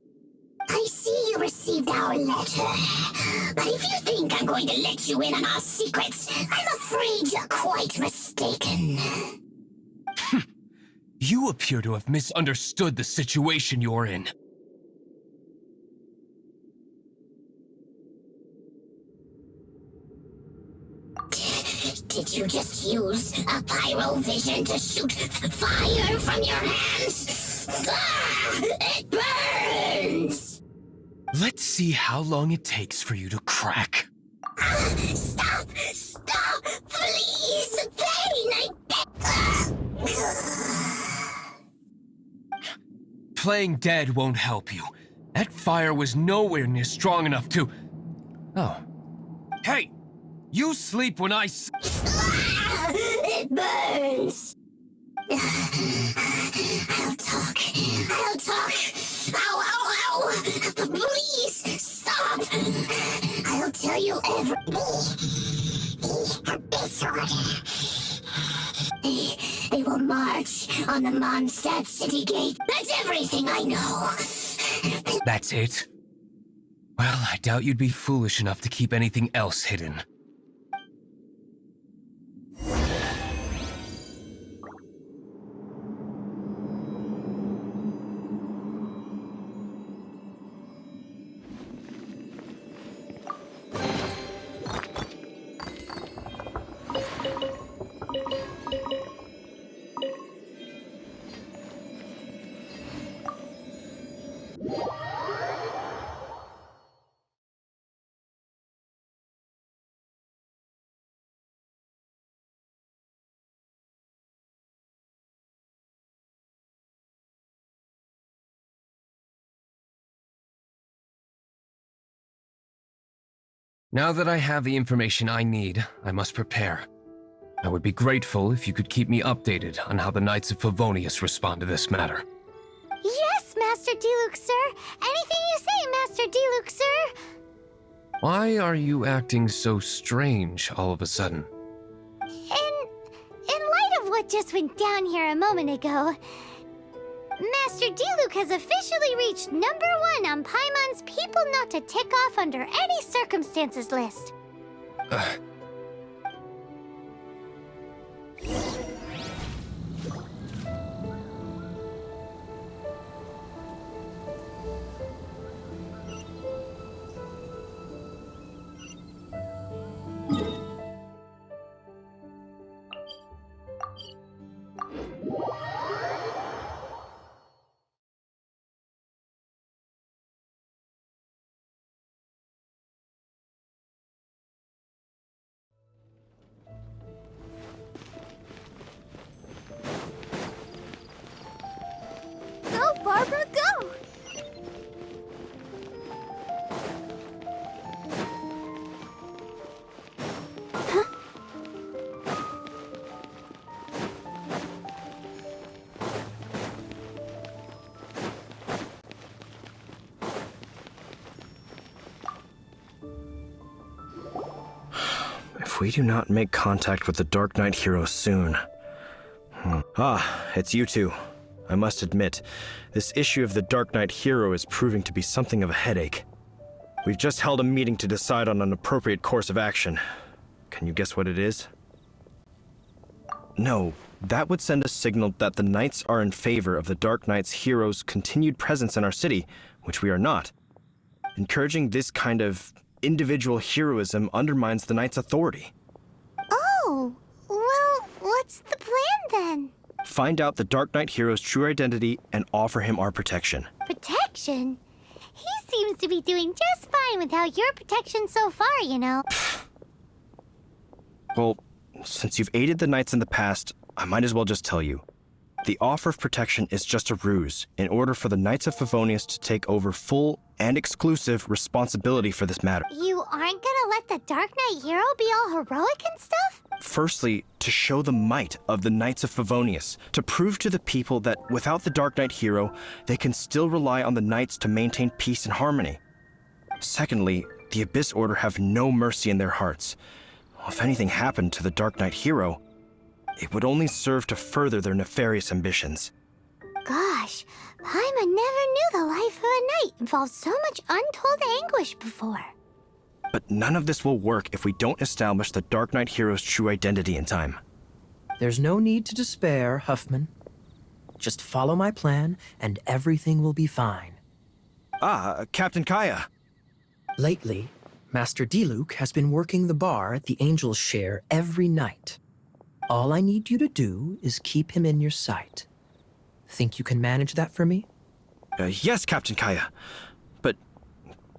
I see you received our letter. But if you think I'm going to let you in on our secrets, I'm afraid you're quite mistaken. You appear to have misunderstood the situation you're in. Did you just use a pyrovision to shoot fire from your hands? Ah, it burns! Let's see how long it takes for you to crack. Stop! Stop! Please! Pain! Playing dead won't help you. That fire was nowhere near strong enough to... Oh. Hey! You sleep when I It burns! I'll talk. I'll talk. Ow, ow, ow! Please, stop! I'll tell you this order. They will march on the Mondstadt city gate. That's everything I know. That's it? Well, I doubt you'd be foolish enough to keep anything else hidden. Now that I have the information I need, I must prepare. I would be grateful if you could keep me updated on how the Knights of Favonius respond to this matter. Yes, Master Diluc, sir. Anything you say, Master Diluc, sir. Why are you acting so strange all of a sudden? In light of what just went down here a moment ago, Master Diluc has officially reached #1 on Paimon's People Not to Tick Off Under Any Circumstances list. Go, Barbara, go! If we do not make contact with the Dark Knight hero soon... Ah, it's you two. I must admit, this issue of the Dark Knight hero is proving to be something of a headache. We've just held a meeting to decide on an appropriate course of action. Can you guess what it is? No, that would send a signal that the Knights are in favor of the Dark Knight's hero's continued presence in our city, which we are not. Encouraging this kind of individual heroism undermines the Knights' authority. Oh, well, what's the plan then? Find out the Dark Knight hero's true identity and offer him our protection. Protection? He seems to be doing just fine without your protection so far, you know. Well, since you've aided the Knights in the past, I might as well just tell you. The offer of protection is just a ruse in order for the Knights of Favonius to take over full and exclusive responsibility for this matter. You aren't gonna let the Dark Knight hero be all heroic and stuff? Firstly, to show the might of the Knights of Favonius, to prove to the people that without the Dark Knight hero, they can still rely on the Knights to maintain peace and harmony. Secondly, the Abyss Order have no mercy in their hearts. If anything happened to the Dark Knight hero, it would only serve to further their nefarious ambitions. Gosh, Paimon never knew the life of a knight involved so much untold anguish before. But none of this will work if we don't establish the Dark Knight hero's true identity in time. There's no need to despair, Huffman. Just follow my plan, and everything will be fine. Ah, Captain Kaya. Lately, Master Diluc has been working the bar at the Angel's Share every night. All I need you to do is keep him in your sight. Think you can manage that for me? Yes, Captain Kaya. But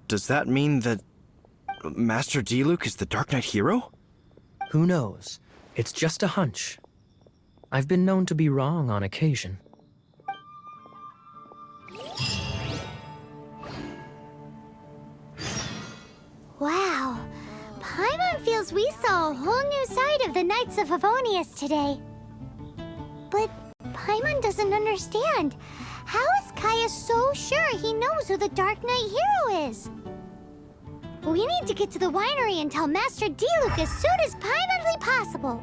does that mean that Master Diluc is the Dark Knight hero? Who knows? It's just a hunch. I've been known to be wrong on occasion. Wow, Paimon feels we saw a whole new side of the Knights of Favonius today. But Paimon doesn't understand. How is Kaya so sure he knows who the Dark Knight hero is? We need to get to the winery and tell Master Diluc as soon as Paimonly possible.